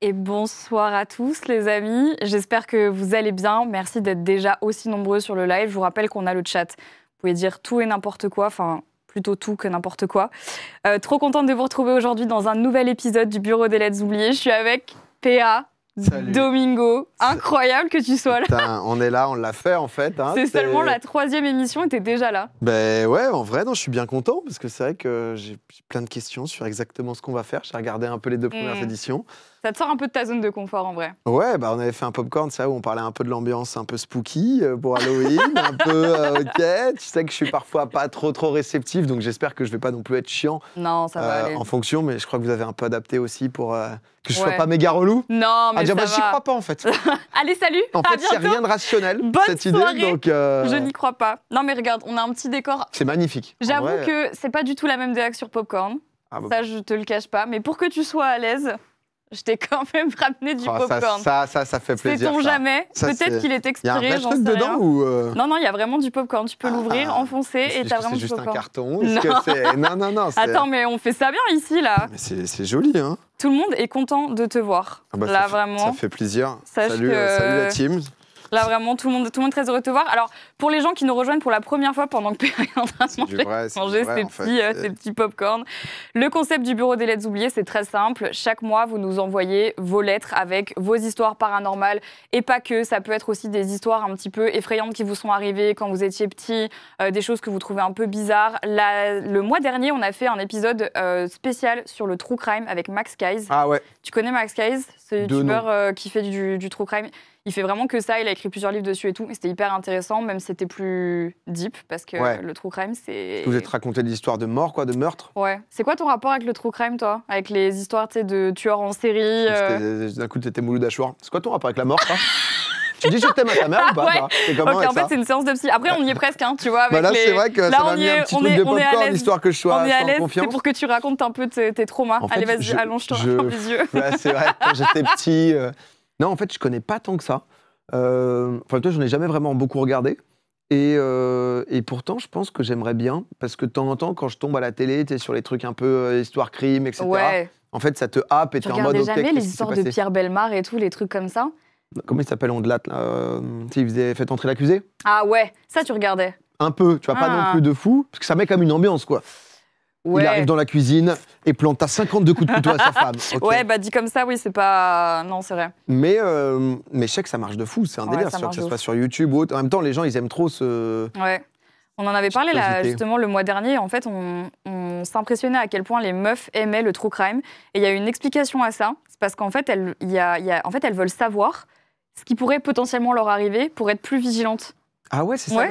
et bonsoir à tous les amis. J'espère que vous allez bien. Merci d'être déjà aussi nombreux sur le live. Je vous rappelle qu'on a le chat. Vous pouvez dire tout et n'importe quoi, enfin plutôt tout que n'importe quoi. Trop contente de vous retrouver aujourd'hui dans un nouvel épisode du Bureau des Lettres Oubliées. Je suis avec PA. Salut. Domingo, incroyable que tu sois là. Putain, on est là, on l'a fait en fait. Hein, c'est seulement la 3e émission et t'es déjà là. Ben ouais, en vrai, non, je suis bien content parce que c'est vrai que j'ai plein de questions sur exactement ce qu'on va faire. J'ai regardé un peu les 2 premières éditions. Ça te sort un peu de ta zone de confort en vrai. Ouais, bah on avait fait un popcorn, ça, où on parlait un peu de l'ambiance un peu spooky pour Halloween, un peu ok. Tu sais que je suis parfois pas trop réceptif, donc j'espère que je vais pas non plus être chiant. Non, ça va aller. En fonction, mais je crois que vous avez un peu adapté aussi pour que je sois pas méga relou. Non, mais ça va. J'y crois pas en fait. Allez, salut. En fait, c'est rien de rationnel cette soirée. idée, donc. Je n'y crois pas. Non, mais regarde, on a un petit décor. C'est magnifique. J'avoue que c'est pas du tout la même DA que sur Popcorn. Ah, bah. Ça, je te le cache pas. Mais pour que tu sois à l'aise, je t'ai quand même ramené du popcorn. Ça fait plaisir. Sait-on jamais. Peut-être qu'il est expiré. Il y a un vrai truc dedans ou Non, il y a vraiment du popcorn. Tu peux l'ouvrir, enfoncer et t'as vraiment du popcorn. C'est juste un carton. Non. Attends, mais on fait ça bien ici, là. Mais c'est joli, hein. Tout le monde est content de te voir. Ah bah, là, vraiment. Ça fait plaisir. Salut la team. Là, vraiment, tout le monde est très heureux de te voir. Alors, pour les gens qui nous rejoignent pour la première fois pendant que Péa est en train de manger ces petits pop-corn, le concept du Bureau des Lettres Oubliées, c'est très simple. Chaque mois, vous nous envoyez vos lettres avec vos histoires paranormales et pas que. Ça peut être aussi des histoires un petit peu effrayantes qui vous sont arrivées quand vous étiez petit, des choses que vous trouvez un peu bizarres. Le mois dernier, on a fait un épisode spécial sur le true crime avec Max Keyes. Ah ouais. Tu connais Max Keyes, ce youtubeur qui fait du true crime. Il fait vraiment que ça, il a écrit plusieurs livres dessus et tout. Et c'était hyper intéressant, même si c'était plus deep, parce que le true crime, c'est... Vous êtes raconté des histoires de mort, quoi, de meurtre. Ouais. C'est quoi ton rapport avec le true crime, toi? Avec les histoires, tu sais, de tueurs en série D'un coup, t'étais Mouloud Achour. C'est quoi ton rapport avec la mort, toi? Tu dis je t'aime à ta mère ou pas? Ok, en fait, c'est une séance de psy. Après, on y est presque, hein, tu vois. Avec là, c'est vrai que ça m'a mis un petit truc de popcorn, histoire que je sois en confiance. C'est pour que tu racontes un peu tes traumas. En fait, allez, vas-y, allonge-toi les yeux. Ouais, c'est vrai, quand j'étais petit... Non, en fait, je connais pas tant que ça. Enfin, toi, j'en ai jamais vraiment beaucoup regardé. Et pourtant, je pense que j'aimerais bien, parce que de temps en temps, quand je tombe à la télé, tu es sur les trucs un peu histoire crime, etc. Ouais. En fait, ça te happe et t'es en mode... Tu regardais jamais les histoires de Pierre Bellemare et tout, les trucs comme ça? Comment il s'appelle Ondelat, là il faisait Faites entrer l'accusé. Ah ouais, ça tu regardais? Un peu, tu vois, pas non plus de fou, parce que ça met comme une ambiance, quoi. Ouais. Il arrive dans la cuisine et plante à 52 coups de couteau à sa femme. Okay. Ouais, bah dit comme ça, oui, c'est pas... Non, c'est vrai. Mais je sais que ça marche de fou, c'est un délire, que ça se passe sur YouTube ou autre. En même temps, les gens, ils aiment trop ce... Ouais. On en avait parlé là, justement le mois dernier. En fait, on s'impressionnait à quel point les meufs aimaient le true crime. Et il y a une explication à ça. C'est parce qu'en fait, elles veulent savoir ce qui pourrait potentiellement leur arriver pour être plus vigilantes. Ah ouais, c'est ça.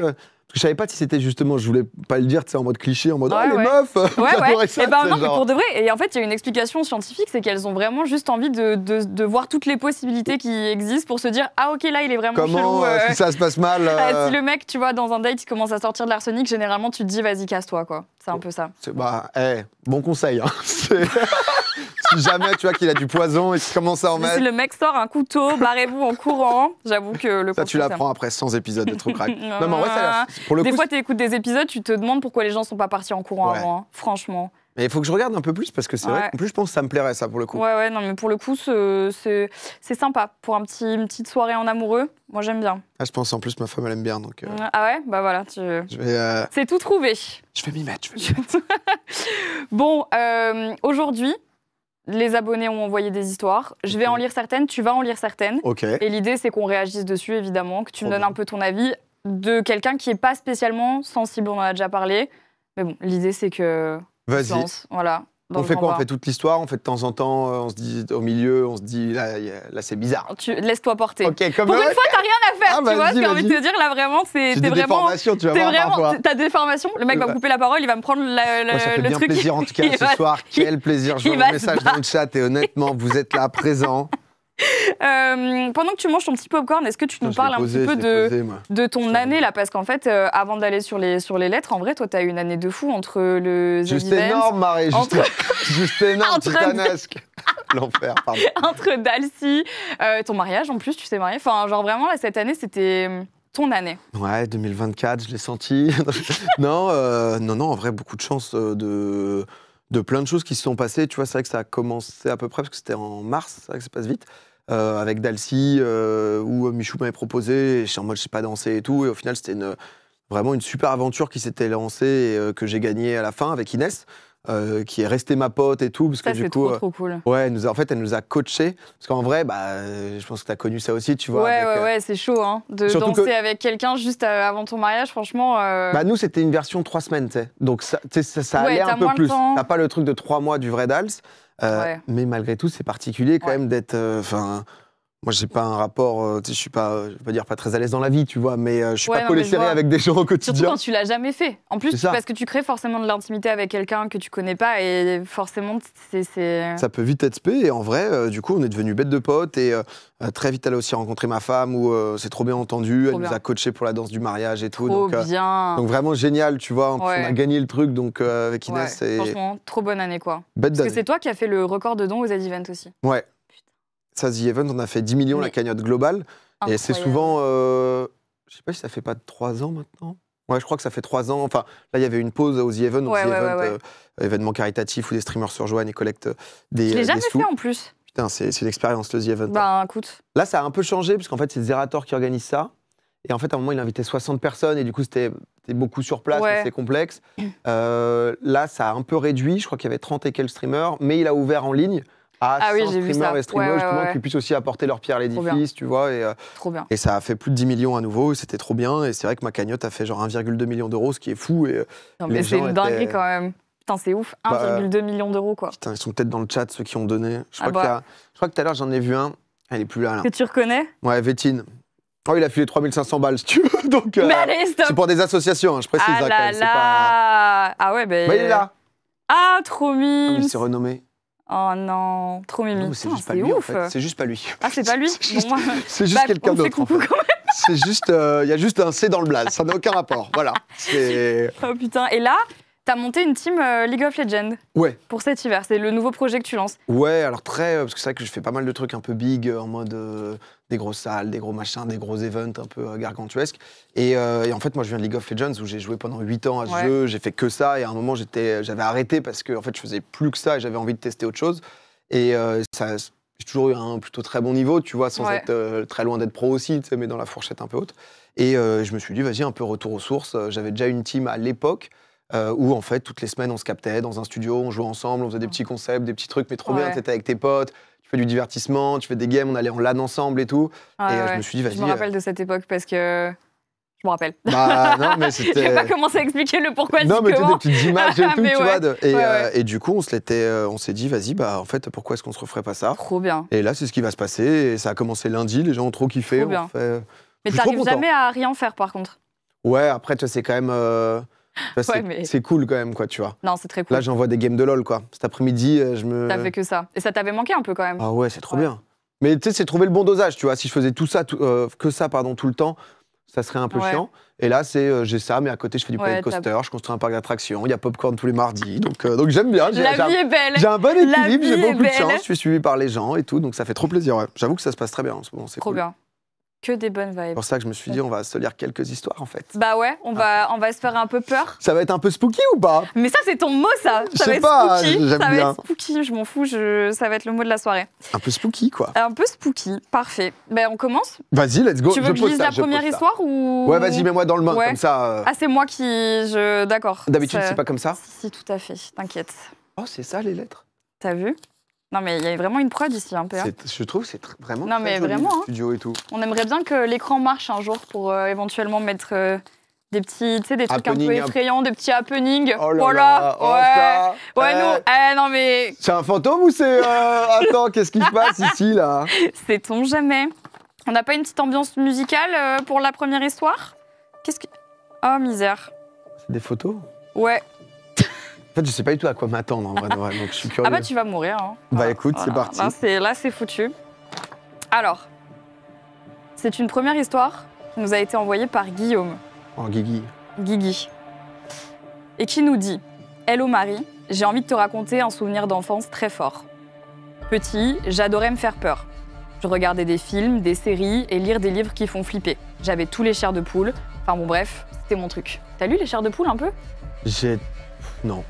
Je savais pas si c'était justement, je voulais pas le dire, tu sais, en mode cliché, en mode les meufs, ouais. Ça, et ben non, mais pour de vrai. Et en fait, il y a une explication scientifique, c'est qu'elles ont vraiment juste envie de voir toutes les possibilités qui existent pour se dire ah ok là il est vraiment chelou. Si ça se passe mal. Si le mec, tu vois, dans un date, il commence à sortir de l'arsenic, généralement tu te dis vas-y casse-toi quoi. C'est un peu ça. Bon conseil. Hein. Si jamais tu vois qu'il a du poison et qu'il commence à en mettre. Si le mec sort un couteau, barrez-vous en courant. J'avoue que le ça, tu l'apprends après 100 épisodes de True Crime. Non, mais en vrai, ça pour le des coup, fois, tu écoutes des épisodes, tu te demandes pourquoi les gens sont pas partis en courant avant, hein, franchement. Mais il faut que je regarde un peu plus parce que c'est vrai qu'en plus, je pense que ça me plairait, ça, pour le coup. Ouais, non, mais pour le coup, c'est sympa. Pour une petite soirée en amoureux, moi, j'aime bien. Ah, je pense en plus, ma femme, elle aime bien. Donc, Ah ouais? Bah voilà, c'est tout trouvé. Je vais m'y mettre. Bon, aujourd'hui, les abonnés ont envoyé des histoires. Je vais en lire certaines, tu vas en lire certaines. Okay. Et l'idée, c'est qu'on réagisse dessus, évidemment, que tu me donnes un peu ton avis de quelqu'un qui n'est pas spécialement sensible, on en a déjà parlé. Mais bon, l'idée, c'est que... Vas-y. Voilà. On fait quoi? On fait toute l'histoire, on fait de temps en temps, on se dit au milieu, on se dit là c'est bizarre. Laisse-toi porter. Okay, pour une fois, t'as rien à faire, tu vois. Ce que j'ai envie de te dire là, vraiment, c'est t'es vraiment. Tu vas voir parfois. T'as des formations. Le mec va me couper la parole, il va me prendre ça fait le bien truc. plaisir en tout cas ce soir. Quel plaisir. Je vois vos messages dans le chat et honnêtement, vous êtes là présents. Pendant que tu manges ton petit popcorn, est-ce que tu nous parles un petit peu de ton année là? Parce qu'en fait, avant d'aller sur les lettres, en vrai, toi, tu as eu une année de fou entre le Juste énorme, Marie, juste énorme, titanesque. L'enfer, pardon. Entre Dalcy, ton mariage en plus, tu t'es mariée. Enfin, genre vraiment, là, cette année, c'était ton année. Ouais, 2024, je l'ai senti. Non, en vrai, beaucoup de chance de de plein de choses qui se sont passées. Tu vois, c'est vrai que ça a commencé à peu près, parce que c'était en mars, c'est vrai que ça passe vite, avec Dalcy, où Michou m'avait proposé, et j'étais en mode je sais pas danser et tout, et au final c'était vraiment une super aventure qui s'était lancée et que j'ai gagnée à la fin avec Inès. Qui est restée ma pote et tout, parce que du coup, trop cool. Ouais, en fait, elle nous a coachés, parce qu'en vrai, je pense que tu as connu ça aussi, tu vois. Ouais, c'est chaud, hein, de danser avec quelqu'un juste avant ton mariage, franchement. Nous, c'était une version 3 semaines, tu sais, donc ça allait un peu plus. T'as pas le truc de 3 mois du vrai Dals, mais malgré tout, c'est particulier quand même d'être, moi, j'ai pas un rapport, je suis pas, je vais pas dire pas très à l'aise dans la vie, tu vois, mais je suis pas collé serré avec des gens au quotidien. Surtout quand tu l'as jamais fait. En plus, parce que tu crées forcément de l'intimité avec quelqu'un que tu connais pas, et forcément, c'est... Ça peut vite être spé, et en vrai, du coup, on est devenus bêtes de potes, et très vite, elle a aussi rencontré ma femme, où c'est trop bien entendu, elle nous a coachés pour la danse du mariage et tout. Trop bien. Donc vraiment génial, tu vois, on a gagné le truc, donc avec Inès. Franchement, trop bonne année, quoi. Parce que c'est toi qui as fait le record de dons aux Z-Event aussi. Ouais. Ça, The Event, on a fait 10 millions la cagnotte globale. Incroyable. Et c'est souvent, je sais pas si ça fait pas 3 ans maintenant. Ouais, je crois que ça fait 3 ans. Enfin, là, il y avait une pause au The Event. Événement caritatif où des streamers se rejoignent et collectent des sous. Je l'ai jamais fait en plus. Putain, c'est une expérience, le The Event. Bah, écoute. Là, ça a un peu changé, parce qu'en fait, c'est Zerator qui organise ça. Et en fait, à un moment, il invitait 60 personnes, et du coup, c'était beaucoup sur place, c'est complexe. Là, ça a un peu réduit. Je crois qu'il y avait 30 et quelques streamers, mais il a ouvert en ligne à 100 streamers et streamers justement qui puissent aussi apporter leur pierre à l'édifice, tu vois. Et ça a fait plus de 10 millions à nouveau, et c'était trop bien. Et c'est vrai que ma cagnotte a fait genre 1,2 million d'euros, ce qui est fou. Et non, mais c'est une dinguerie quand même. Putain, c'est ouf, 1,2 million d'euros, quoi. Putain, ils sont peut-être dans le chat, ceux qui ont donné. Je crois que tout à l'heure, j'en ai vu un. Elle est plus là. Que tu reconnais? Ouais, Vétine. Oh, il a filé 3500 balles, si tu veux. Donc, mais allez, stop. C'est pour des associations, hein, je précise. Ah là là. Ah ouais, ben. Bah, il est là. Ah, trop mignon. Il s'est renommé. Oh non, trop mimi. C'est juste pas lui, en fait. C'est juste pas lui. Ah, c'est pas lui. C'est juste quelqu'un d'autre. En fait. C'est juste, il y a juste un C dans le blaze. Ça n'a aucun rapport. Voilà. Oh putain. Et là, t'as monté une team League of Legends. Ouais. Pour cet hiver. C'est le nouveau projet que tu lances. Ouais, alors parce que c'est vrai que je fais pas mal de trucs un peu big, en mode des grosses salles, des gros machins, des gros events un peu gargantuesques. Et en fait, moi, je viens de League of Legends où j'ai joué pendant 8 ans à ce jeu. J'ai fait que ça. Et à un moment, j'avais arrêté parce que en fait, je faisais plus que ça et j'avais envie de tester autre chose. Et j'ai toujours eu un plutôt très bon niveau, tu vois, sans être très loin d'être pro aussi, mais dans la fourchette un peu haute. Et je me suis dit, vas-y, un peu retour aux sources. J'avais déjà une team à l'époque. Où en fait toutes les semaines on se captait dans un studio, on jouait ensemble, on faisait des petits concepts, des petits trucs, mais trop bien, t'étais avec tes potes, tu fais du divertissement, tu fais des games, on allait en LAN ensemble et tout. Et je me suis dit, vas-y. Je me rappelle de cette époque parce que je me rappelle. Bah non, mais c'était. Je vais pas commencer à expliquer le pourquoi. Non, mais tu des petites images et tout, tu vois. Et du coup, on s'est dit, vas-y, bah en fait, pourquoi est-ce qu'on se referait pas ça? Trop bien. Et là, c'est ce qui va se passer. Et ça a commencé lundi, les gens ont trop kiffé. Trop bien. Mais t'arrives jamais à rien faire par contre. Ouais, après, tu vois, c'est quand même. C'est cool quand même, quoi, tu vois. Non, c'est très cool. Là, j'envoie des games de LoL, quoi. Cet après-midi, T'as fait que ça. Et ça t'avait manqué un peu quand même. Ah ouais, c'est trop bien. Mais tu sais, c'est trouver le bon dosage, tu vois. Si je faisais tout le temps, ça serait un peu chiant. Et là, j'ai ça, mais à côté, je fais du planet coaster, je construis un parc d'attractions, il y a Popcorn tous les mardis. Donc j'aime bien. La vie est belle. J'ai un bon équilibre, j'ai beaucoup de chance, je suis suivi par les gens et tout, donc ça fait trop plaisir. Ouais. J'avoue que ça se passe très bien en ce moment, c'est cool. Trop bien. Que des bonnes vibes. C'est pour ça que je me suis dit, on va se lire quelques histoires, en fait. Bah ouais, on va se faire un peu peur. Ça va être un peu spooky ou pas? Mais ça, c'est ton mot, ça. Ça va être spooky. Ça va être spooky, je m'en fous, ça va être le mot de la soirée. Un peu spooky, quoi. Un peu spooky, parfait. Ben, on commence? Vas-y, let's go. Tu veux que je lise la première histoire ou... Ouais, vas-y, mets-moi dans le main, comme ça. Ah, c'est moi qui... D'accord. D'habitude, c'est pas comme ça? Si, tout à fait, t'inquiète. Oh, c'est ça, les lettres? T'as vu? Non, mais il y a vraiment une prod ici, hein, PA. Je trouve que c'est vraiment très joli, le studio et tout. On aimerait bien que l'écran marche un jour pour éventuellement mettre des petits, tu sais, des trucs un peu effrayants, des petits happenings. Oh là là, nous, non mais... C'est un fantôme ou c'est... Attends, qu'est-ce qui se passe ici, là? Sait-on jamais. On n'a pas une petite ambiance musicale pour la première histoire? Qu'est-ce que... Oh, misère. C'est des photos? Ouais. En fait, je sais pas du tout à quoi m'attendre, en vrai, donc je suis curieux. Ah bah, tu vas mourir. Hein. Bah écoute, c'est parti. Là, c'est foutu. Alors, c'est une première histoire qui nous a été envoyée par Guillaume. Oh, Guigui. Guigui. Et qui nous dit « Hello Marie, j'ai envie de te raconter un souvenir d'enfance très fort. Petit, j'adorais me faire peur. Je regardais des films, des séries et lire des livres qui font flipper. J'avais tous les chairs de poule. Enfin bon, bref, c'était mon truc. T'as lu les chairs de poule un peu? Non.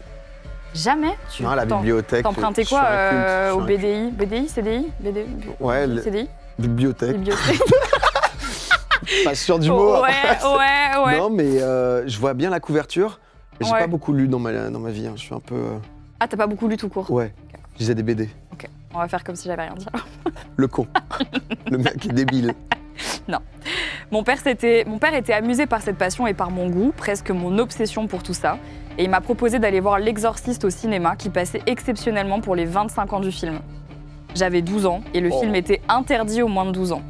Jamais? Non, à la bibliothèque. T'empruntais quoi au BDI? BDI, CDI? Ouais, CDI? Bibliothèque. Pas sûr du mot. Ouais. Non, mais je vois bien la couverture. J'ai pas beaucoup lu dans ma vie. Je suis un peu. Ah, t'as pas beaucoup lu tout court? Ouais. Okay. Je lisais des BD. Ok. On va faire comme si j'avais rien dit. Le con. Le mec est débile. Non. Mon père était amusé par cette passion et par mon goût, presque mon obsession pour tout ça. Et il m'a proposé d'aller voir L'Exorciste au cinéma, qui passait exceptionnellement pour les 25 ans du film. J'avais 12 ans et le film était interdit aux moins de 12 ans.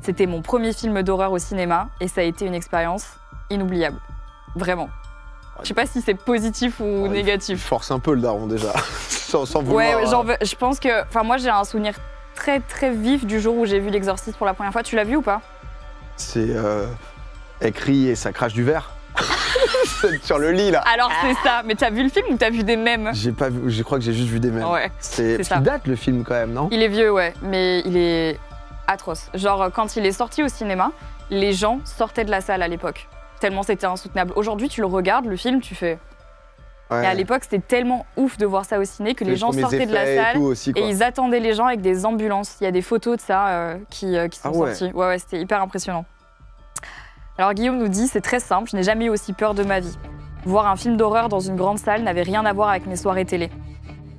C'était mon premier film d'horreur au cinéma et ça a été une expérience inoubliable. Vraiment. Je sais pas si c'est positif ou négatif. Force un peu le daron déjà, sans vouloir... Ouais, je pense que... Enfin, moi j'ai un souvenir très très vif du jour où j'ai vu L'Exorciste pour la première fois. Tu l'as vu ou pas? C'est écrit et ça crache du verre. Sur le lit là. Alors c'est ça, mais t'as vu le film ou t'as vu des mèmes? J'ai pas vu, je crois que j'ai juste vu des mèmes. Ouais, c'est ça. Il date le film quand même, non? Il est vieux, ouais, mais il est atroce. Genre quand il est sorti au cinéma, les gens sortaient de la salle à l'époque. Tellement c'était insoutenable. Aujourd'hui tu le regardes, le film, tu fais... Ouais. Et à l'époque c'était tellement ouf de voir ça au ciné que les gens sortaient de la salle et ils attendaient les gens avec des ambulances. Il y a des photos de ça qui sont sorties. Ouais, c'était hyper impressionnant. Alors Guillaume nous dit, c'est très simple, je n'ai jamais eu aussi peur de ma vie. Voir un film d'horreur dans une grande salle n'avait rien à voir avec mes soirées télé.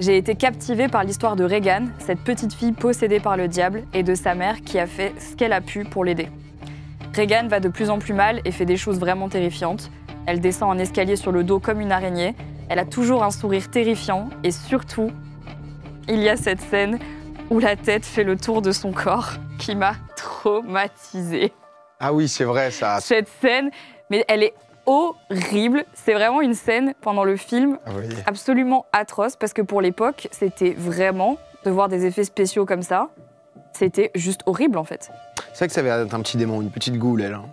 J'ai été captivée par l'histoire de Regan, cette petite fille possédée par le diable, et de sa mère qui a fait ce qu'elle a pu pour l'aider. Regan va de plus en plus mal et fait des choses vraiment terrifiantes. Elle descend un escalier sur le dos comme une araignée, elle a toujours un sourire terrifiant, et surtout, il y a cette scène où la tête fait le tour de son corps qui m'a traumatisée. Ah oui, c'est vrai ça. Cette scène, mais elle est horrible. C'est vraiment une scène pendant le film absolument atroce parce que pour l'époque, c'était vraiment de voir des effets spéciaux comme ça. C'était juste horrible en fait. C'est vrai que ça avait être un petit démon, une petite goule elle. Hein.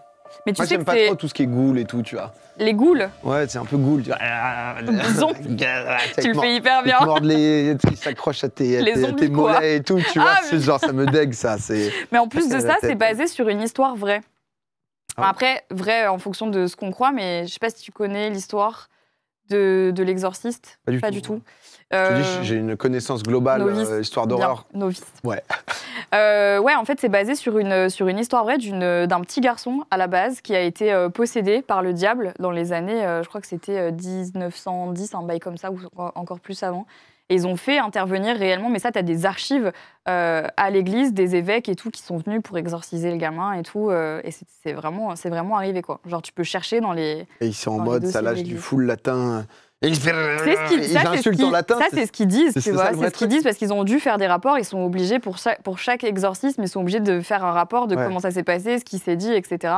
Mais tu Moi j'aime pas trop tout ce qui est goule et tout, tu vois. Les goules? Ouais, c'est un peu goule. Tu le fais hyper bien. Ils s'accrochent à tes mollets et tout, tu vois. C'est genre, ça me dégue ça. Mais en plus de ça, c'est basé sur une histoire vraie. Enfin, après, vrai en fonction de ce qu'on croit, mais je sais pas si tu connais l'histoire de L'Exorciste. Pas du tout. Je te dis, j'ai une connaissance globale, histoire d'horreur. Novice. Ouais. Ouais, en fait, c'est basé sur une histoire vraie d'un petit garçon à la base qui a été possédé par le diable dans les années, je crois que c'était 1910, un bail comme ça, ou encore plus avant. Et ils ont fait intervenir réellement, mais ça, tu as des archives à l'église, des évêques et tout, qui sont venus pour exorciser le gamin et tout. Et c'est vraiment arrivé, quoi. Genre, tu peux chercher dans les... Et ils sont en mode, ça lâche du full latin... Ils insultent en latin. Ça, c'est ce qu'ils disent, tu vois. C'est ce qu'ils disent parce qu'ils ont dû faire des rapports. Ils sont obligés, pour chaque exorcisme, ils sont obligés de faire un rapport de comment ça s'est passé, ce qui s'est dit, etc.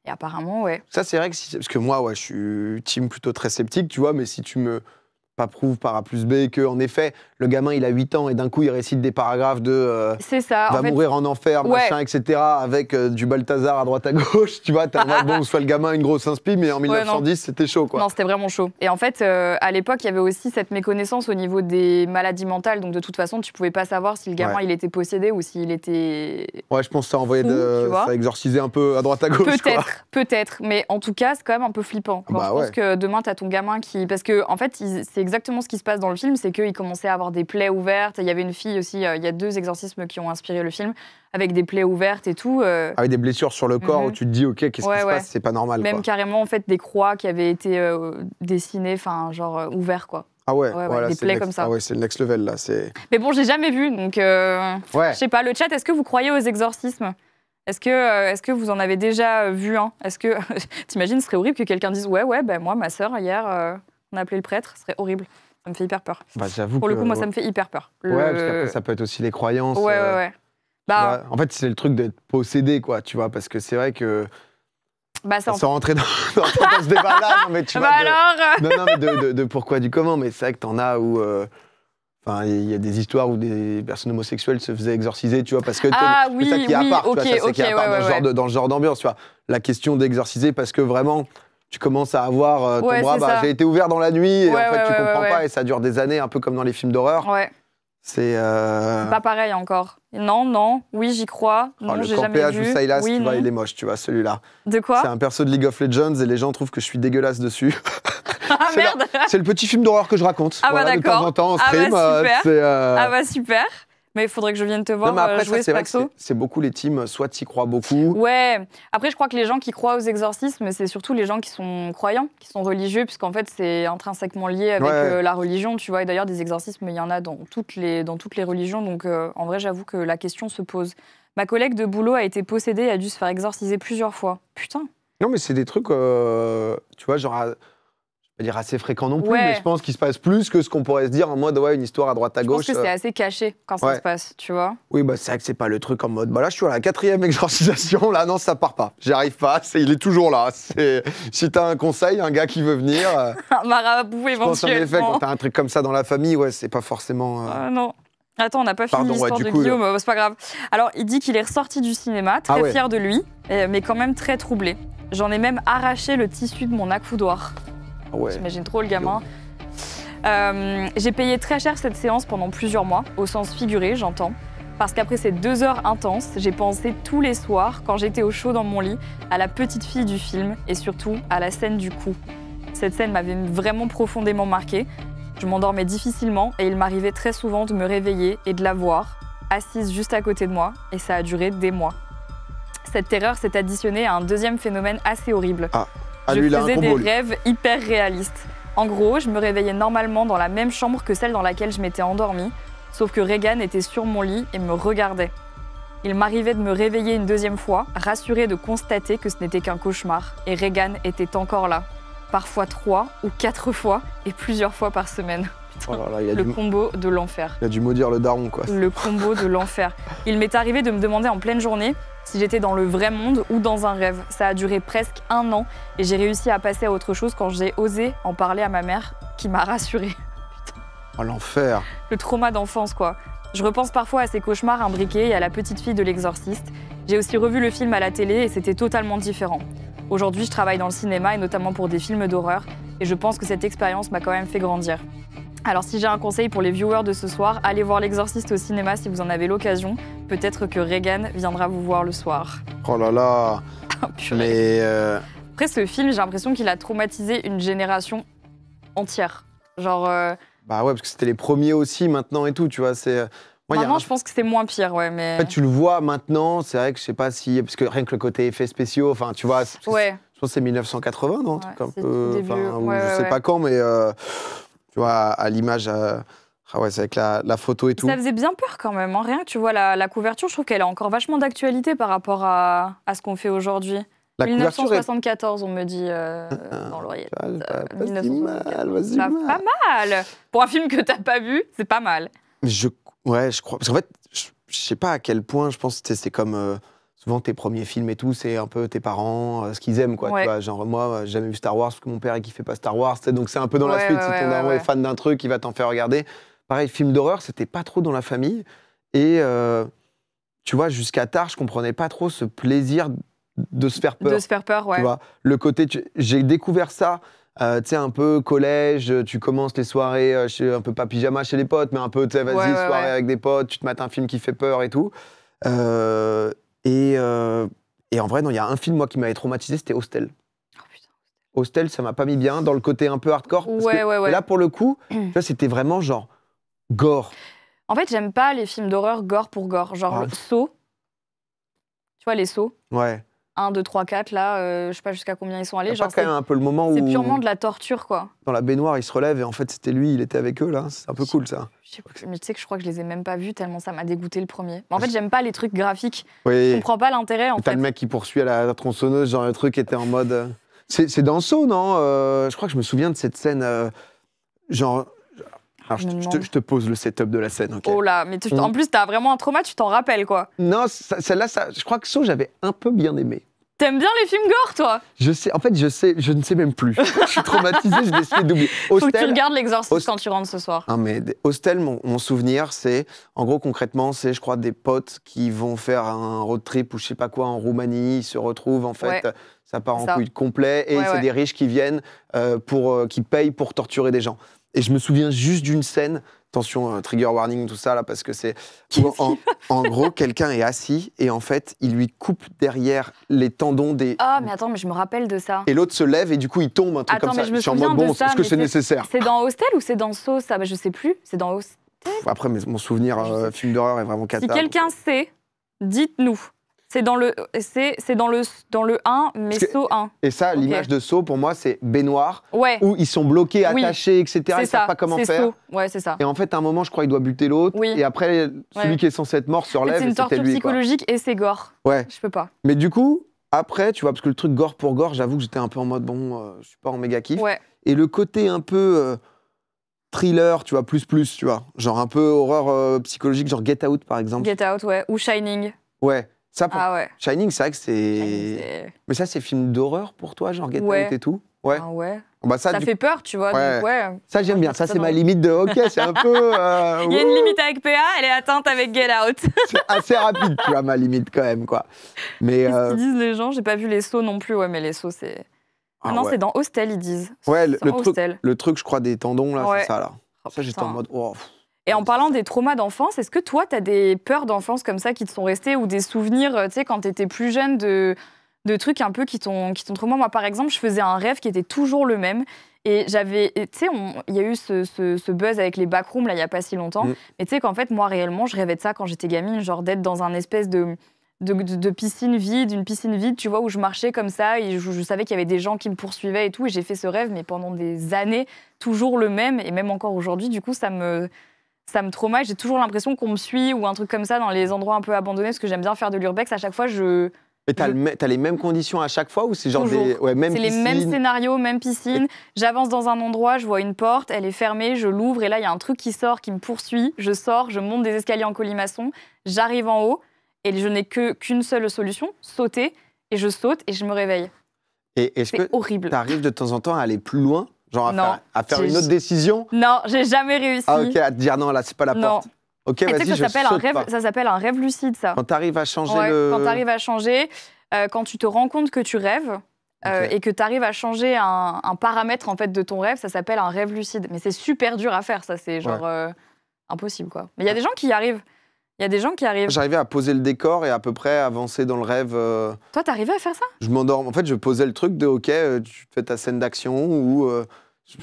Et apparemment, ouais. Ça, c'est vrai que parce que moi, je suis team plutôt très sceptique, tu vois, mais si tu me prouves par A plus B que, en effet, le gamin, il a 8 ans et d'un coup, il récite des paragraphes de c'est ça, va mourir en enfer, machin, etc., avec du Balthazar à droite à gauche, tu vois, bon, soit le gamin une grosse inspi, mais en 1910, c'était chaud, quoi. Non, c'était vraiment chaud. Et en fait, à l'époque, il y avait aussi cette méconnaissance au niveau des maladies mentales, donc de toute façon, tu pouvais pas savoir si le gamin, il était possédé ou s'il était Ouais, je pense que ça envoyait ça exorcisait un peu à droite à gauche, Peut-être, mais en tout cas, c'est quand même un peu flippant. Je pense que demain, t'as ton gamin qui... Parce que, en fait, c'est exactement ce qui se passe dans le film, c'est qu'il commençait à avoir des plaies ouvertes. Il y avait une fille aussi, il y a 2 exorcismes qui ont inspiré le film, avec des plaies ouvertes et tout. Avec des blessures sur le corps où tu te dis, ok, qu'est-ce qui se passe, c'est pas normal. Même carrément, en fait, des croix qui avaient été dessinées, enfin, genre ouvertes, quoi. Ah ouais, voilà, des plaies comme ça. Ah ouais, c'est le next level, là. Mais bon, j'ai jamais vu, donc je sais pas. Le chat, est-ce que vous croyez aux exorcismes ? Est-ce que vous en avez déjà vu un ? Est-ce que t'imagines, ce serait horrible que quelqu'un dise ouais, ben moi, ma sœur hier, on a appelé le prêtre, ce serait horrible. Ça me fait hyper peur. Bah, j'avoue pour le coup, moi, ça me fait hyper peur. Ouais, parce qu'après, ça peut être aussi les croyances. Ouais. Bah, en fait, c'est le truc d'être possédé, quoi, tu vois, parce que c'est vrai que... sans rentrer dans ce débat-là, non, mais tu vois... alors mais de pourquoi du comment, mais c'est vrai que t'en as où... Enfin, il y a des histoires où des personnes homosexuelles se faisaient exorciser, tu vois, parce que c'est ça qui est à part, tu vois, ça, qui est à part dans ce genre d'ambiance, tu vois. La question d'exorciser parce que vraiment, tu commences à avoir ton bras, j'ai été ouvert dans la nuit, et en fait, tu comprends pas, et ça dure des années, un peu comme dans les films d'horreur. Ouais. C'est pas pareil encore. Non, oui, j'y crois. Non, j'ai jamais vu. Le Campéage ou Silas, tu vois, il est moche, tu vois, celui-là. De quoi ? C'est un perso de League of Legends, et les gens trouvent que je suis dégueulasse dessus. Ah merde. C'est le petit film d'horreur que je raconte. Ah bah voilà, d'accord. De temps en temps, en stream. Super. Ah bah super. Mais il faudrait que je vienne te voir jouer ce perso. C'est beaucoup les teams, soit tu y crois beaucoup. Ouais. Après, je crois que les gens qui croient aux exorcismes, c'est surtout les gens qui sont croyants, qui sont religieux, puisqu'en fait, c'est intrinsèquement lié avec la religion, tu vois. Et d'ailleurs, des exorcismes, il y en a dans toutes les religions. Donc, en vrai, j'avoue que la question se pose. Ma collègue de boulot a été possédée et a dû se faire exorciser plusieurs fois. Putain. Non, mais c'est des trucs, tu vois, genre... Je vais dire assez fréquent non plus, mais je pense qu'il se passe plus que ce qu'on pourrait se dire en mode une histoire à droite à gauche. Je pense que c'est assez caché quand ça se passe, tu vois. Oui, bah c'est vrai que c'est pas le truc en mode là je suis à la 4e exorcisation, là non ça part pas, j'y arrive pas, il est toujours là. Si t'as un conseil, un gars qui veut venir. Un marabout éventuellement. Je pense en effet quand t'as un truc comme ça dans la famille, c'est pas forcément. Non. Attends, on n'a pas fini l'histoire de Guillaume, c'est pas grave. Alors il dit qu'il est ressorti du cinéma, très fier de lui, mais quand même très troublé. J'en ai même arraché le tissu de mon accoudoir. J'imagine trop le gamin. J'ai payé très cher cette séance pendant plusieurs mois, au sens figuré, j'entends. Parce qu'après ces 2 heures intenses, j'ai pensé tous les soirs, quand j'étais au chaud dans mon lit, à la petite fille du film et surtout à la scène du coup. Cette scène m'avait vraiment profondément marquée. Je m'endormais difficilement et il m'arrivait très souvent de me réveiller et de la voir, assise juste à côté de moi, et ça a duré des mois. Cette terreur s'est additionnée à un deuxième phénomène assez horrible. Je faisais des rêves hyper réalistes. En gros, je me réveillais normalement dans la même chambre que celle dans laquelle je m'étais endormie, sauf que Regan était sur mon lit et me regardait. Il m'arrivait de me réveiller une deuxième fois, rassurée de constater que ce n'était qu'un cauchemar, et Regan était encore là. Parfois 3 ou 4 fois, et plusieurs fois par semaine. Putain, le combo de l'enfer. Il a dû maudire le daron, quoi. Le combo de l'enfer. Il m'est arrivé de me demander en pleine journée si j'étais dans le vrai monde ou dans un rêve. Ça a duré presque 1 an et j'ai réussi à passer à autre chose quand j'ai osé en parler à ma mère qui m'a rassurée. Putain. Oh l'enfer. Le trauma d'enfance quoi. Je repense parfois à ces cauchemars imbriqués et à la petite fille de l'exorciste. J'ai aussi revu le film à la télé et c'était totalement différent. Aujourd'hui, je travaille dans le cinéma et notamment pour des films d'horreur et je pense que cette expérience m'a quand même fait grandir. Alors si j'ai un conseil pour les viewers de ce soir, allez voir l'exorciste au cinéma si vous en avez l'occasion. Peut-être que Regan viendra vous voir le soir. Oh là là. Mais après ce film, j'ai l'impression qu'il a traumatisé une génération entière. Genre... Bah ouais, parce que c'était les premiers aussi maintenant et tout, tu vois. Maintenant, je pense que c'est moins pire, mais... En fait, tu le vois maintenant, c'est vrai que je sais pas si... Parce que rien que le côté effets spéciaux, enfin, tu vois... Je pense que c'est 1980, non? Un peu... je sais pas quand, mais... Tu vois, à l'image, c'est avec la photo et tout. Ça faisait bien peur quand même. Rien que tu vois la couverture, je trouve qu'elle a encore vachement d'actualité par rapport à ce qu'on fait aujourd'hui. 1974, on me dit dans l'oreillette. Pas si mal, pas mal. Pour un film que t'as pas vu, c'est pas mal. Je crois. Parce qu'en fait, je sais pas à quel point, je pense que c'est comme... souvent, tes premiers films et tout, c'est un peu tes parents, ce qu'ils aiment, quoi. Tu vois, genre, moi, j'ai jamais vu Star Wars parce que mon père, il kiffait pas Star Wars. Donc, c'est un peu dans la suite. Si ton daron est fan d'un truc, il va t'en faire regarder. Pareil, film d'horreur, c'était pas trop dans la famille. Et tu vois, jusqu'à tard, je comprenais pas trop ce plaisir de se faire peur. De se faire peur, Tu vois, le côté... J'ai découvert ça, tu sais, un peu collège, tu commences les soirées, un peu pas pyjama chez les potes, mais un peu, tu sais, vas-y, soirée avec des potes, tu te mates un film qui fait peur et tout. Et en vrai, non, il y a un film, moi, qui m'avait traumatisé, c'était Hostel. Oh, putain. Hostel, ça m'a pas mis bien dans le côté un peu hardcore. Et là, pour le coup, tu vois, c'était vraiment genre gore. En fait, j'aime pas les films d'horreur gore pour gore. Genre Saw. Tu vois, les Saw. Ouais. 1, 2, 3, 4, là, je sais pas jusqu'à combien ils sont allés. Genre, pas quand même un peu le moment où... C'est purement de la torture, quoi. Dans la baignoire, il se relève et en fait, c'était lui, il était avec eux, là. C'est un peu cool, ça. Mais tu sais que je crois que je les ai même pas vus tellement ça m'a dégoûté le premier. En fait, j'aime pas les trucs graphiques. Oui. Je comprends pas l'intérêt, en fait. T'as le mec qui poursuit à la tronçonneuse, genre le truc était en mode... C'est dans Saw, non? Je crois que je me souviens de cette scène, genre... Alors, je te pose le setup de la scène, ok? Oh là, mais en plus, t'as vraiment un trauma, tu t'en rappelles, quoi. Non, celle-là, je crois que Saw, j'avais un peu bien aimé. T'aimes bien les films gore, toi? Je sais, en fait, je ne sais même plus. Je suis traumatisé, je vais essayer d'oublier. Faut que tu regardes l'exorciste quand tu rentres ce soir. Ah, mais Hostel, mon souvenir, c'est, en gros, concrètement, c'est, je crois, des potes qui vont faire un road trip ou je sais pas quoi en Roumanie, ils se retrouvent, en fait, ça part en couille complet, et c'est des riches qui viennent, qui payent pour torturer des gens. Et je me souviens juste d'une scène, attention, trigger warning, tout ça, là, parce que c'est... En gros, quelqu'un est assis et en fait, il lui coupe derrière les tendons des... Ah, mais attends, mais je me rappelle de ça. Et l'autre se lève et du coup, il tombe, un truc comme ça. Je me souviens de ça, est-ce que c'est nécessaire? C'est dans Hostel ou c'est dans Saw, ça? Je sais plus. C'est dans Hostel. Après, mon souvenir film d'horreur est vraiment cata. Si quelqu'un sait, dites-nous. C'est dans le 1, mais Saw 1. Et ça, l'image de Saw, pour moi, c'est baignoire, où ils sont bloqués, attachés, etc. Ils ne savent pas comment faire. Ouais, c'est ça. Et en fait, à un moment, je crois qu'il doit buter l'autre. Et après, celui qui est censé être mort se relève. C'est une torture psychologique et c'est gore. Ouais. Je peux pas. Mais du coup, après, tu vois, parce que le truc gore pour gore, j'avoue que j'étais un peu en mode, je suis pas en méga kiff. Ouais. Et le côté un peu thriller, tu vois, plus, tu vois. Genre un peu horreur psychologique, genre Get Out, par exemple. Get Out, ouais. Ou Shining. Ouais. Ça, ouais. Shining, c'est vrai que c'est... Mais ça, c'est film d'horreur pour toi, genre Get Out et tout? Ouais. Ah ouais. Bah, ça fait peur, tu vois. Ouais. Donc, ouais. Ça, j'aime bien. Ça, c'est ma limite de OK, c'est un peu... Il y a une limite avec PA, elle est atteinte avec Get Out. C'est assez rapide, tu vois, ma limite, quand même, quoi. Mais... Qu'est-ce qu'ils disent, les gens? J'ai pas vu les Saw non plus, ouais, mais les Saw, c'est... non, c'est dans Hostel, ils disent. Ouais, le truc, je crois, des tendons, là, c'est ça, là. Ça, j'étais en mode... Et en parlant des traumas d'enfance, est-ce que toi, tu as des peurs d'enfance comme ça qui te sont restées ou des souvenirs, tu sais, quand tu étais plus jeune, de trucs un peu qui t'ont traumé? Moi, par exemple, je faisais un rêve qui était toujours le même. Et j'avais, tu sais, il y a eu ce buzz avec les backrooms, là, il n'y a pas si longtemps. Mais tu sais qu'en fait, moi, réellement, je rêvais de ça quand j'étais gamine, genre d'être dans un espèce de piscine vide, une piscine vide, tu vois, où je marchais comme ça et je savais qu'il y avait des gens qui me poursuivaient et tout. Et j'ai fait ce rêve, mais pendant des années, toujours le même. Et même encore aujourd'hui, du coup, ça me traumatise. J'ai toujours l'impression qu'on me suit ou un truc comme ça dans les endroits un peu abandonnés, parce que j'aime bien faire de l'urbex. À chaque fois, Mais t'as les mêmes conditions à chaque fois ou c'est genre même c'est les mêmes scénarios, même piscine. J'avance dans un endroit, je vois une porte, elle est fermée, je l'ouvre et là, il y a un truc qui sort, qui me poursuit. Je sors, je monte des escaliers en colimaçon, j'arrive en haut et je n'ai qu'une seule solution, sauter. Et je saute et je me réveille. Et est-ce que horrible. T'arrives de temps en temps à aller plus loin? Genre à faire une autre décision? Non, j'ai jamais réussi. Ah ok, à te dire non, là c'est pas la porte. Ok, vas-y, ça s'appelle un rêve lucide, ça. Quand t'arrives à changer Quand t'arrives à changer, quand tu te rends compte que tu rêves et que t'arrives à changer un paramètre en fait de ton rêve, ça s'appelle un rêve lucide. Mais c'est super dur à faire, ça, c'est genre impossible, quoi. Mais il y a des gens qui y arrivent. J'arrivais à poser le décor et à peu près avancer dans le rêve. Toi, t'arrivais à faire ça? Je m'endors. En fait, je posais le truc de OK, tu fais ta scène d'action ou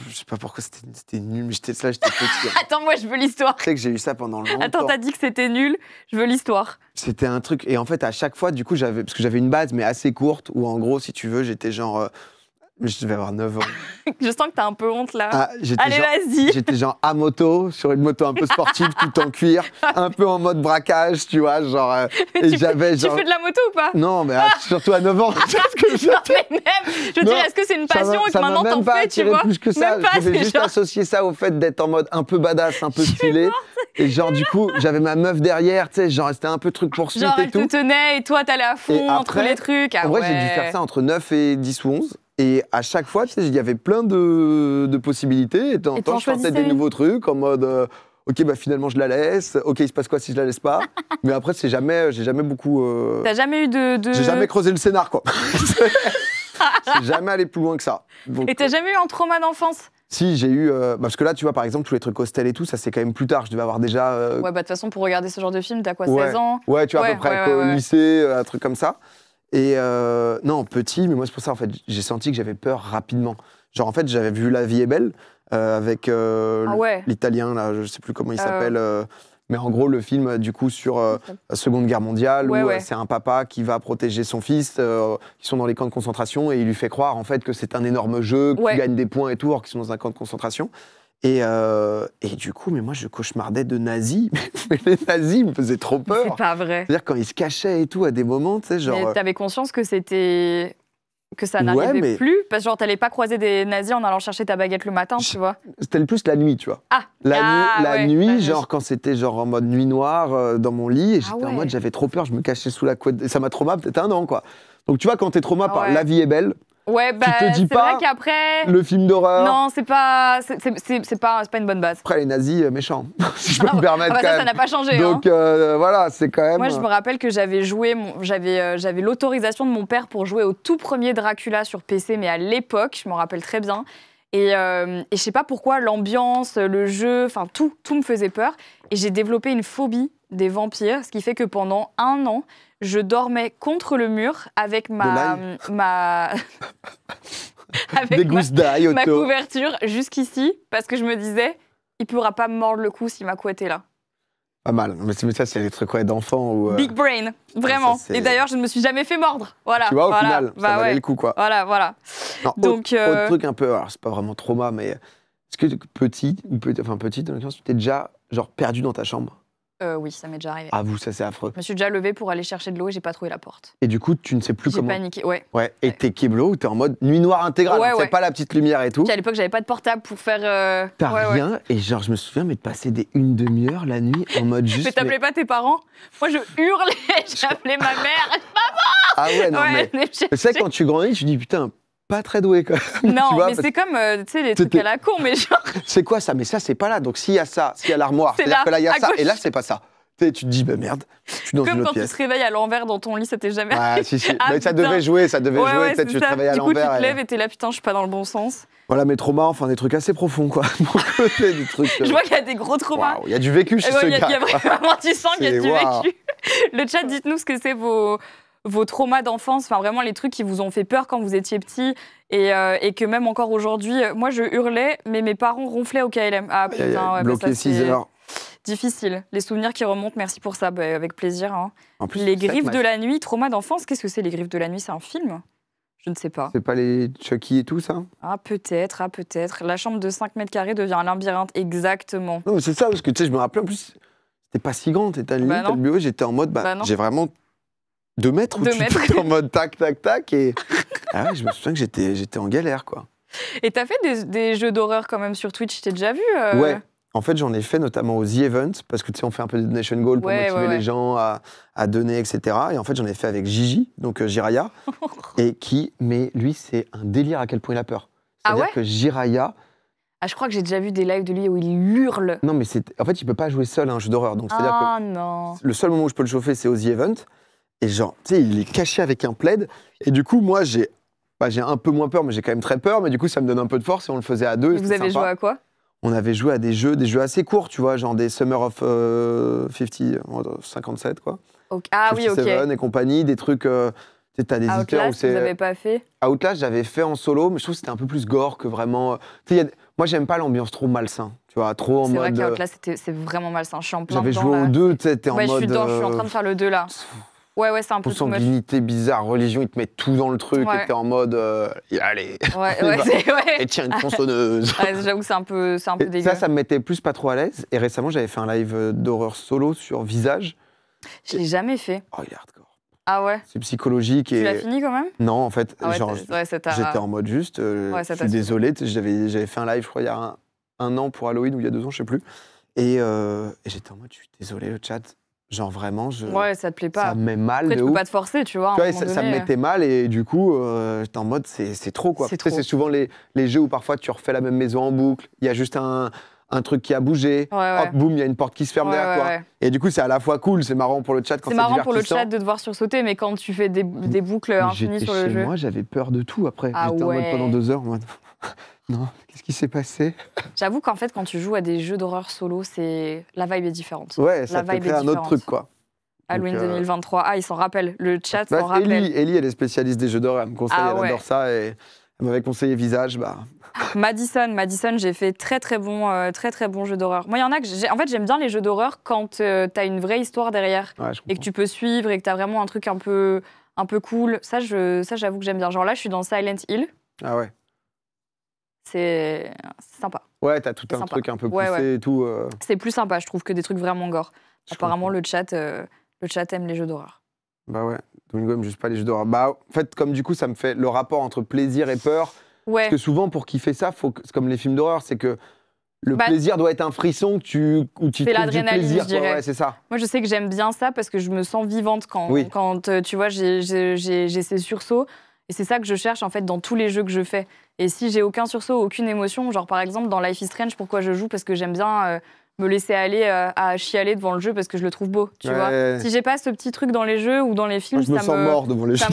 je sais pas pourquoi c'était nul, mais j'étais petit. Attends, moi, je veux l'histoire. Tu sais que j'ai eu ça pendant longtemps. Attends, t'as dit que c'était nul, je veux l'histoire. C'était un truc. Et en fait, à chaque fois, du coup, parce que j'avais une base, mais assez courte, où en gros, si tu veux, j'étais genre. Je devais avoir 9 ans. Je sens que t'as un peu honte là. Allez, vas-y. J'étais genre à moto, sur une moto un peu sportive, tout en cuir, un peu en mode braquage, tu vois, genre. Et j'avais genre. Tu fais de la moto ou pas? Non, mais surtout à 9 ans. Non, mais même, je veux dire, est-ce que c'est une passion et que maintenant t'en fais, tu vois? Plus que ça. Je devais juste associer ça au fait d'être en mode un peu badass, un peu stylé. Et genre, du coup, j'avais ma meuf derrière, tu sais, genre, c'était un peu truc poursuite et tout. Genre, elle te tenait et toi, t'allais à fond entre les trucs. En vrai, j'ai dû faire ça entre 9 et 10 ou 11. Et à chaque fois, tu sais, il y avait plein de possibilités. Et de temps en temps, je sortais des nouveaux trucs en mode OK, bah finalement, je la laisse. OK, il se passe quoi si je la laisse pas? Mais après, j'ai jamais beaucoup. T'as jamais eu de. J'ai jamais creusé le scénar, quoi. J'ai jamais allé plus loin que ça. Donc, et t'as jamais eu un trauma d'enfance? Si, j'ai eu. Parce que là, tu vois, par exemple, tous les trucs hostel et tout, ça c'est quand même plus tard. Je devais avoir déjà. Ouais, bah de toute façon, pour regarder ce genre de film, t'as quoi, 16 ans? Ouais, tu vois, à peu près au lycée, un truc comme ça. Et non, petit, mais moi c'est pour ça, en fait, j'ai senti que j'avais peur rapidement. Genre, en fait, j'avais vu La vie est belle avec l'italien, là, je sais plus comment il s'appelle, mais en gros, le film, du coup, sur la Seconde Guerre mondiale, où c'est un papa qui va protéger son fils, qui sont dans les camps de concentration, et il lui fait croire, en fait, que c'est un énorme jeu, qu'il gagne des points et tout, alors qu'ils sont dans un camp de concentration. Et du coup, mais moi, je cauchemardais de nazis. Mais les nazis me faisaient trop peur. C'est pas vrai. C'est-à-dire quand ils se cachaient et tout à des moments, tu sais, genre. Mais t'avais conscience que ça n'arrivait plus? Parce que genre, t'allais pas croiser des nazis en allant chercher ta baguette le matin, tu vois? C'était le plus la nuit, tu vois. La nuit, genre quand c'était genre en mode nuit noire dans mon lit, et j'étais en mode, j'avais trop peur, je me cachais sous la couette. Et ça m'a traumatisé peut-être 1 an, quoi. Donc tu vois, quand t'es traumatisé par La vie est belle. Ouais, bah, tu te dis pas vrai qu'après... le film d'horreur. Non, c'est pas une bonne base. Après, les nazis, méchants, si je peux me permettre. Bah ça n'a pas changé. Donc voilà, c'est quand même... Moi, je me rappelle que j'avais l'autorisation de mon père pour jouer au tout premier Dracula sur PC, mais à l'époque, je m'en rappelle très bien. Et je sais pas pourquoi, l'ambiance, le jeu, enfin tout me faisait peur. Et j'ai développé une phobie des vampires, ce qui fait que pendant 1 an, je dormais contre le mur avec ma couverture jusqu'ici, parce que je me disais, il pourra pas me mordre le cou s'il m'a couetté là. Pas mal, mais ça c'est les trucs d'enfants ou. Big brain, vraiment. Et d'ailleurs, je ne me suis jamais fait mordre. Voilà. Tu vois, au final, ça valait le coup, quoi. Voilà. Non, donc, autre truc un peu, alors c'est pas vraiment trauma, mais est-ce que petite, dans le sens, tu t'es déjà genre perdu dans ta chambre? Oui, ça m'est déjà arrivé. Ah vous, ça c'est affreux. Je me suis déjà levée pour aller chercher de l'eau et j'ai pas trouvé la porte. Et du coup, tu ne sais plus comment. J'ai paniqué, ouais. Et t'es kéblo ou t'es en mode nuit noire intégrale, c'est pas la petite lumière et tout. Puis à l'époque, j'avais pas de portable pour faire. T'as rien, et genre je me souviens de passer des 1/2 heure la nuit en mode juste. Mais t'appelais pas tes parents? Moi je hurlais, j'appelais ma mère. Maman! Ah ouais, non mais. C'est vrai que quand tu grandis, tu dis putain. Pas très doué quand même. Non, mais c'est comme, tu sais, les trucs à la con, mais genre... C'est quoi ça? Mais ça, c'est pas là. Donc s'il y a ça, s'il y a l'armoire, c'est-à-dire que là, il y a ça, et là, c'est pas ça. Tu te dis, bah merde, je suis dans une autre pièce. Comme quand tu te réveilles à l'envers dans ton lit, ça t'est jamais arrivé. Si. Mais ça devait jouer, peut-être tu te réveilles à l'envers. Du coup, tu te lèves et t'es là, putain, je suis pas dans le bon sens. Voilà, mes traumas, enfin, des trucs assez profonds, quoi. Des trucs, Je vois qu'il y a des gros traumas. Il y a du vécu chez ce gars. Il y a vraiment, tu sens qu'il y a du vécu. Le chat, dites-nous ce que c'est vos traumas d'enfance, enfin vraiment les trucs qui vous ont fait peur quand vous étiez petit et que même encore aujourd'hui, moi je hurlais, mais mes parents ronflaient au KLM. Ah putain, bloqué 6 heures. Difficile. Les souvenirs qui remontent, merci pour ça, avec plaisir. Hein. En plus, les griffes de la nuit, trauma d'enfance, qu'est-ce que c'est les griffes de la nuit? C'est un film? Je ne sais pas. C'est pas les Chucky et tout ça? Ah peut-être. La chambre de 5 mètres carrés devient un labyrinthe, exactement. Non, c'est ça, parce que tu sais, je me rappelais en plus, c'était pas si grand, t'étais à lit, t'as le bureau, j'étais en mode, j'ai vraiment 2 mètres où tu étais en mode tac, tac, tac. Et je me souviens que j'étais en galère, quoi. Et t'as fait des jeux d'horreur quand même sur Twitch, t'es déjà vu Ouais, en fait, j'en ai fait notamment aux The Event, parce que tu sais, on fait un peu de donation goal pour motiver les gens à donner, etc. Et en fait, j'en ai fait avec Gigi, donc Jiraya, et mais lui, c'est un délire à quel point il a peur. C'est-à-dire que Jiraya... Ah, je crois que j'ai déjà vu des lives de lui où il hurle. Non, mais en fait, il peut pas jouer seul à un jeu d'horreur. Donc, c'est-à-dire que non. Le seul moment où je peux le chauffer, c'est aux The Event. Et genre, tu sais, il est caché avec un plaid. Et du coup, moi, j'ai un peu moins peur, mais j'ai quand même très peur. Mais du coup, ça me donne un peu de force et on le faisait à 2. Vous avez joué à quoi? On avait joué à des jeux assez courts, tu vois, genre des Summer of 57, quoi. Okay. Ah oui, ok. 57 et compagnie, des trucs... tu sais, t'as des éditeurs où c'est... vous avez pas fait? Outlast, j'avais fait en solo, mais je trouve que c'était un peu plus gore que vraiment... Tu sais, moi, j'aime pas l'ambiance trop malsain, tu vois, trop en mode... C'est vrai qu'Outlast, c'est vraiment malsain. Je suis en plein J'avais joué au 2, tu sais, t'es en mode... Je suis en train de faire le 2, là. Ouais, c'est un peu tout much. Consanguinité bizarre, religion, ils te mettent tout dans le truc et t'es en mode allez, et tiens une tronçonneuse. J'avoue que c'est un peu dégueu. Ça me mettait plus pas trop à l'aise. Et récemment, j'avais fait un live d'horreur solo sur Visage. Je l'ai jamais fait. Oh, il est hardcore. Ah ouais? C'est psychologique. Tu l'as fini quand même? Non, en fait, j'étais en mode juste, je suis désolé, j'avais fait un live, je crois, il y a un an pour Halloween ou il y a 2 ans, je sais plus. Et j'étais en mode, je suis désolé, le chat. Genre vraiment, ça te plaît pas. Ça me met mal. Après, tu peux pas te forcer, tu vois. Ça me mettait mal et du coup, j'étais en mode c'est trop quoi. C'est souvent les jeux où parfois tu refais la même maison en boucle, il y a juste un truc qui a bougé, hop, boum, il y a une porte qui se ferme derrière toi. Et du coup, c'est à la fois cool, c'est marrant pour le chat quand c'est divertissant. C'est marrant pour le chat de devoir sursauter, mais quand tu fais des boucles infinies sur le jeu. Moi, j'avais peur de tout après. J'étais en mode pendant 2 heures en mode non, qu'est-ce qui s'est passé? J'avoue qu'en fait, quand tu joues à des jeux d'horreur solo, la vibe est différente. Ouais, ça te crée un autre truc quoi. Halloween 2023. Ah, il s'en rappelle. Le chat s'en rappelle. Ellie, elle est spécialiste des jeux d'horreur. Elle me conseille, elle adore ça. Et elle m'avait conseillé Visage. Madison, j'ai fait très bon jeu d'horreur. Moi, il y en a que en fait, j'aime bien les jeux d'horreur quand t'as une vraie histoire derrière et que tu peux suivre et que t'as vraiment un truc un peu cool. Ça, j'avoue que j'aime bien. Genre là, je suis dans Silent Hill. Ah ouais. C'est sympa. Ouais, t'as tout un truc un peu poussé et tout. C'est plus sympa, je trouve, que des trucs vraiment gore. Apparemment, le chat aime les jeux d'horreur. Bah ouais, Domingo aime juste pas les jeux d'horreur. Bah, en fait, comme du coup, ça me fait le rapport entre plaisir et peur. Parce que souvent, pour kiffer ça, c'est comme les films d'horreur, c'est que le plaisir doit être un frisson où tu trouves du plaisir. Je dirais. Ouais, c'est ça. Moi, je sais que j'aime bien ça parce que je me sens vivante quand tu vois, j'ai ces sursauts. Et c'est ça que je cherche en fait dans tous les jeux que je fais. Et si j'ai aucun sursaut, aucune émotion, genre par exemple dans Life is Strange, pourquoi je joue? Parce que j'aime bien me laisser aller à chialer devant le jeu parce que je le trouve beau, tu vois. Si j'ai pas ce petit truc dans les jeux ou dans les films, je me sens mort devant les jeux.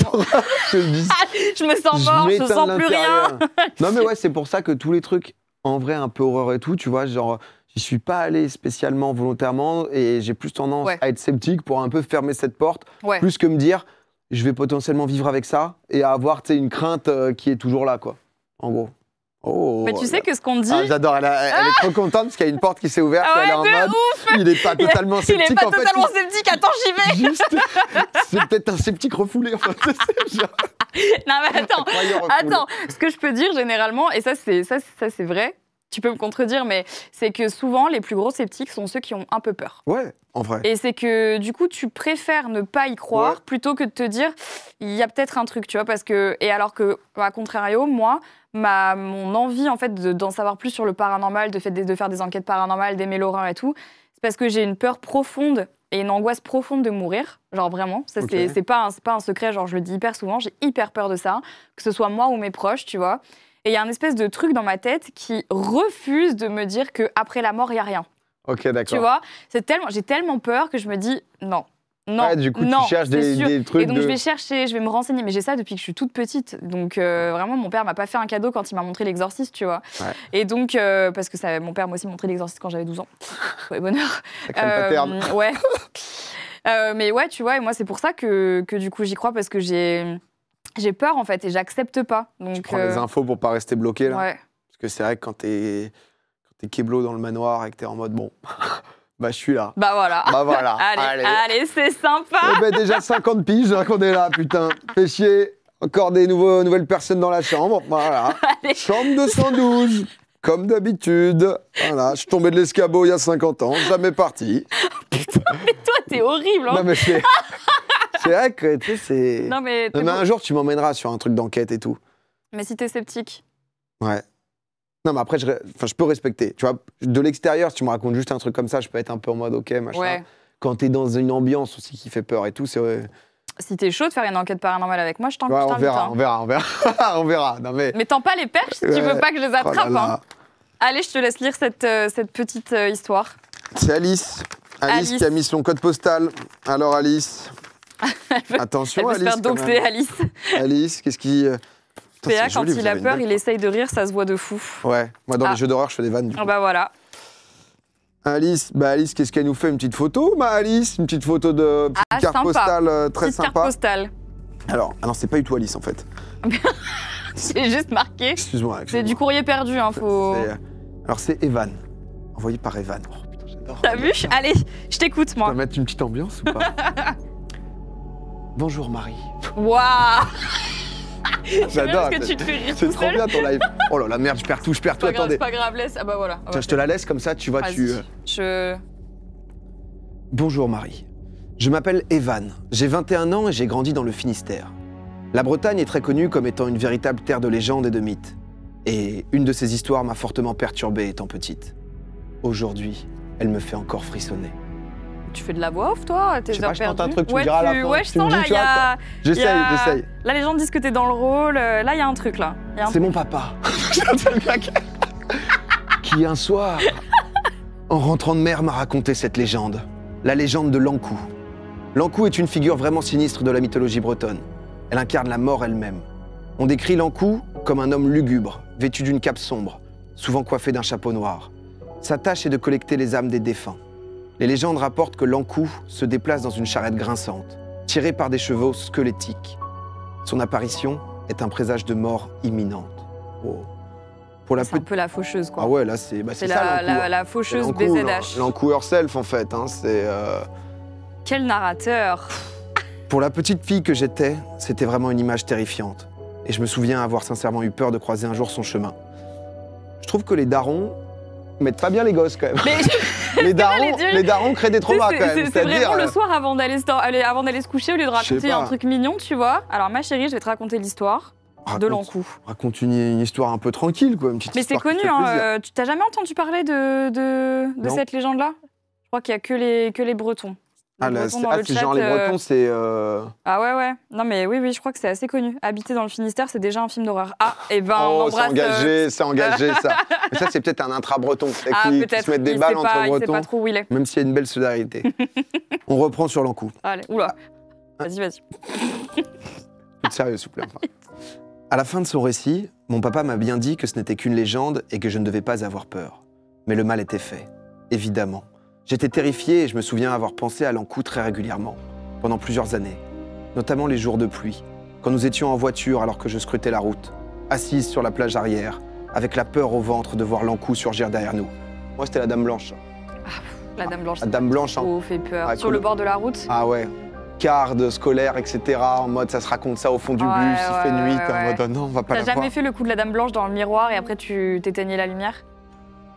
Je me sens mort, je sens plus rien. Non mais ouais, c'est pour ça que tous les trucs en vrai un peu horreur et tout, tu vois, genre j'y suis pas allé spécialement volontairement et j'ai plus tendance à être sceptique pour un peu fermer cette porte, plus que me dire je vais potentiellement vivre avec ça et à avoir une crainte qui est toujours là, quoi, en gros. Oh, mais tu sais que ce qu'on dit... j'adore, elle est trop contente parce qu'il y a une porte qui s'est ouverte, elle est en mode... Ouf, il est pas totalement sceptique. Il est pas totalement sceptique, attends, j'y vais. Juste, c'est peut-être un sceptique refoulé. En fait. Non mais attends, ce que je peux dire généralement, et ça c'est vrai, tu peux me contredire, mais c'est que souvent les plus gros sceptiques sont ceux qui ont un peu peur. Ouais, en vrai. Et c'est que du coup tu préfères ne pas y croire plutôt que de te dire il y a peut-être un truc, tu vois, parce que... Et alors que, à contrario, moi... mon envie en fait d'en savoir plus sur le paranormal, de faire des enquêtes paranormales, d'aimer l'horreur et tout, c'est parce que j'ai une peur profonde et une angoisse profonde de mourir, genre vraiment. Ça c'est pas un secret, genre je le dis hyper souvent, j'ai hyper peur de ça, que ce soit moi ou mes proches, tu vois. Et il y a un espèce de truc dans ma tête qui refuse de me dire que après la mort il y a rien. Ok, d'accord. Tu vois, j'ai tellement peur que je me dis non. Non, ouais, du coup, tu cherches des trucs. Et donc, je vais chercher, je vais me renseigner. Mais j'ai ça depuis que je suis toute petite. Donc, vraiment, mon père m'a pas fait un cadeau quand il m'a montré l'Exorciste, tu vois. Ouais. Et donc, parce que mon père m'a aussi montré l'Exorciste quand j'avais 12 ans. Ouais, bonheur. Ouais. Mais ouais, tu vois, et moi, c'est pour ça que du coup, j'y crois, parce que j'ai peur, en fait, et j'accepte pas. Donc, tu prends les infos pour pas rester bloqué, là. Ouais. Parce que c'est vrai que quand t'es kéblo dans le manoir et que t'es en mode, bon... Bah, je suis là. Bah voilà. Allez, c'est sympa. Eh ben, déjà 50 piges qu'on est là, putain. Fais chier. Encore des nouvelles personnes dans la chambre. Voilà. Allez. Chambre 212. Comme d'habitude. Voilà. Je suis tombé de l'escabeau il y a 50 ans. Jamais parti. Putain, mais toi, t'es horrible. Hein. Non, mais c'est vrai que, tu sais, c'est... Non, mais un jour, tu m'emmèneras sur un truc d'enquête et tout. Mais si t'es sceptique. Ouais. Non, mais après, je peux respecter. Tu vois, de l'extérieur, si tu me racontes juste un truc comme ça, je peux être un peu en mode OK, machin. Ouais. Quand t'es dans une ambiance aussi qui fait peur et tout, c'est... Si t'es chaud de faire une enquête paranormale avec moi, je t'invite. Ouais, on verra. On verra. Non, mais tends pas les perches si tu veux pas que je les attrape. Oh hein. Allez, je te laisse lire cette petite histoire. C'est Alice qui a mis son code postal. Alors, Alice... Attention, Alice. Elle veut se faire doxer, Alice. Alice, qu'est-ce qui... PA, quand il a peur, il essaye de rire, ça se voit de fou. Ouais, moi dans les jeux d'horreur, je fais des vannes. Bah voilà. Alice, qu'est-ce qu'elle nous fait? Une petite photo, Alice? Une petite photo de carte postale très sympa. Carte postale. Alors, c'est pas du tout Alice en fait. C'est juste marqué. Excuse-moi. C'est du courrier perdu, hein, faut... Alors c'est Evan, envoyé par Evan. Oh putain, j'adore. T'as vu? Allez, je t'écoute, moi. Tu vas mettre une petite ambiance ou pas? Bonjour Marie. Waouh. J'adore. Que tu te fais rire c'est trop bien ton live. Oh là la merde, je perds tout. Attendez. C'est pas grave, laisse. Ah bah voilà. Tiens, je te la laisse comme ça, tu vois, Bonjour Marie. Je m'appelle Evan. J'ai 21 ans et j'ai grandi dans le Finistère. La Bretagne est très connue comme étant une véritable terre de légendes et de mythes. Et une de ces histoires m'a fortement perturbée étant petite. Aujourd'hui, elle me fait encore frissonner. Tu fais de la voix off, toi? Je sais pas, je tente un truc, tu me diras à la fin. Ouais, je sens là, il y a... J'essaye. Là, les gens disent que t'es dans le rôle. Là, il y a un truc, là. C'est mon papa. Qui, un soir, en rentrant de mer, m'a raconté cette légende. La légende de l'Ankou. L'Ankou est une figure vraiment sinistre de la mythologie bretonne. Elle incarne la mort elle-même. On décrit l'Ankou comme un homme lugubre, vêtu d'une cape sombre, souvent coiffé d'un chapeau noir. Sa tâche est de collecter les âmes des défunts. Les légendes rapportent que l'Ankou se déplace dans une charrette grinçante, tirée par des chevaux squelettiques. Son apparition est un présage de mort imminente. Oh. C'est un peu la faucheuse, quoi. Ah ouais, là, c'est ça, la faucheuse BZH. L'Ankou herself, en fait. Hein, Quel narrateur. Pour la petite fille que j'étais, c'était vraiment une image terrifiante. Et je me souviens avoir sincèrement eu peur de croiser un jour son chemin. Je trouve que les darons mettent pas bien les gosses, quand même. Les darons créent des traumas, quand même. C'est vraiment le soir avant d'aller se coucher, au lieu de raconter un truc mignon, tu vois. Alors, ma chérie, je vais te raconter l'histoire de l'Ankou. Raconte une histoire un peu tranquille, quoi. Mais c'est connu, hein. Tu t'as jamais entendu parler de cette légende-là? Je crois qu'il y a que les Bretons. c'est genre les Bretons, c'est... Ah ouais. Non mais oui, je crois que c'est assez connu. Habiter dans le Finistère, c'est déjà un film d'horreur. Ah, et ben on embrasse... c'est engagé ça. Mais ça, c'est peut-être un intra-breton qui se met des balles entre Bretons. Il sait pas trop où il est. Même s'il y a une belle solidarité. On reprend sur l'Ankou. Allez, oula. Vas-y. Plus sérieux, s'il vous plaît. Enfin. À la fin de son récit, mon papa m'a bien dit que ce n'était qu'une légende et que je ne devais pas avoir peur. Mais le mal était fait, évidemment. J'étais terrifié et je me souviens avoir pensé à l'Ankou très régulièrement, pendant plusieurs années, notamment les jours de pluie, quand nous étions en voiture alors que je scrutais la route, assise sur la plage arrière, avec la peur au ventre de voir l'Ankou surgir derrière nous. Moi, c'était la Dame Blanche. La Dame Blanche. La Dame Blanche. Oh, fait peur. Sur le bord de la route. Ah ouais. Carde scolaire, etc. En mode, ça se raconte ça au fond du bus, il fait nuit, en mode, oh non, on va pas la voir. T'as jamais fait le coup de la Dame Blanche dans le miroir et après tu t'éteignais la lumière?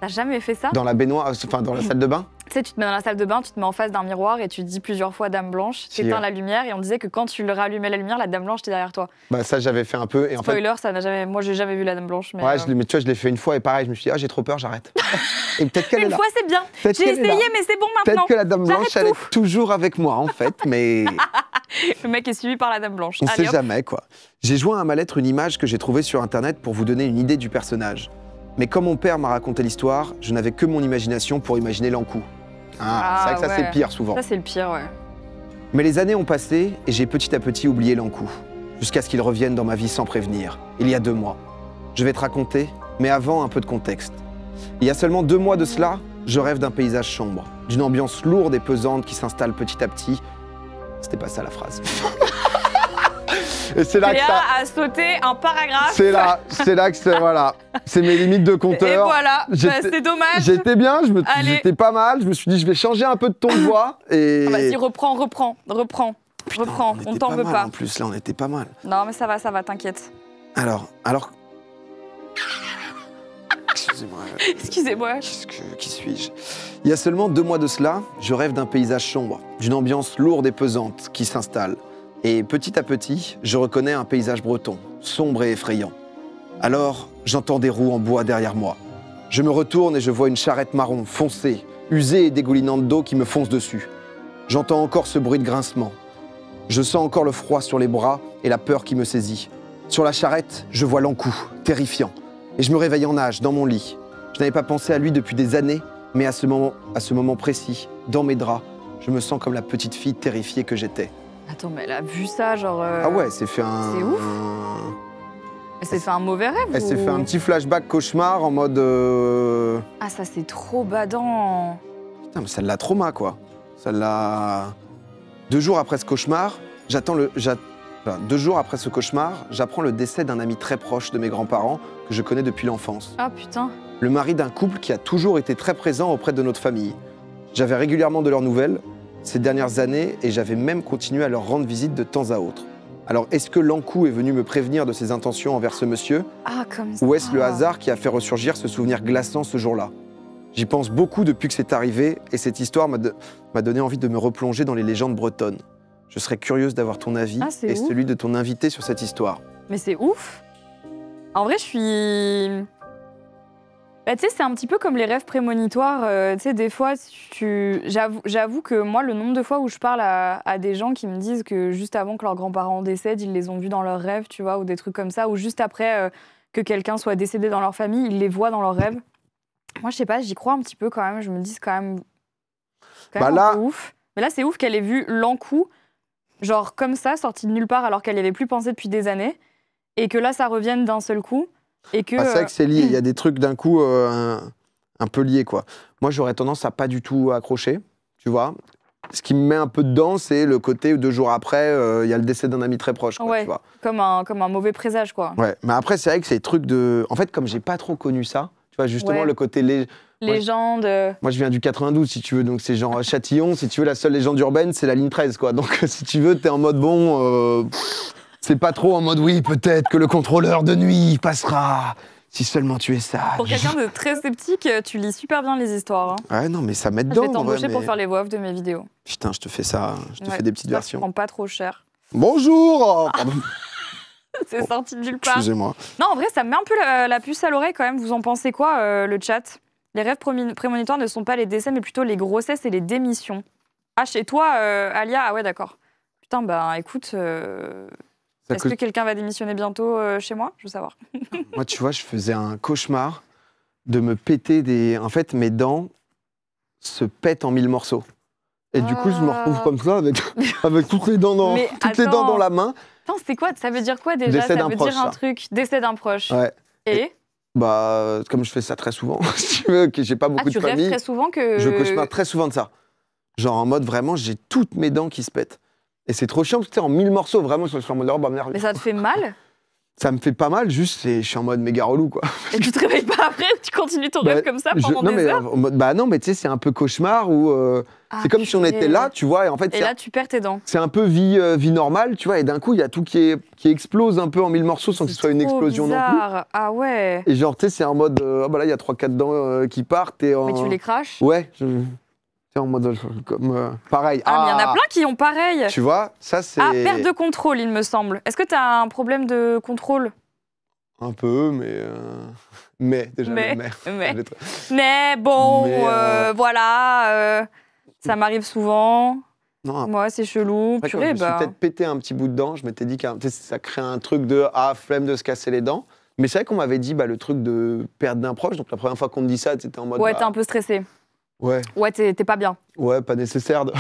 T'as jamais fait ça? Dans la baignoire, enfin dans la salle de bain? Tu sais, tu te mets dans la salle de bain, tu te mets en face d'un miroir et tu dis plusieurs fois Dame Blanche, t'éteins la lumière et on disait que quand tu rallumais la lumière, la Dame Blanche était derrière toi. Bah ça j'avais fait un peu et Spoiler, ça n'a jamais... Moi j'ai jamais vu la Dame Blanche. Mais ouais, mais tu vois, je l'ai fait une fois et pareil, je me suis dit, j'ai trop peur, j'arrête. Et peut-être qu'elle est là. Une fois c'est bien, j'ai essayé mais c'est bon maintenant. Peut-être que la Dame Blanche, elle est toujours avec moi en fait, mais... Le mec est suivi par la Dame Blanche. On sait jamais quoi. J'ai joint à ma lettre une image que j'ai trouvée sur internet pour vous donner une idée du personnage. Mais comme mon père m'a raconté l'histoire, je n'avais que mon imagination pour imaginer l'Ankou. C'est vrai que ça c'est le pire souvent. Ça c'est le pire, ouais. Mais les années ont passé et j'ai petit à petit oublié l'Ankou, jusqu'à ce qu'il revienne dans ma vie sans prévenir, il y a 2 mois. Je vais te raconter, mais avant un peu de contexte. Il y a seulement 2 mois de cela, je rêve d'un paysage sombre, d'une ambiance lourde et pesante qui s'installe petit à petit. C'était pas ça la phrase. Et c'est là que ça a sauté un paragraphe. C'est là que c'est, voilà. C'est mes limites de compteur. Et voilà, c'est dommage. J'étais bien, j'étais pas mal. Je me suis dit, je vais changer un peu de ton de voix. Et... Vas-y, reprends. Putain, on t'en veut pas. En plus, là, on était pas mal. Non, mais ça va, t'inquiète. Alors... Excusez-moi. Qui suis-je? Il y a seulement 2 mois de cela, je rêve d'un paysage sombre, d'une ambiance lourde et pesante qui s'installe. Et petit à petit, je reconnais un paysage breton, sombre et effrayant. Alors, j'entends des roues en bois derrière moi. Je me retourne et je vois une charrette marron foncée, usée et dégoulinante d'eau qui me fonce dessus. J'entends encore ce bruit de grincement. Je sens encore le froid sur les bras et la peur qui me saisit. Sur la charrette, je vois l'Ankou, terrifiant. Et je me réveille en nage, dans mon lit. Je n'avais pas pensé à lui depuis des années, mais à ce moment précis, dans mes draps, je me sens comme la petite fille terrifiée que j'étais. Attends, mais elle a vu ça, genre... Ah ouais, c'est fait un... C'est ouf. Elle s'est fait un mauvais rêve Elle s'est fait un petit flashback cauchemar en mode... Ah, ça c'est trop badant. Putain, mais ça l'a trauma, quoi. Ça l'a... 2 jours après ce cauchemar, 2 jours après ce cauchemar, j'apprends le décès d'un ami très proche de mes grands-parents que je connais depuis l'enfance. Ah putain. Le mari d'un couple qui a toujours été très présent auprès de notre famille. J'avais régulièrement de leurs nouvelles ces dernières années et j'avais même continué à leur rendre visite de temps à autre. Alors, est-ce que l'Ankou est venu me prévenir de ses intentions envers ce monsieur? Ah, comme ça. Ou est-ce le hasard qui a fait ressurgir ce souvenir glaçant ce jour-là? J'y pense beaucoup depuis que c'est arrivé et cette histoire m'a donné envie de me replonger dans les légendes bretonnes. Je serais curieuse d'avoir ton avis et celui de ton invité sur cette histoire. Mais c'est ouf. En vrai, je suis... Bah, tu sais, c'est un petit peu comme les rêves prémonitoires. Tu sais, des fois, j'avoue que moi, le nombre de fois où je parle à des gens qui me disent que juste avant que leurs grands-parents décèdent, ils les ont vus dans leurs rêves, tu vois, ou des trucs comme ça, ou juste après que quelqu'un soit décédé dans leur famille, ils les voient dans leurs rêves. Moi, je sais pas, j'y crois un petit peu quand même. Je me dis, c'est quand même un peu ouf. Mais là, c'est ouf qu'elle ait vu l'Ankou, genre comme ça, sorti de nulle part, alors qu'elle n'y avait plus pensé depuis des années, et que là, ça revienne d'un seul coup. Et que, c'est vrai que c'est lié, il y a des trucs d'un coup un peu liés, quoi. Moi, j'aurais tendance à pas du tout accrocher, tu vois. Ce qui me met un peu dedans, c'est le côté où 2 jours après, il y a le décès d'un ami très proche, quoi, ouais, tu vois. Comme un mauvais présage, quoi. Ouais, mais après, c'est vrai que c'est des trucs de... En fait, comme j'ai pas trop connu ça, tu vois, justement, le côté... Légende... Moi, je viens du 92, si tu veux, donc c'est genre Châtillon. Si tu veux, la seule légende urbaine, c'est la ligne 13, quoi. Donc, si tu veux, t'es en mode, bon... c'est pas trop en mode, oui, peut-être que le contrôleur de nuit passera, si seulement tu es sage. Pour quelqu'un de très sceptique, tu lis super bien les histoires. Hein. Ouais, non, mais ça m'aide dedans. Je vais t'embaucher pour faire les voix off de mes vidéos. Putain, je te fais ça, je te fais des petites versions. Je prends pas trop cher. Bonjour. C'est sorti de nulle part. Excusez-moi. Non, en vrai, ça me met un peu la puce à l'oreille quand même. Vous en pensez quoi, le chat? Les rêves prémonitoires ne sont pas les décès, mais plutôt les grossesses et les démissions. Ah, chez toi, Alia? Ah ouais, d'accord. Putain, bah écoute, est-ce que quelqu'un va démissionner bientôt chez moi? Je veux savoir. Moi, tu vois, je faisais un cauchemar de me péter des... En fait, mes dents se pètent en 1000 morceaux. Et du coup, je me retrouve comme ça avec toutes les dents dans la main. Attends, c'était quoi? Ça veut dire quoi déjà? Décès Ça veut proche, dire un truc. Décès d'un proche. Ouais. Et bah, comme je fais ça très souvent, si tu veux, que j'ai pas beaucoup de famille. Tu rêves très souvent que... Je cauchemare très souvent de ça. Genre en mode vraiment, j'ai toutes mes dents qui se pètent. Et c'est trop chiant parce que tu sais, en 1000 morceaux, vraiment, je suis en mode oh, bah merde. Mais ça te fait mal? Ça me fait pas mal, juste je suis en mode méga relou, quoi. Et tu te réveilles pas après? Tu continues ton rêve comme ça pendant des heures? Bah non, mais tu sais, c'est un peu cauchemar où c'est comme si on était là, tu vois, et en fait... Et là, tu perds tes dents. C'est un peu vie normale, tu vois, et d'un coup, il y a tout qui explose un peu en 1000 morceaux sans que ce soit une explosion non plus. Ah ouais. Et genre, tu sais, c'est en mode, ah bah là, il y a 3-4 dents qui partent. Mais tu les craches? Ouais, en mode comme pareil. Ah, mais il y en a plein qui ont pareil. Tu vois, ça c'est... Ah, perte de contrôle, il me semble. Est-ce que tu as un problème de contrôle? Un peu, mais déjà mais bon, voilà, ça m'arrive souvent. Non, moi, c'est chelou. Je me suis peut-être pété un petit bout de dent. Je m'étais dit que ça crée un truc de flemme de se casser les dents. Mais c'est vrai qu'on m'avait dit le truc de perdre d'un proche. Donc la première fois qu'on me dit ça, t'étais en mode. Ouais, t'es un peu stressé. Ouais. Ouais, t'es pas bien. Ouais, pas nécessaire de.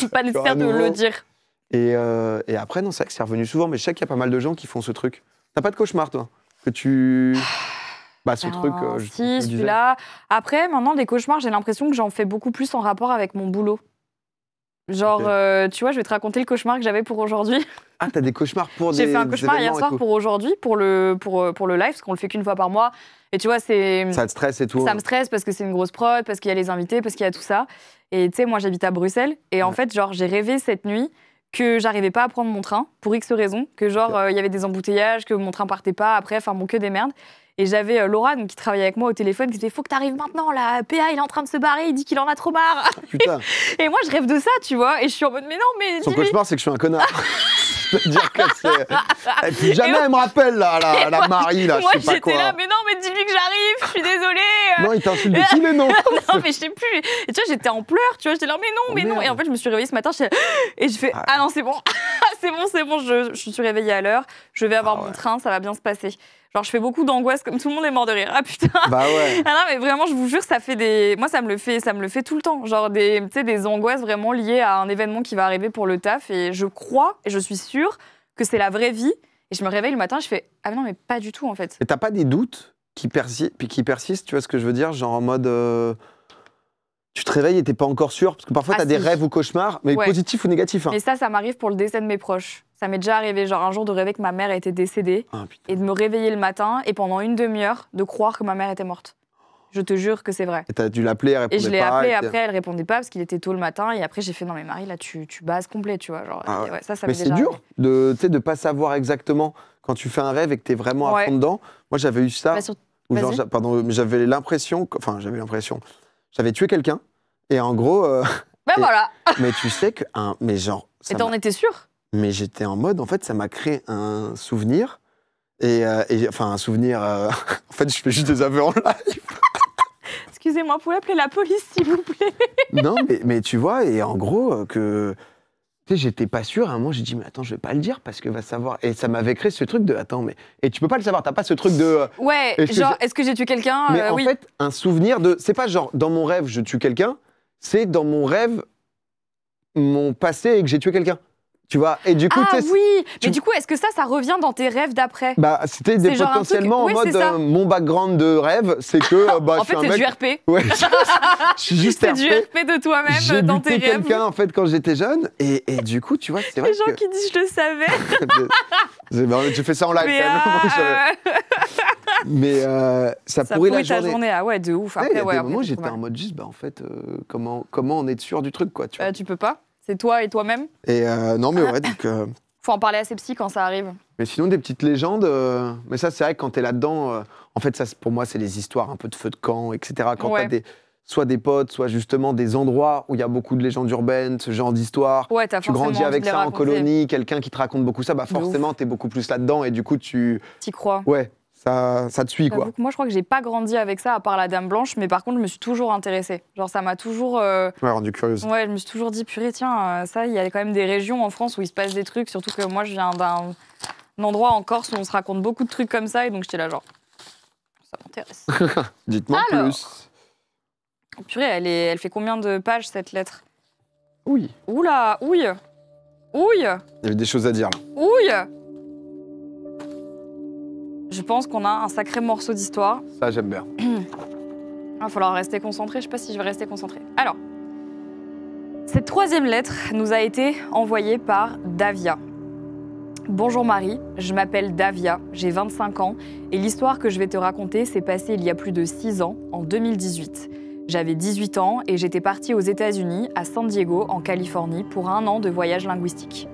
Pas nécessaire de le dire. Et après, non, c'est vrai que c'est revenu souvent. Mais je sais qu'il y a pas mal de gens qui font ce truc. T'as pas de cauchemar, toi? Que tu. Bah, ce truc. Si, celui-là. Après, maintenant, des cauchemars, j'ai l'impression que j'en fais beaucoup plus en rapport avec mon boulot. Genre, tu vois, je vais te raconter le cauchemar que j'avais pour aujourd'hui. Ah, t'as des cauchemars pour des. J'ai fait un cauchemar hier soir pour aujourd'hui, pour le live, parce qu'on le fait qu'une fois par mois. Et tu vois, c'est. Ça te stresse et tout. Ça me stresse parce que c'est une grosse prod, parce qu'il y a les invités, parce qu'il y a tout ça. Et tu sais, moi, j'habite à Bruxelles. Et en fait, genre, j'ai rêvé cette nuit que j'arrivais pas à prendre mon train, pour X raisons. Que genre, il y avait des embouteillages, que mon train partait pas après, enfin, bon, que des merdes. Et j'avais Laura, donc, qui travaillait avec moi au téléphone, qui disait « Faut que t'arrives maintenant, là, PA, il est en train de se barrer, il dit qu'il en a trop marre. » Putain. Et moi, je rêve de ça, tu vois. Et je suis en mode « Mais non, mais son cauchemar, c'est que je suis un connard. » C'est-à-dire que c'est... Et puis jamais elle me rappelle, là, la Marie, là, moi, je sais pas quoi. Moi, j'étais là « Mais non, mais dis-lui que j'arrive, je suis désolée. » Non, il t'insulte de tous les noms. Non, mais je sais plus. Et tu vois, j'étais en pleurs, tu vois. J'étais là « Mais non, mais non. » Et en fait, je me suis réveillée ce matin, et je fais « Ah non, c'est bon. c'est bon, je suis réveillée à l'heure. Je vais avoir mon train, ça va bien se passer. » Genre, je fais beaucoup d'angoisse, comme tout le monde est mort de rire. Ah putain. Bah ouais. Ah non, mais vraiment, je vous jure, ça fait des... Moi, ça me le fait tout le temps. Genre, des angoisses vraiment liées à un événement qui va arriver pour le taf. Et je crois, et je suis sûre que c'est la vraie vie. Et je me réveille le matin, je fais « Ah non, mais pas du tout, en fait. » Et t'as pas des doutes qui persistent, tu vois ce que je veux dire? Genre en mode... Tu te réveilles et t'es pas encore sûr? Parce que parfois, t'as des rêves ou cauchemars, mais positifs ou négatifs. Hein. Mais ça m'arrive pour le décès de mes proches. Ça m'est déjà arrivé, genre un jour, de rêver que ma mère était décédée et de me réveiller le matin et pendant une demi-heure, de croire que ma mère était morte. Je te jure que c'est vrai. Et t'as dû l'appeler, elle répondait pas. Et je l'ai appelée après, elle répondait pas parce qu'il était tôt le matin. Et après, j'ai fait « Non mais Marie, là, tu bases complet, tu vois. » Genre, ça mais c'est dur de pas savoir exactement quand tu fais un rêve et que t'es vraiment à fond dedans. Moi, j'avais eu ça. J'avais l'impression... Enfin, j'avais tué quelqu'un et en gros... voilà. Mais tu sais que... Mais genre... Et t'en étais sûr? Mais j'étais en mode, en fait, ça m'a créé un souvenir. Enfin, un souvenir... en fait, je fais juste des aveux en live. Excusez-moi, vous pouvez appeler la police, s'il vous plaît? Non, mais tu vois, et en gros, que... Tu sais, j'étais pas sûr. À un moment, j'ai dit, mais attends, je vais pas le dire parce que va savoir. Et ça m'avait créé ce truc de, attends, mais... Et tu peux pas le savoir, t'as pas ce truc de... Ouais, est-ce que j'ai tué quelqu'un? Mais en fait, un souvenir de... C'est pas genre, dans mon rêve, je tue quelqu'un. C'est dans mon rêve, mon passé et que j'ai tué quelqu'un. Tu vois, et du coup, mais du coup, est-ce que ça revient dans tes rêves d'après? Bah, c'était potentiellement en mode mon background de rêve, c'est que en fait, c'est du RP. Ouais, je suis juste RP. C'est du RP de toi-même dans tes rêves. J'ai buté quelqu'un en fait quand j'étais jeune, et du coup, tu vois, c'est vrai. Les gens qui disent je le savais. J'ai fait ça en live. Mais ça pourrit la journée. Ah ouais, de ouf. Après, ouais, moi, j'étais en mode juste, en fait, comment on est sûr du truc, quoi. Tu peux pas. C'est toi et toi-même? Et non, mais ouais, donc... Faut en parler à ses psys quand ça arrive. Mais sinon, des petites légendes... Mais ça, c'est vrai que quand t'es là-dedans... En fait, ça, pour moi, c'est les histoires un peu de feu de camp, etc. Quand t'as soit des potes, soit justement des endroits où il y a beaucoup de légendes urbaines, ce genre d'histoires. Ouais, tu grandis avec ça en colonie, quelqu'un qui te raconte beaucoup ça, bah forcément, t'es beaucoup plus là-dedans et du coup, tu... T'y crois. Ouais. Ça te suit, quoi. Moi, je crois que j'ai pas grandi avec ça, à part la Dame Blanche, mais par contre, je me suis toujours intéressée. Genre, ça m'a toujours... rendu curieuse. Ouais, je me suis toujours dit, purée, tiens, ça, il y a quand même des régions en France où il se passe des trucs, surtout que moi, je viens d'un endroit en Corse où on se raconte beaucoup de trucs comme ça, et donc j'étais là, genre, ça m'intéresse. Dites-moi plus. Purée, elle fait combien de pages, cette lettre? Oui. Oula, ouille. Ouille. Il y avait des choses à dire, là. Ouille. Je pense qu'on a un sacré morceau d'histoire. Ça, j'aime bien. Il va falloir rester concentré. Je sais pas si je vais rester concentré. Alors, cette 3e lettre nous a été envoyée par Davia. Bonjour Marie, je m'appelle Davia, j'ai 25 ans et l'histoire que je vais te raconter s'est passée il y a plus de 6 ans, en 2018. J'avais 18 ans et j'étais partie aux États-Unis, à San Diego, en Californie, pour 1 an de voyage linguistique.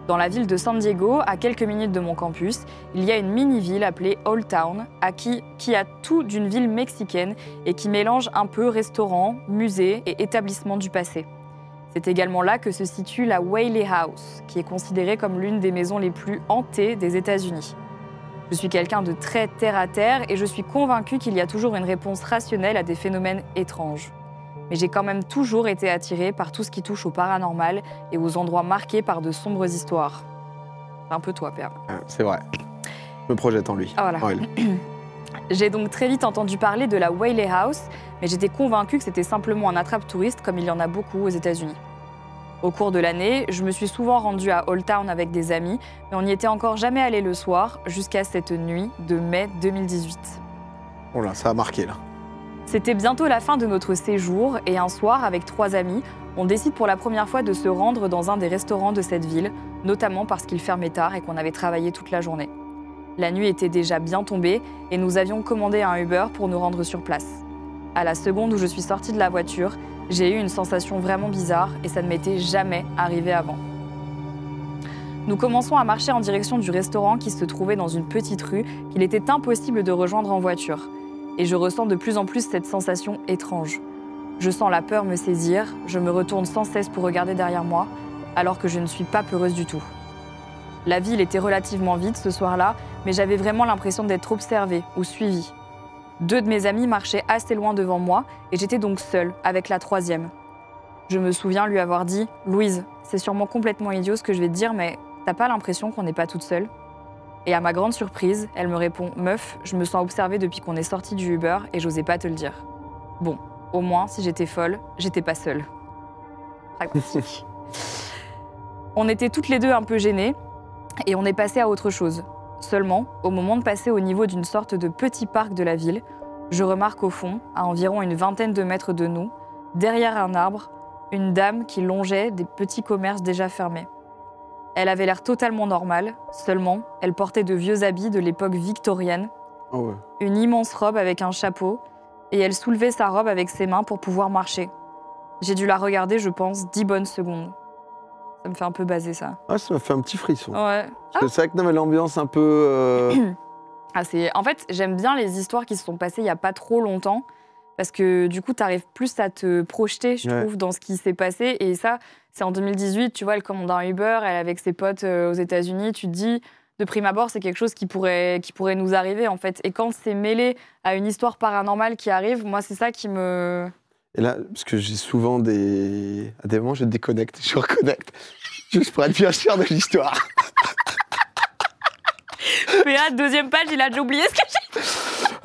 Dans la ville de San Diego, à quelques minutes de mon campus, il y a une mini-ville appelée Old Town, qui a tout d'une ville mexicaine et qui mélange un peu restaurants, musées et établissements du passé. C'est également là que se situe la Whaley House, qui est considérée comme l'une des maisons les plus hantées des États-Unis. Je suis quelqu'un de très terre-à-terre et je suis convaincue qu'il y a toujours une réponse rationnelle à des phénomènes étranges. Mais j'ai quand même toujours été attirée par tout ce qui touche au paranormal et aux endroits marqués par de sombres histoires. C'est un peu toi, Père. C'est vrai. Je me projette en lui. Ah, voilà. J'ai donc très vite entendu parler de la Whaley House, mais j'étais convaincue que c'était simplement un attrape-touriste comme il y en a beaucoup aux États-Unis. Au cours de l'année, je me suis souvent rendue à Old Town avec des amis, mais on n'y était encore jamais allé le soir, jusqu'à cette nuit de mai 2018. Oh là, ça a marqué, là. C'était bientôt la fin de notre séjour et un soir, avec 3 amis, on décide pour la première fois de se rendre dans un des restaurants de cette ville, notamment parce qu'il fermait tard et qu'on avait travaillé toute la journée. La nuit était déjà bien tombée et nous avions commandé un Uber pour nous rendre sur place. À la seconde où je suis sortie de la voiture, j'ai eu une sensation vraiment bizarre et ça ne m'était jamais arrivé avant. Nous commençons à marcher en direction du restaurant qui se trouvait dans une petite rue qu'il était impossible de rejoindre en voiture. Et je ressens de plus en plus cette sensation étrange. Je sens la peur me saisir, je me retourne sans cesse pour regarder derrière moi, alors que je ne suis pas peureuse du tout. La ville était relativement vide ce soir-là, mais j'avais vraiment l'impression d'être observée ou suivie. 2 de mes amis marchaient assez loin devant moi et j'étais donc seule avec la 3e. Je me souviens lui avoir dit « Louise, c'est sûrement complètement idiot ce que je vais te dire, mais t'as pas l'impression qu'on n'est pas toute seule ?» Et à ma grande surprise, elle me répond « Meuf, je me sens observée depuis qu'on est sorti du Uber et j'osais pas te le dire. » Bon, au moins, si j'étais folle, j'étais pas seule. Pragmatique. On était toutes les 2 un peu gênées et on est passé à autre chose. Seulement, au moment de passer au niveau d'une sorte de petit parc de la ville, je remarque au fond, à environ une 20aine de mètres de nous, derrière un arbre, une dame qui longeait des petits commerces déjà fermés. Elle avait l'air totalement normale, seulement, elle portait de vieux habits de l'époque victorienne, une immense robe avec un chapeau, et elle soulevait sa robe avec ses mains pour pouvoir marcher. J'ai dû la regarder, je pense, 10 bonnes secondes. Ça me fait un peu baser, ça. Ah, ça m'a fait un petit frisson. Ouais. Parce que c'est vrai que l'ambiance un peu... En fait, j'aime bien les histoires qui se sont passées il n'y a pas trop longtemps, parce que du coup, tu arrives plus à te projeter, je trouve, dans ce qui s'est passé. Et ça, c'est en 2018, tu vois, elle commande un Uber, elle est avec ses potes aux États-Unis, tu te dis, de prime abord, c'est quelque chose qui pourrait nous arriver, en fait. Et quand c'est mêlé à une histoire paranormale qui arrive, moi, c'est ça qui me... Et là, parce que j'ai souvent des... À des moments, je déconnecte, je reconnecte, juste pour être bien sûr de l'histoire. PA, 2e page, il a déjà oublié ce que j'ai dit.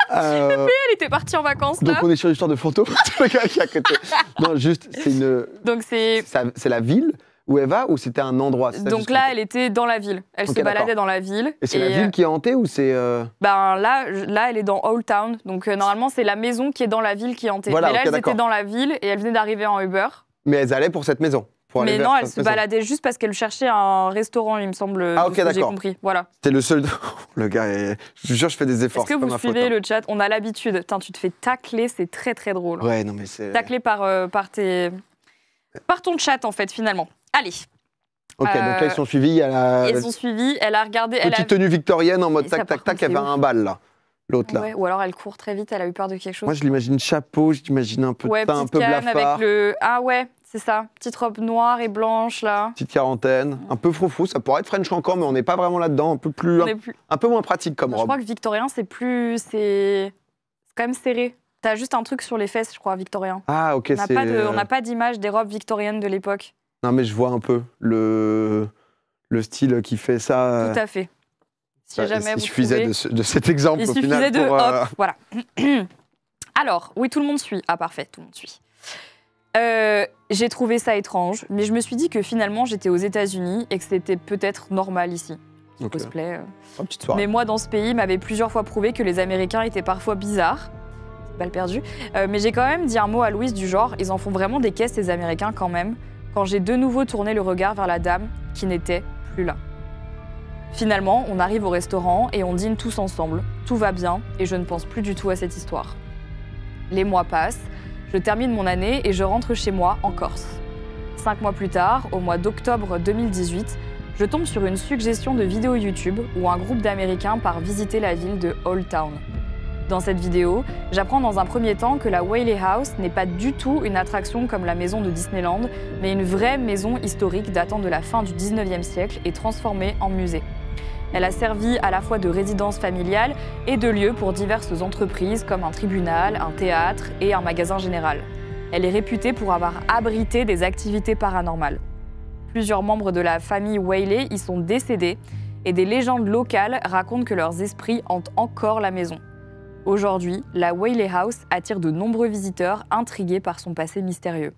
PA, elle était partie en vacances, là. Donc on est sur l'histoire de fantôme. Le gars qui est à côté. Non, juste, c'est une... Donc c'est la ville où elle va ou c'était un endroit? Donc là, elle était dans la ville. Elle se baladait dans la ville. Et c'est la ville qui est hantée ou c'est... Ben là, elle est dans Old Town. Donc normalement, c'est la maison qui est dans la ville qui est hantée. Voilà, mais là, elles étaient dans la ville et elles venaient d'arriver en Uber. Mais elles allaient pour cette maison? Mais non, elle se baladait juste parce qu'elle cherchait un restaurant, il me semble. Ah ok, d'accord. J'ai compris, voilà. C'était le seul... Le gars est... Je vous jure, je fais des efforts. Est-ce que vous suivez le chat? On a l'habitude. Putain, tu te fais tacler, c'est très très drôle. Ouais, non mais c'est... Tacler par ton chat, en fait, finalement. Allez. Ok, donc là, ils sont suivis. Ils sont suivis, elle a regardé... Petite tenue victorienne en mode tac, tac, tac, elle va à un bal, là. L'autre, là. Ouais, ou alors elle court très vite, elle a eu peur de quelque chose. Moi, je l'imagine chapeau, je l'imagine un peu teint, un peu blafard. Avec le... Ah ouais, c'est ça. Petite robe noire et blanche, là. Petite quarantaine, un peu froufrou. Ça pourrait être French cancan, mais on n'est pas vraiment là-dedans. Un peu moins pratique comme robe. Je crois que victorien, c'est quand même serré. T'as juste un truc sur les fesses, je crois, victorien. Ah, ok. On n'a pas d'image des robes victoriennes de l'époque. Non, mais je vois un peu le style qui fait ça. Tout à fait. Si jamais il suffisait de cet exemple au final. Il suffisait hop, voilà. Alors, oui, tout le monde suit. Ah, parfait, tout le monde suit. J'ai trouvé ça étrange, mais je me suis dit que finalement, j'étais aux États-Unis et que c'était peut-être normal ici. Cosplay. Petite soirée. Mais moi, dans ce pays, m'avait plusieurs fois prouvé que les Américains étaient parfois bizarres. Balle perdue. Mais j'ai quand même dit un mot à Louise du genre, ils en font vraiment des caisses, ces Américains, quand même, quand j'ai de nouveau tourné le regard vers la dame qui n'était plus là. Finalement, on arrive au restaurant et on dîne tous ensemble. Tout va bien et je ne pense plus du tout à cette histoire. Les mois passent, je termine mon année et je rentre chez moi en Corse. 5 mois plus tard, au mois d'octobre 2018, je tombe sur une suggestion de vidéo YouTube où un groupe d'Américains part visiter la ville de Old Town. Dans cette vidéo, j'apprends dans un premier temps que la Whaley House n'est pas du tout une attraction comme la maison de Disneyland, mais une vraie maison historique datant de la fin du 19e siècle et transformée en musée. Elle a servi à la fois de résidence familiale et de lieu pour diverses entreprises comme un tribunal, un théâtre et un magasin général. Elle est réputée pour avoir abrité des activités paranormales. Plusieurs membres de la famille Whaley y sont décédés et des légendes locales racontent que leurs esprits hantent encore la maison. Aujourd'hui, la Whaley House attire de nombreux visiteurs intrigués par son passé mystérieux.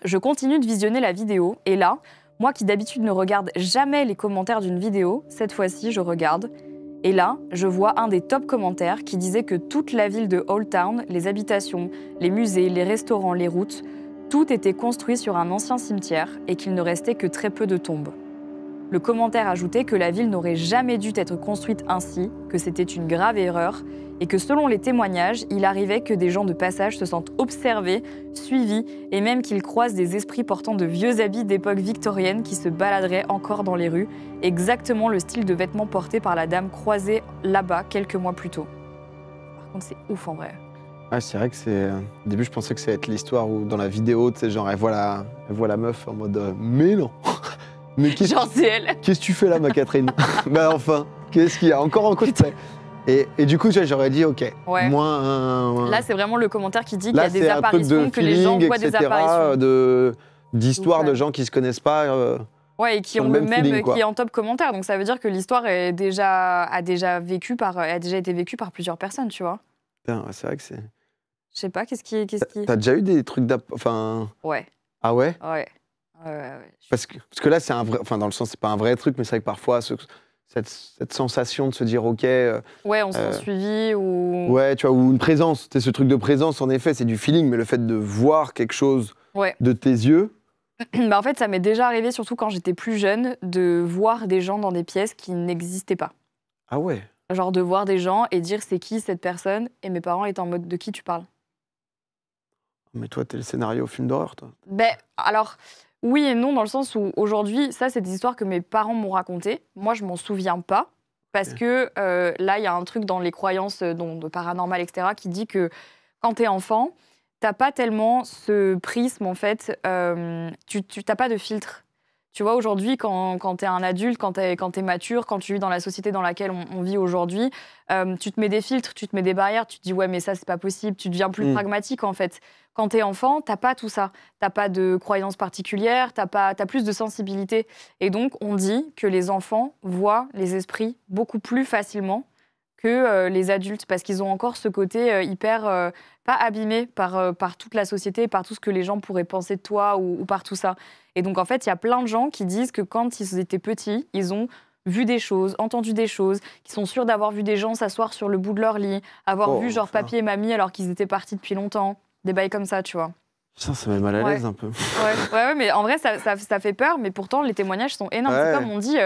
Je continue de visionner la vidéo et là, moi qui d'habitude ne regarde jamais les commentaires d'une vidéo, cette fois-ci je regarde. Et là, je vois un des top commentaires qui disait que toute la ville de Old Town, les habitations, les musées, les restaurants, les routes, tout était construit sur un ancien cimetière et qu'il ne restait que très peu de tombes. Le commentaire ajoutait que la ville n'aurait jamais dû être construite ainsi, que c'était une grave erreur et que selon les témoignages, il arrivait que des gens de passage se sentent observés, suivis et même qu'ils croisent des esprits portant de vieux habits d'époque victorienne qui se baladeraient encore dans les rues, exactement le style de vêtements portés par la dame croisée là-bas quelques mois plus tôt. Par contre, c'est ouf en vrai. Ouais, c'est vrai que c'est... Au début, je pensais que ça allait être l'histoire où dans la vidéo, tu sais, genre, elle voit la meuf en mode mais non. Mais genre, c'est elle. Qu'est-ce que tu fais là, ma Catherine? Bah enfin, qu'est-ce qu'il y a encore en cosplay? Et du coup, j'aurais dit, ok, ouais. Moins... Là, c'est vraiment le commentaire qui dit qu'il y a des apparitions, que les gens voient des apparitions. D'histoires de gens qui se connaissent pas. Ouais, et qui ont le même feeling, qui est en top commentaire. Donc ça veut dire que l'histoire a déjà été vécue par plusieurs personnes, tu vois. C'est vrai que c'est... Je sais pas, qu'est-ce qui... T'as déjà eu des trucs enfin... Ouais. Ah ouais? Ouais. Parce que là, c'est un vrai... Enfin, dans le sens, c'est pas un vrai truc, mais c'est vrai que parfois... Cette sensation de se dire ok. Ouais, on se sent suivi ou. Ouais, tu vois, ou une présence. C'est ce truc de présence, en effet, c'est du feeling, mais le fait de voir quelque chose de tes yeux. Bah en fait, ça m'est déjà arrivé, surtout quand j'étais plus jeune, de voir des gens dans des pièces qui n'existaient pas. Ah ouais. Genre de voir des gens et dire c'est qui cette personne, et mes parents étaient en mode de qui tu parles. Mais toi, t'es le scénario au film d'horreur, toi. Ben alors. Oui et non, dans le sens où aujourd'hui, ça, c'est des histoires que mes parents m'ont racontées. Moi, je m'en souviens pas. Parce que là, il y a un truc dans les croyances de paranormal, etc., qui dit que quand t'es enfant, t'as pas tellement ce prisme, en fait. Tu t'as pas de filtre. Tu vois, aujourd'hui, quand t'es un adulte, quand t'es mature, quand tu vis dans la société dans laquelle on vit aujourd'hui, tu te mets des filtres, tu te mets des barrières, tu te dis « ouais, mais ça, c'est pas possible », tu deviens plus pragmatique, en fait. Quand t'es enfant, t'as pas tout ça. T'as pas de croyances particulières, t'as plus de sensibilité. Et donc, on dit que les enfants voient les esprits beaucoup plus facilement que les adultes, parce qu'ils ont encore ce côté hyper, pas abîmé par toute la société, par tout ce que les gens pourraient penser de toi ou par tout ça. Et donc, en fait, il y a plein de gens qui disent que quand ils étaient petits, ils ont vu des choses, entendu des choses, qui sont sûrs d'avoir vu des gens s'asseoir sur le bout de leur lit, avoir vu genre papy et mamie alors qu'ils étaient partis depuis longtemps. Des bails comme ça, tu vois. Ça met mal à l'aise un peu. Ouais, mais en vrai, ça fait peur, mais pourtant, les témoignages sont énormes. Ouais. C'est comme on dit,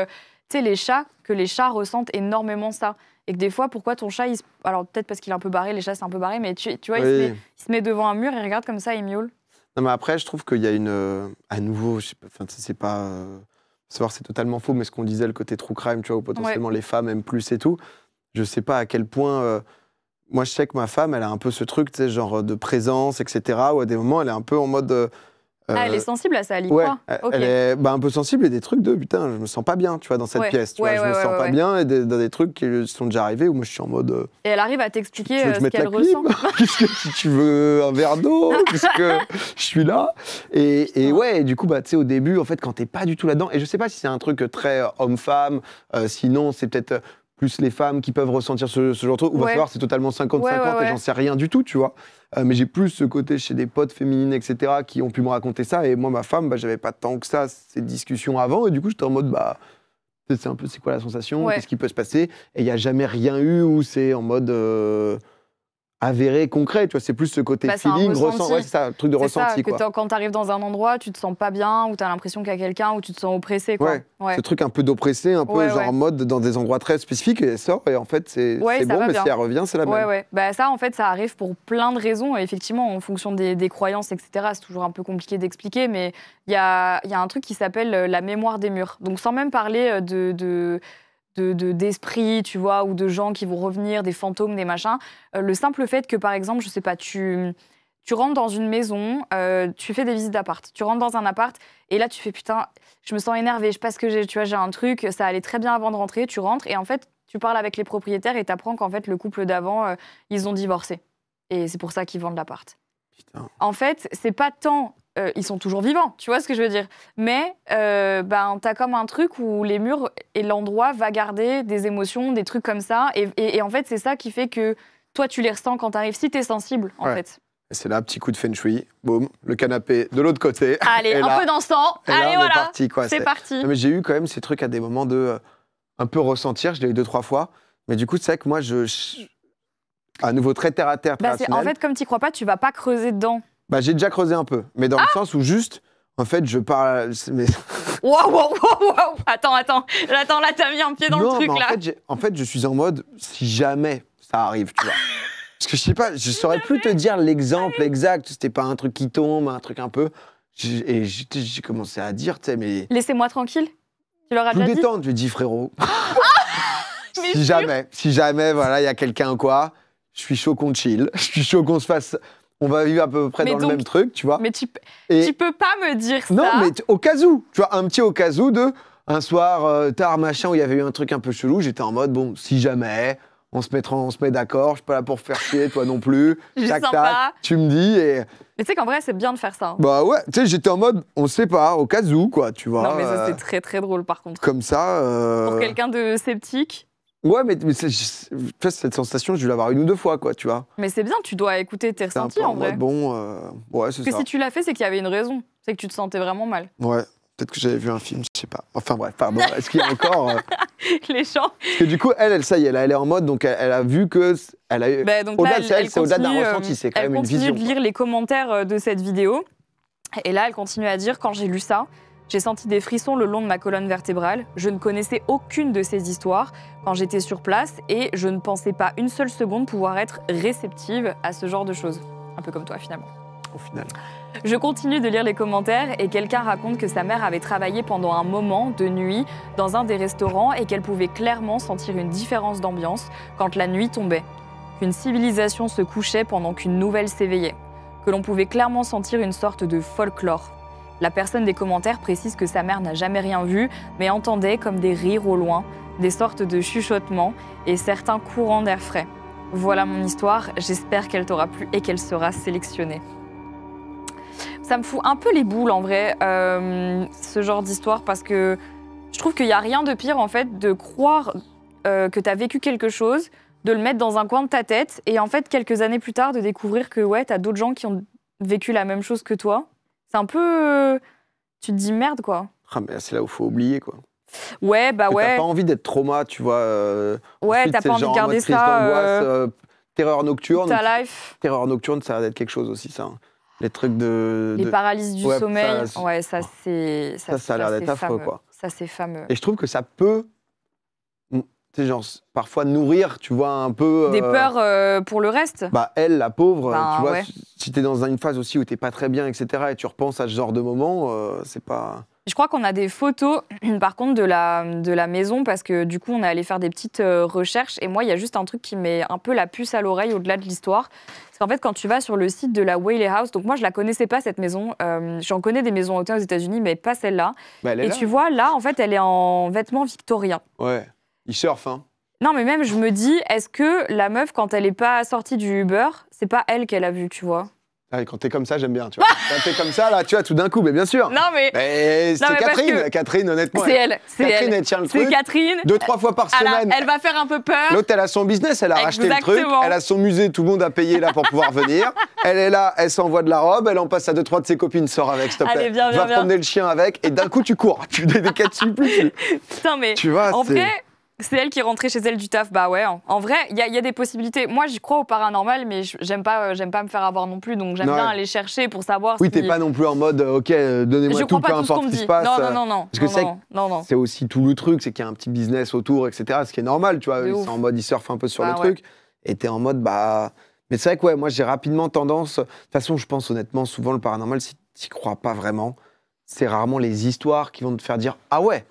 tu sais, que les chats ressentent énormément ça. Et que des fois, pourquoi ton chat, alors peut-être parce qu'il est un peu barré, les chats c'est un peu barré, mais tu vois, il se met devant un mur, il regarde comme ça, il miaule. Non, mais après, je trouve qu'il y a une... à nouveau, je sais pas, c'est pas... savoir c'est totalement faux, mais ce qu'on disait, le côté true crime, tu vois, où potentiellement les femmes aiment plus et tout, je sais pas à quel point... Moi, je sais que ma femme, elle a un peu ce truc, tu sais, genre de présence, etc., où à des moments, elle est un peu en mode... elle est sensible à ça, elle y ouais, croit. Elle est un peu sensible et des trucs de putain, je me sens pas bien, tu vois, dans cette pièce. Tu vois, je me sens pas bien et dans des trucs qui sont déjà arrivés où moi je suis en mode. Et elle arrive à t'expliquer ce qu'elle ressent. Qu'est-ce que tu veux un verre d'eau? Qu'est-ce que je suis là? Et ouais, et du coup, bah, tu sais, au début, en fait, quand t'es pas du tout là-dedans, et je sais pas si c'est un truc très homme-femme, sinon c'est peut-être plus les femmes qui peuvent ressentir ce genre de truc, ou va falloir c'est totalement 50-50 et j'en sais rien du tout, tu vois. Mais j'ai plus ce côté chez des potes féminines, etc., qui ont pu me raconter ça. Et moi, ma femme, bah, j'avais pas tant que ça, ces discussions avant. Et du coup, j'étais en mode, bah, c'est un peu, c'est quoi la sensation? Qu'est-ce qui peut se passer? Et il n'y a jamais rien eu où c'est en mode avéré, concret. Tu vois, c'est plus ce côté feeling, ressenti. Ouais, c'est ça, truc de ressenti. Ça, quand tu arrives dans un endroit, tu te sens pas bien, ou tu as l'impression qu'il y a quelqu'un, ou tu te sens oppressé. Quoi. Ce truc un peu d'oppressé, un peu genre en mode dans des endroits très spécifiques, et elle sort, et en fait, c'est bon, mais si elle revient, c'est la même. Bah, ça, en fait, ça arrive pour plein de raisons. Et effectivement, en fonction des croyances, etc., c'est toujours un peu compliqué d'expliquer, mais il y a un truc qui s'appelle la mémoire des murs. Donc, sans même parler d'esprit, tu vois, ou de gens qui vont revenir, des fantômes, des machins. Le simple fait que, par exemple, je sais pas, tu rentres dans une maison, tu fais des visites d'appart, tu rentres dans un appart, et là, tu fais, putain, je me sens énervée, je sais pas ce que j'ai, tu vois, j'ai un truc, ça allait très bien avant de rentrer, tu rentres, et en fait, tu parles avec les propriétaires, et t'apprends qu'en fait, le couple d'avant, ils ont divorcé. Et c'est pour ça qu'ils vendent l'appart. Putain. En fait, c'est pas tant... ils sont toujours vivants, tu vois ce que je veux dire. Mais t'as comme un truc où les murs et l'endroit va garder des émotions, des trucs comme ça. Et en fait, c'est ça qui fait que toi, tu les ressens quand t'arrives, si t'es sensible, en fait. Et c'est là, petit coup de feng shui, boum, le canapé de l'autre côté. Allez, un peu dansant, allez, voilà, c'est parti. Non, mais j'ai eu quand même ces trucs à des moments de un peu ressentir, je l'ai eu 2-3 fois. Mais du coup, c'est vrai que moi, à nouveau, très terre-à-terre, très rationnel. En fait, comme t'y crois pas, tu vas pas creuser dedans. Bah, j'ai déjà creusé un peu, mais dans le sens où juste, en fait, je parle... Waouh. Attends, là, t'as mis un pied dans le truc, là. En fait, je suis en mode, si jamais ça arrive, tu vois. Parce que je sais pas, je saurais plus te dire l'exemple exact, c'était pas un truc qui tombe, un truc un peu... Et j'ai commencé à dire, tu sais, mais... Laissez-moi tranquille, tu leur as déjà dit? Tout détendre, je lui ai dit, frérot, si jamais, voilà, il y a quelqu'un quoi, je suis chaud qu'on chill, je suis chaud qu'on se fasse... On va vivre à peu près dans le même truc, tu vois. Mais tu peux pas me dire ça. Non, mais au cas où, tu vois, un petit au cas où de un soir tard, machin, où il y avait eu un truc un peu chelou, j'étais en mode, bon, si jamais, on se met d'accord, je suis pas là pour faire chier, toi non plus. Tac, tu me dis et... Mais tu sais qu'en vrai, c'est bien de faire ça. Hein. Bah ouais, tu sais, j'étais en mode, on se sépare, au cas où, quoi, tu vois. Non, mais ça, c'est très, très drôle, par contre. Comme ça... Pour quelqu'un de sceptique... Ouais, mais cette sensation, je vais l'avoir 1 ou 2 fois, quoi, tu vois. Mais c'est bien, tu dois écouter tes ressentis, en vrai. Bon, ouais, c'est ça. Parce que si tu l'as fait, c'est qu'il y avait une raison. C'est que tu te sentais vraiment mal. Ouais, peut-être que j'avais vu un film, je sais pas. Enfin bref, pardon, est-ce qu'il y a encore... Les gens... Parce que du coup, ça y est, elle est en mode, donc elle a vu que... Elle a eu... Au-delà de ça, c'est au-delà d'un ressenti, c'est quand même une vision. Elle continue de lire les commentaires de cette vidéo. Et là, elle continue à dire, quand j'ai lu ça... J'ai senti des frissons le long de ma colonne vertébrale. Je ne connaissais aucune de ces histoires quand j'étais sur place et je ne pensais pas une seule seconde pouvoir être réceptive à ce genre de choses. Un peu comme toi, finalement. Au final. Je continue de lire les commentaires et quelqu'un raconte que sa mère avait travaillé pendant un moment de nuit dans un des restaurants et qu'elle pouvait clairement sentir une différence d'ambiance quand la nuit tombait. Qu'une civilisation se couchait pendant qu'une nouvelle s'éveillait. Que l'on pouvait clairement sentir une sorte de folklore. La personne des commentaires précise que sa mère n'a jamais rien vu, mais entendait comme des rires au loin, des sortes de chuchotements et certains courants d'air frais. Voilà mon histoire, j'espère qu'elle t'aura plu et qu'elle sera sélectionnée. Ça me fout un peu les boules en vrai, ce genre d'histoire, parce que je trouve qu'il n'y a rien de pire en fait de croire que tu as vécu quelque chose, de le mettre dans un coin de ta tête et en fait quelques années plus tard de découvrir que ouais, tu as d'autres gens qui ont vécu la même chose que toi. C'est un peu... Tu te dis merde, quoi. Ah, mais c'est là où il faut oublier, quoi. Ouais, bah ouais. T'as pas envie d'être trauma, tu vois. Ouais, t'as pas envie de garder ça. Terreur nocturne. Ta life. Terreur nocturne, ça a l'air d'être quelque chose aussi, ça. Les trucs de... Les paralyses du sommeil. Ouais, ça, c'est... Ça a l'air d'être affreux, quoi. Ça, c'est fameux. Et je trouve que ça peut... Tu sais, genre, parfois nourrir, tu vois, un peu... Des peurs pour le reste. Bah, elle, la pauvre, tu vois, ouais. si t'es dans une phase aussi où t'es pas très bien, etc., et tu repenses à ce genre de moment, c'est pas... Je crois qu'on a des photos, par contre, de la maison, parce que du coup, on est allé faire des petites recherches. Et moi, il y a juste un truc qui met un peu la puce à l'oreille au-delà de l'histoire. C'est qu'en fait, quand tu vas sur le site de la Whaley House, donc moi, je la connaissais pas, cette maison. J'en connais des maisons hautaines aux États-Unis, mais pas celle-là. Bah, et tu vois, là, en fait, elle est en vêtements victoriens. Ouais, ils surfent, hein. Non, mais même, je me dis, est-ce que la meuf, quand elle n'est pas sortie du Uber, c'est pas elle qu'elle a vue, tu vois? Ah, quand t'es comme ça, j'aime bien, tu vois. Quand t'es comme ça, là, tu vois, tout d'un coup, mais bien sûr. Non, mais c'est Catherine. Catherine, honnêtement. C'est elle. Catherine, elle tient le truc. C'est Catherine. 2-3 fois par semaine. Elle va faire un peu peur. L'autre, elle a son business, elle a racheté le truc. Elle a son musée, tout le monde a payé là pour pouvoir venir. Elle est là, elle s'envoie de la robe, elle en passe à 2-3 de ses copines, sort avec, s'il te plaît. Allez, viens, va promener le chien avec, et d'un coup, tu cours. Tu décapsules plus. Putain, mais tu vois, en vrai. C'est elle qui est rentrée chez elle du taf. Bah ouais, en vrai, il y a des possibilités. Moi, j'y crois au paranormal, mais j'aime pas me faire avoir non plus. Donc, j'aime bien aller chercher pour savoir si... Oui, t'es pas non plus en mode, OK, donnez-moi tout, peu importe ce qui se passe. Non. Parce que c'est aussi tout le truc, c'est qu'il y a un petit business autour, etc. Ce qui est normal, tu vois. C'est en mode, ils surfent un peu sur le truc. Et t'es en mode, bah... Mais c'est vrai que, ouais, moi, j'ai rapidement tendance... De toute façon, je pense honnêtement, souvent, le paranormal, si t'y crois pas vraiment, c'est rarement les histoires qui vont te faire dire, ah ouais,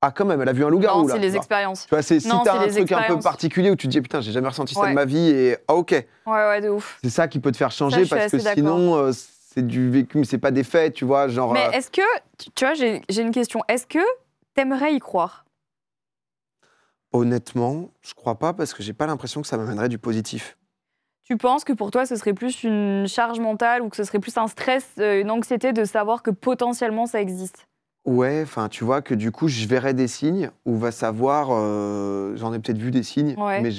ah, quand même, elle a vu un loup-garou, là. Non, c'est les expériences. Tu vois, si t'as un truc un peu particulier où tu te dis, putain, j'ai jamais ressenti ça de ma vie, et ah, OK. Ouais, de ouf. C'est ça qui peut te faire changer, parce que sinon, c'est du vécu, mais c'est pas des faits, tu vois, genre... Mais est-ce que, tu vois, j'ai une question. Est-ce que t'aimerais y croire? Honnêtement, je crois pas, parce que j'ai pas l'impression que ça m'amènerait du positif. Tu penses que pour toi, ce serait plus une charge mentale, ou que ce serait plus un stress, une anxiété de savoir que potentiellement ça existe? Ouais, enfin, tu vois, que du coup, je verrais des signes, ou va savoir, j'en ai peut-être vu des signes, mais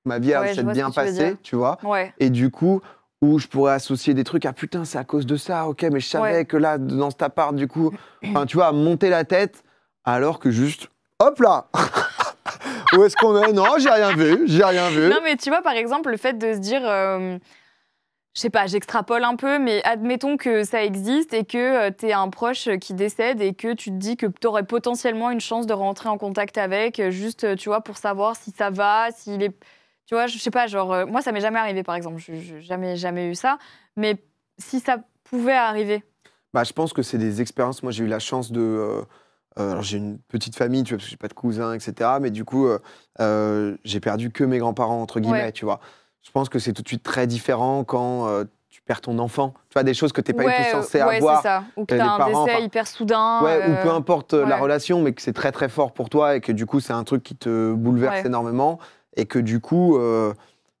ma vie a s'être bien passée, tu vois. Et du coup, où je pourrais associer des trucs, ah putain, c'est à cause de ça, OK, mais je savais que là, dans cet appart, du coup, enfin, tu vois, monter la tête, alors que juste, hop là. Où est-ce qu'on est? Non, j'ai rien vu. Non, mais tu vois, par exemple, le fait de se dire... je sais pas, j'extrapole un peu, mais admettons que ça existe et que t'es un proche qui décède et que tu te dis que t'aurais potentiellement une chance de rentrer en contact avec, juste, tu vois, pour savoir si ça va, s'il est... Tu vois, je sais pas, genre... moi, ça m'est jamais arrivé, par exemple. Je jamais eu ça. Mais si ça pouvait arriver... Bah, je pense que c'est des expériences. Moi, j'ai eu la chance de... alors, j'ai une petite famille, tu vois, parce que j'ai pas de cousins, etc. Mais du coup, j'ai perdu que mes grands-parents, entre guillemets, tu vois. Je pense que c'est tout de suite très différent quand tu perds ton enfant. Tu vois, des choses que tu n'es pas du tout censé avoir. C'est ça. Ou que tu as un décès hyper soudain. Ou peu importe la relation, mais que c'est très très fort pour toi et que du coup, c'est un truc qui te bouleverse énormément et que du coup,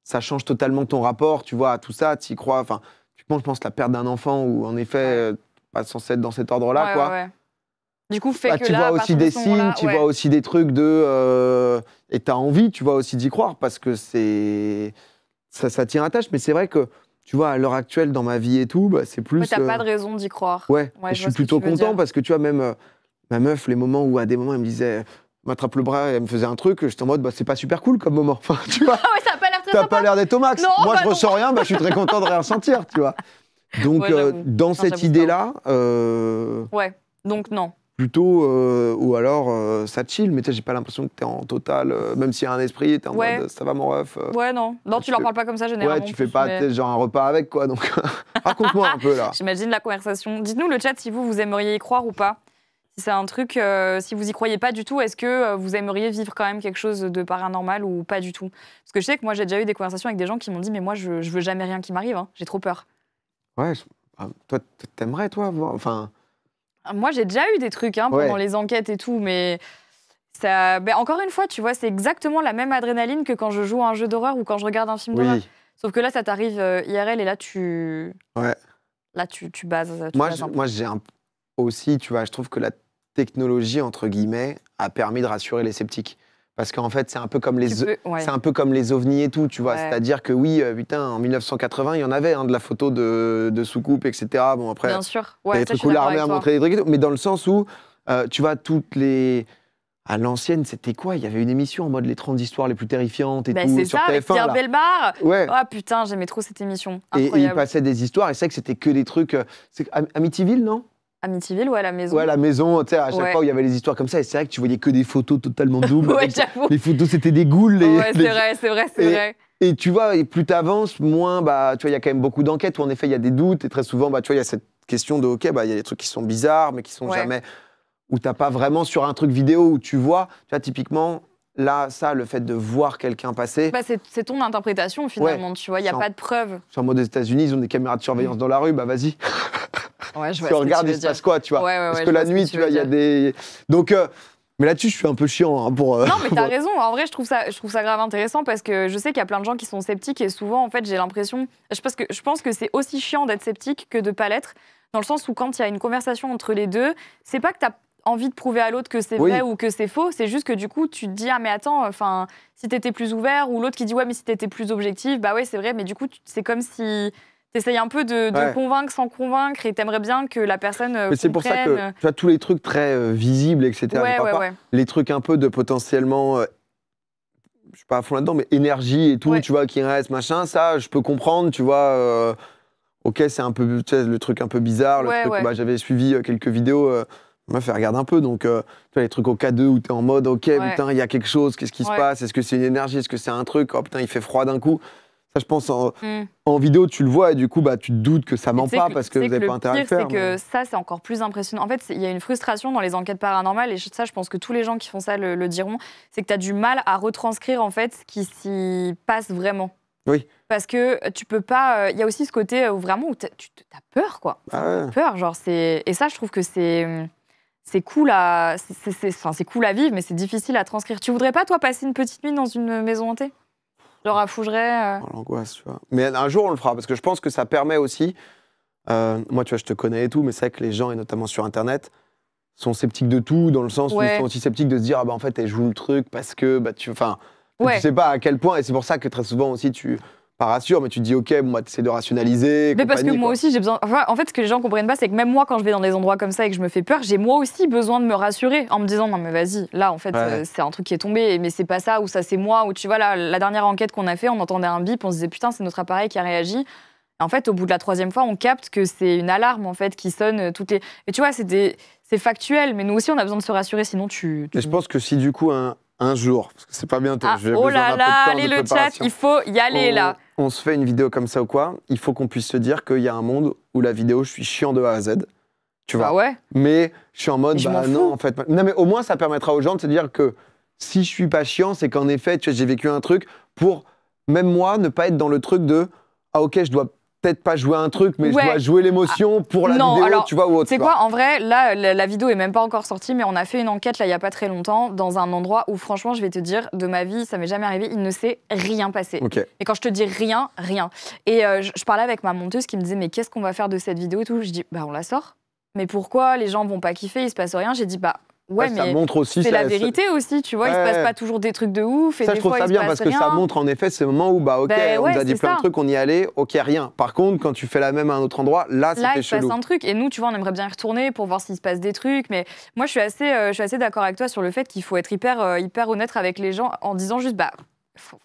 ça change totalement ton rapport, tu vois, à tout ça. Tu y crois. Enfin, je pense la perte d'un enfant où, en effet, pas censé être dans cet ordre-là, quoi. Du coup, fait que tu vois aussi des signes, tu vois aussi des trucs de... et tu as envie, tu vois, aussi d'y croire parce que c'est... Ça tient à tâche, mais c'est vrai que, tu vois, à l'heure actuelle, dans ma vie et tout, bah, c'est plus... t'as pas de raison d'y croire. Ouais, je suis plutôt content parce que, tu vois, même ma meuf, les moments où, à des moments, elle me disait, m'attrape le bras et elle me faisait un truc, j'étais en mode, bah, c'est pas super cool comme moment. Enfin, tu vois, ça a pas l'air très sympa. T'as pas l'air d'être au max. Non, moi, je ressens rien, bah, je suis très content de rien ressentir, tu vois. Donc, dans cette idée-là... donc non. Plutôt, ou alors ça chill, mais tu sais, j'ai pas l'impression que t'es en total, même s'il y a un esprit, t'es en mode ça va mon ref. Non, tu leur parles pas comme ça généralement. Ouais, tu fais pas genre un repas avec quoi, donc raconte-moi un peu là. J'imagine la conversation. Dites-nous le chat si vous aimeriez y croire ou pas. Si c'est un truc, si vous y croyez pas du tout, est-ce que vous aimeriez vivre quand même quelque chose de paranormal ou pas du tout? Parce que je sais que moi j'ai déjà eu des conversations avec des gens qui m'ont dit mais moi je veux jamais rien qui m'arrive, hein. J'ai trop peur. Ouais, toi t'aimerais toi voir, enfin... Moi, j'ai déjà eu des trucs pendant les enquêtes et tout, mais ça... encore une fois, tu vois, c'est exactement la même adrénaline que quand je joue à un jeu d'horreur ou quand je regarde un film d'horreur. Sauf que là, ça t'arrive IRL et là, tu bases. Moi, j'ai aussi, tu vois, je trouve que la technologie, entre guillemets, a permis de rassurer les sceptiques. Parce qu'en fait, c'est un peu comme les ovnis et tout, tu vois. C'est-à-dire que oui, putain, en 1980, il y en avait de la photo de soucoupe, etc. Bon, après, bien sûr. Il y a des trucs où l'armée a montré des trucs et tout. Mais dans le sens où, tu vois, toutes les... À l'ancienne, c'était quoi? Il y avait une émission en mode les 30 histoires les plus terrifiantes et tout, sur TF1. C'est ça, Pierre Bellemare. Ouais. Ah putain, j'aimais trop cette émission. Et il passait des histoires, et c'est vrai que c'était que des trucs... C'est Amityville, non? Amityville, la maison. Ouais, la maison, tu sais, à chaque fois où il y avait les histoires comme ça, et c'est vrai que tu voyais que des photos totalement doubles. J'avoue. Les photos, c'était des ghouls. C'est vrai. Et tu vois, et plus t'avances, moins, tu vois, il y a quand même beaucoup d'enquêtes où en effet, il y a des doutes, et très souvent, tu vois, il y a cette question de, ok, bah, y a des trucs qui sont bizarres, mais qui sont jamais... Où t'as pas vraiment sur un truc vidéo où tu vois, typiquement, là, ça, le fait de voir quelqu'un passer... Bah, c'est ton interprétation, finalement, tu vois, il n'y a pas de preuve. Sur le mode des États-Unis, ils ont des caméras de surveillance dans la rue, bah vas-y. Ouais, je vois tu regardes, il se passe quoi, tu vois. Parce que la nuit, tu vois, il y a des... Donc... mais là-dessus, je suis un peu chiant pour... Non, mais t'as raison. En vrai, je trouve ça grave intéressant parce que je sais qu'il y a plein de gens qui sont sceptiques et souvent, en fait, j'ai l'impression... Je pense que c'est aussi chiant d'être sceptique que de pas l'être, dans le sens où quand il y a une conversation entre les deux, c'est pas que t'as envie de prouver à l'autre que c'est vrai ou que c'est faux, c'est juste que du coup, tu te dis, ah mais attends, enfin, si t'étais plus ouvert, ou l'autre qui dit, ouais, mais si t'étais plus objectif, bah ouais, c'est vrai, mais du coup, c'est comme si... T'essayes un peu de convaincre sans convaincre et t'aimerais bien que la personne mais c'est pour ça que tu vois tous les trucs très visibles, etc. Les trucs un peu de potentiellement, je suis pas à fond là-dedans, mais énergie et tout, tu vois, qui reste, machin, ça, je peux comprendre, tu vois. Ok, c'est un peu le truc un peu bizarre. Le truc, bah, j'avais suivi quelques vidéos. M'a fait regarder un peu, donc tu vois les trucs au K2 où t'es en mode, ok, putain, il y a quelque chose, qu'est-ce qui se passe? Est-ce que c'est une énergie? Est-ce que c'est un truc? Oh putain, il fait froid d'un coup. Ça, je pense, en vidéo, tu le vois et du coup, bah, tu te doutes que ça ment pas parce que vous n'avez pas intérêt à le faire. C'est que ça, c'est encore plus impressionnant. En fait, il y a une frustration dans les enquêtes paranormales et ça, je pense que tous les gens qui font ça le diront, c'est que tu as du mal à retranscrire en fait ce qui s'y passe vraiment. Oui. Parce que tu peux pas... Il y a aussi ce côté où vraiment où tu as peur, quoi. Enfin, peur, genre, c'est... Et ça, je trouve que c'est cool à... c'est cool à vivre, mais c'est difficile à transcrire. Tu voudrais pas, toi, passer une petite nuit dans une maison hantée? Genre à Fougeray L'angoisse, tu vois. Mais un jour, on le fera, parce que je pense que ça permet aussi... moi, tu vois, je te connais et tout, mais c'est vrai que les gens, et notamment sur Internet, sont sceptiques de tout, dans le sens où ils sont aussi sceptiques de se dire, ah bah en fait, elle joue le truc parce que, bah, tu sais pas à quel point, et c'est pour ça que très souvent aussi, pas rassures, mais tu te dis, ok, bon, bah, t'essaies de rationaliser. Mais parce que moi aussi, j'ai besoin. Enfin, en fait, ce que les gens comprennent pas, c'est que même moi, quand je vais dans des endroits comme ça et que je me fais peur, j'ai moi aussi besoin de me rassurer en me disant, non, mais vas-y, là, en fait, c'est un truc qui est tombé, mais c'est pas ça, ou ça, c'est moi, ou tu vois, là, la dernière enquête qu'on a fait, on entendait un bip, on se disait, putain, c'est notre appareil qui a réagi. En fait, au bout de la 3e fois, on capte que c'est une alarme, en fait, qui sonne toutes les. Et tu vois, c'est factuel, mais nous aussi, on a besoin de se rassurer, sinon tu. Et je pense que si du coup, un jour, parce que c'est pas bientôt, oh là là, allez, le chat, il faut y aller, là. On se fait une vidéo comme ça ou quoi, il faut qu'on puisse se dire qu'il y a un monde où la vidéo, je suis chiant de A à Z. Tu vois. Mais je suis en mode, non, en fait. Non, mais au moins, ça permettra aux gens de se dire que si je suis pas chiant, c'est qu'en effet, tu vois, j'ai vécu un truc pour, même moi, ne pas être dans le truc de, ah ok, je dois peut-être pas jouer un truc, mais je dois jouer l'émotion pour la vidéo, alors, tu vois, ou autre. C'est quoi, en vrai, là, la vidéo est même pas encore sortie, mais on a fait une enquête, là, il y a pas très longtemps, dans un endroit où, franchement, je vais te dire, de ma vie, ça m'est jamais arrivé, il ne s'est rien passé. Et quand je te dis rien, rien. Et je parlais avec ma monteuse qui me disait, mais qu'est-ce qu'on va faire de cette vidéo et tout? Je dis, bah, on la sort. Mais pourquoi? Les gens vont pas kiffer, il se passe rien. J'ai dit, bah, mais ça montre aussi, c'est la vérité aussi, tu vois, il se passe pas toujours des trucs de ouf. Et ça, je trouve ça bien parce que ça montre en effet ces moments où, bah, ok, on nous a dit plein de trucs, on y allait, ok, rien. Par contre, quand tu fais la même à un autre endroit, là, c'était chelou. Il se passe un truc. Et nous, tu vois, on aimerait bien y retourner pour voir s'il se passe des trucs. Mais moi, je suis assez d'accord avec toi sur le fait qu'il faut être hyper honnête avec les gens en disant juste, bah,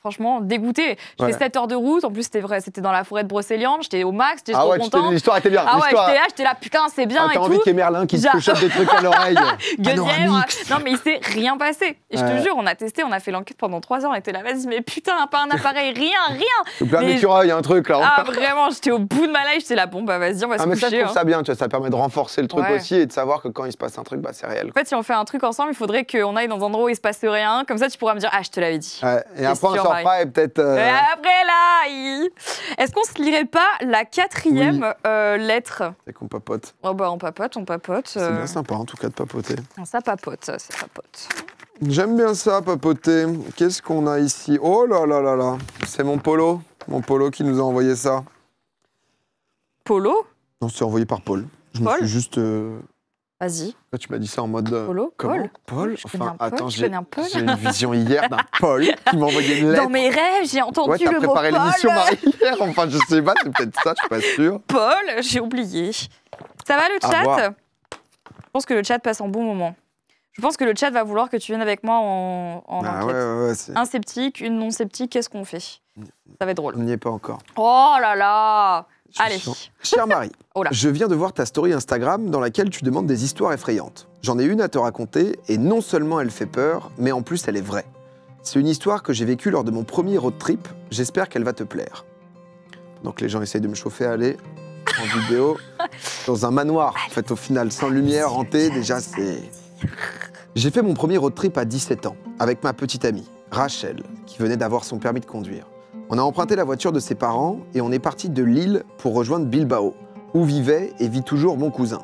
franchement, dégoûté. J'ai fait 7 heures de route. En plus, c'était dans la forêt de Brocéliande. J'étais au max, j'étais trop content. L'histoire était bien. J'étais là, putain, c'est bien. T'as envie qu'il y ait Merlin qui se chope des trucs à l'oreille. Non, mais il s'est rien passé. Et je te jure, on a testé, on a fait l'enquête pendant 3 heures. On était là, vas-y, mais putain, pas un appareil, rien. Plein d'écureuils, il y a un truc là. Ah, vraiment, j'étais au bout de ma life. J'étais là, bon, bah vas-y, on va se coucher. Mais ça, je trouve ça bien, tu vois, ça permet de renforcer le truc aussi et de savoir que quand il se passe un truc, bah c'est réel. En fait, si on fait un truc ensemble, il faudrait qu'on aille dans un endroit où il se passe rien. Comme ça, tu pourras me dire, ah, je te l'avais dit. Et après, on s'en fera et peut-être. Et après là, est-ce qu'on se lirait pas la 4e lettre? C'est qu'on papote. Oh bah on papote. C'est bien sympa en tout cas de papoter. Ça papote. J'aime bien ça, papoter. Qu'est-ce qu'on a ici? Oh là là là là. C'est mon Polo qui nous a envoyé ça. Polo? Non, c'est envoyé par Paul. Je me suis juste... Vas-y. Là, tu m'as dit ça en mode... Polo? Paul? Enfin, attends, j'ai une vision hier d'un Paul qui m'a envoyé une lettre. Dans mes rêves, j'ai entendu le mot Paul. t'as préparé l'émission Marie hier. Enfin, je sais pas, c'est peut-être ça, je suis pas sûr. Paul, j'ai oublié. Ça va le chat? Je pense que le chat passe un bon moment. Je pense que le chat va vouloir que tu viennes avec moi en enquête. Un sceptique, une non sceptique, qu'est-ce qu'on fait? Ça va être drôle. On n'y est pas encore. Oh là là! Allez. Chère Marie, je viens de voir ta story Instagram dans laquelle tu demandes des histoires effrayantes. J'en ai une à te raconter et non seulement elle fait peur, mais en plus elle est vraie. C'est une histoire que j'ai vécue lors de mon premier road trip. J'espère qu'elle va te plaire. Donc les gens essayent de me chauffer à aller en vidéo. dans un manoir, en fait, au final, sans lumière, hanté, déjà, c'est... J'ai fait mon premier road trip à 17 ans, avec ma petite amie, Rachel, qui venait d'avoir son permis de conduire. On a emprunté la voiture de ses parents et on est parti de Lille pour rejoindre Bilbao, où vivait et vit toujours mon cousin.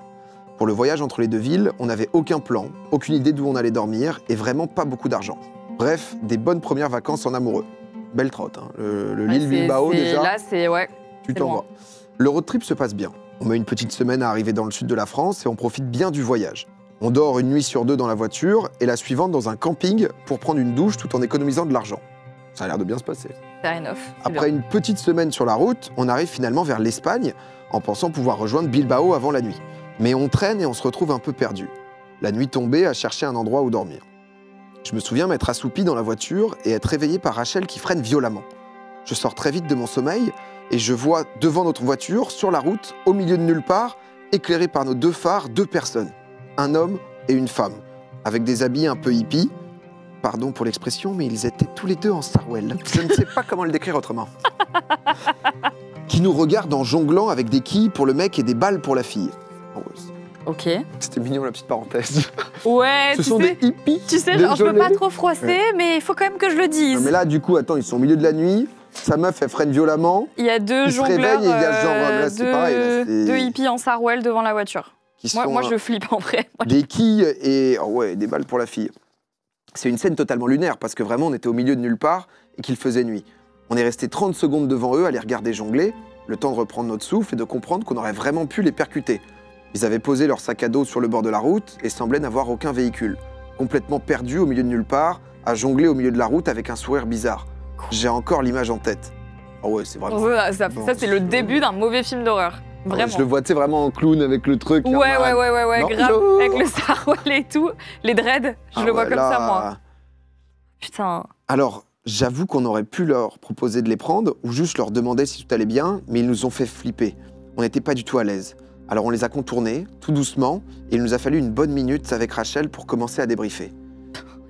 Pour le voyage entre les deux villes, on n'avait aucun plan, aucune idée d'où on allait dormir et vraiment pas beaucoup d'argent. Bref, des bonnes premières vacances en amoureux. Belle trotte, hein. Le Lille-Bilbao déjà. Là, c'est... Ouais. Tu t'en vas. Le road trip se passe bien. On met une petite semaine à arriver dans le sud de la France et on profite bien du voyage. On dort une nuit sur 2 dans la voiture et la suivante dans un camping pour prendre une douche tout en économisant de l'argent. Ça a l'air de bien se passer. Fair enough. Après une petite semaine sur la route, on arrive finalement vers l'Espagne en pensant pouvoir rejoindre Bilbao avant la nuit. Mais on traîne et on se retrouve un peu perdu. La nuit tombée, à chercher un endroit où dormir. Je me souviens m'être assoupi dans la voiture et être réveillé par Rachel qui freine violemment. Je sors très vite de mon sommeil et je vois devant notre voiture, sur la route, au milieu de nulle part, éclairés par nos 2 phares, 2 personnes. Un homme et une femme, avec des habits un peu hippies. Pardon pour l'expression, mais ils étaient tous les 2 en Sarwell. Je ne sais pas comment le décrire autrement. Qui nous regardent en jonglant avec des quilles pour le mec et des balles pour la fille. Ok. C'était mignon la petite parenthèse. Ouais, Ce sont des hippies. Tu sais, genre, je peux pas trop froisser, mais il faut quand même que je le dise. Non, mais là, du coup, attends, ils sont au milieu de la nuit. Sa meuf, elle freine violemment. Il y a 2 jongleurs. Ils se réveillent et il y a genre, là, c'est pareil. Là, 2 hippies en Sarwell devant la voiture. Moi, je flippe en vrai. Des quilles et des balles pour la fille. C'est une scène totalement lunaire parce que vraiment, on était au milieu de nulle part et qu'il faisait nuit. On est resté 30 secondes devant eux à les regarder jongler, le temps de reprendre notre souffle et de comprendre qu'on aurait vraiment pu les percuter. Ils avaient posé leur sac à dos sur le bord de la route et semblaient n'avoir aucun véhicule. Complètement perdus au milieu de nulle part, à jongler au milieu de la route avec un sourire bizarre. J'ai encore l'image en tête. Oh ouais, c'est vraiment... Ça c'est le début d'un mauvais film d'horreur. Vraiment. Je le vois, tu sais, vraiment en clown avec le truc. Ouais, grave. Avec le Sarwell et tout. Les dreads, je le vois comme ça, moi. Putain. Alors, j'avoue qu'on aurait pu leur proposer de les prendre ou juste leur demander si tout allait bien, mais ils nous ont fait flipper. On n'était pas du tout à l'aise. Alors on les a contournés, tout doucement, et il nous a fallu une bonne minute avec Rachel pour commencer à débriefer.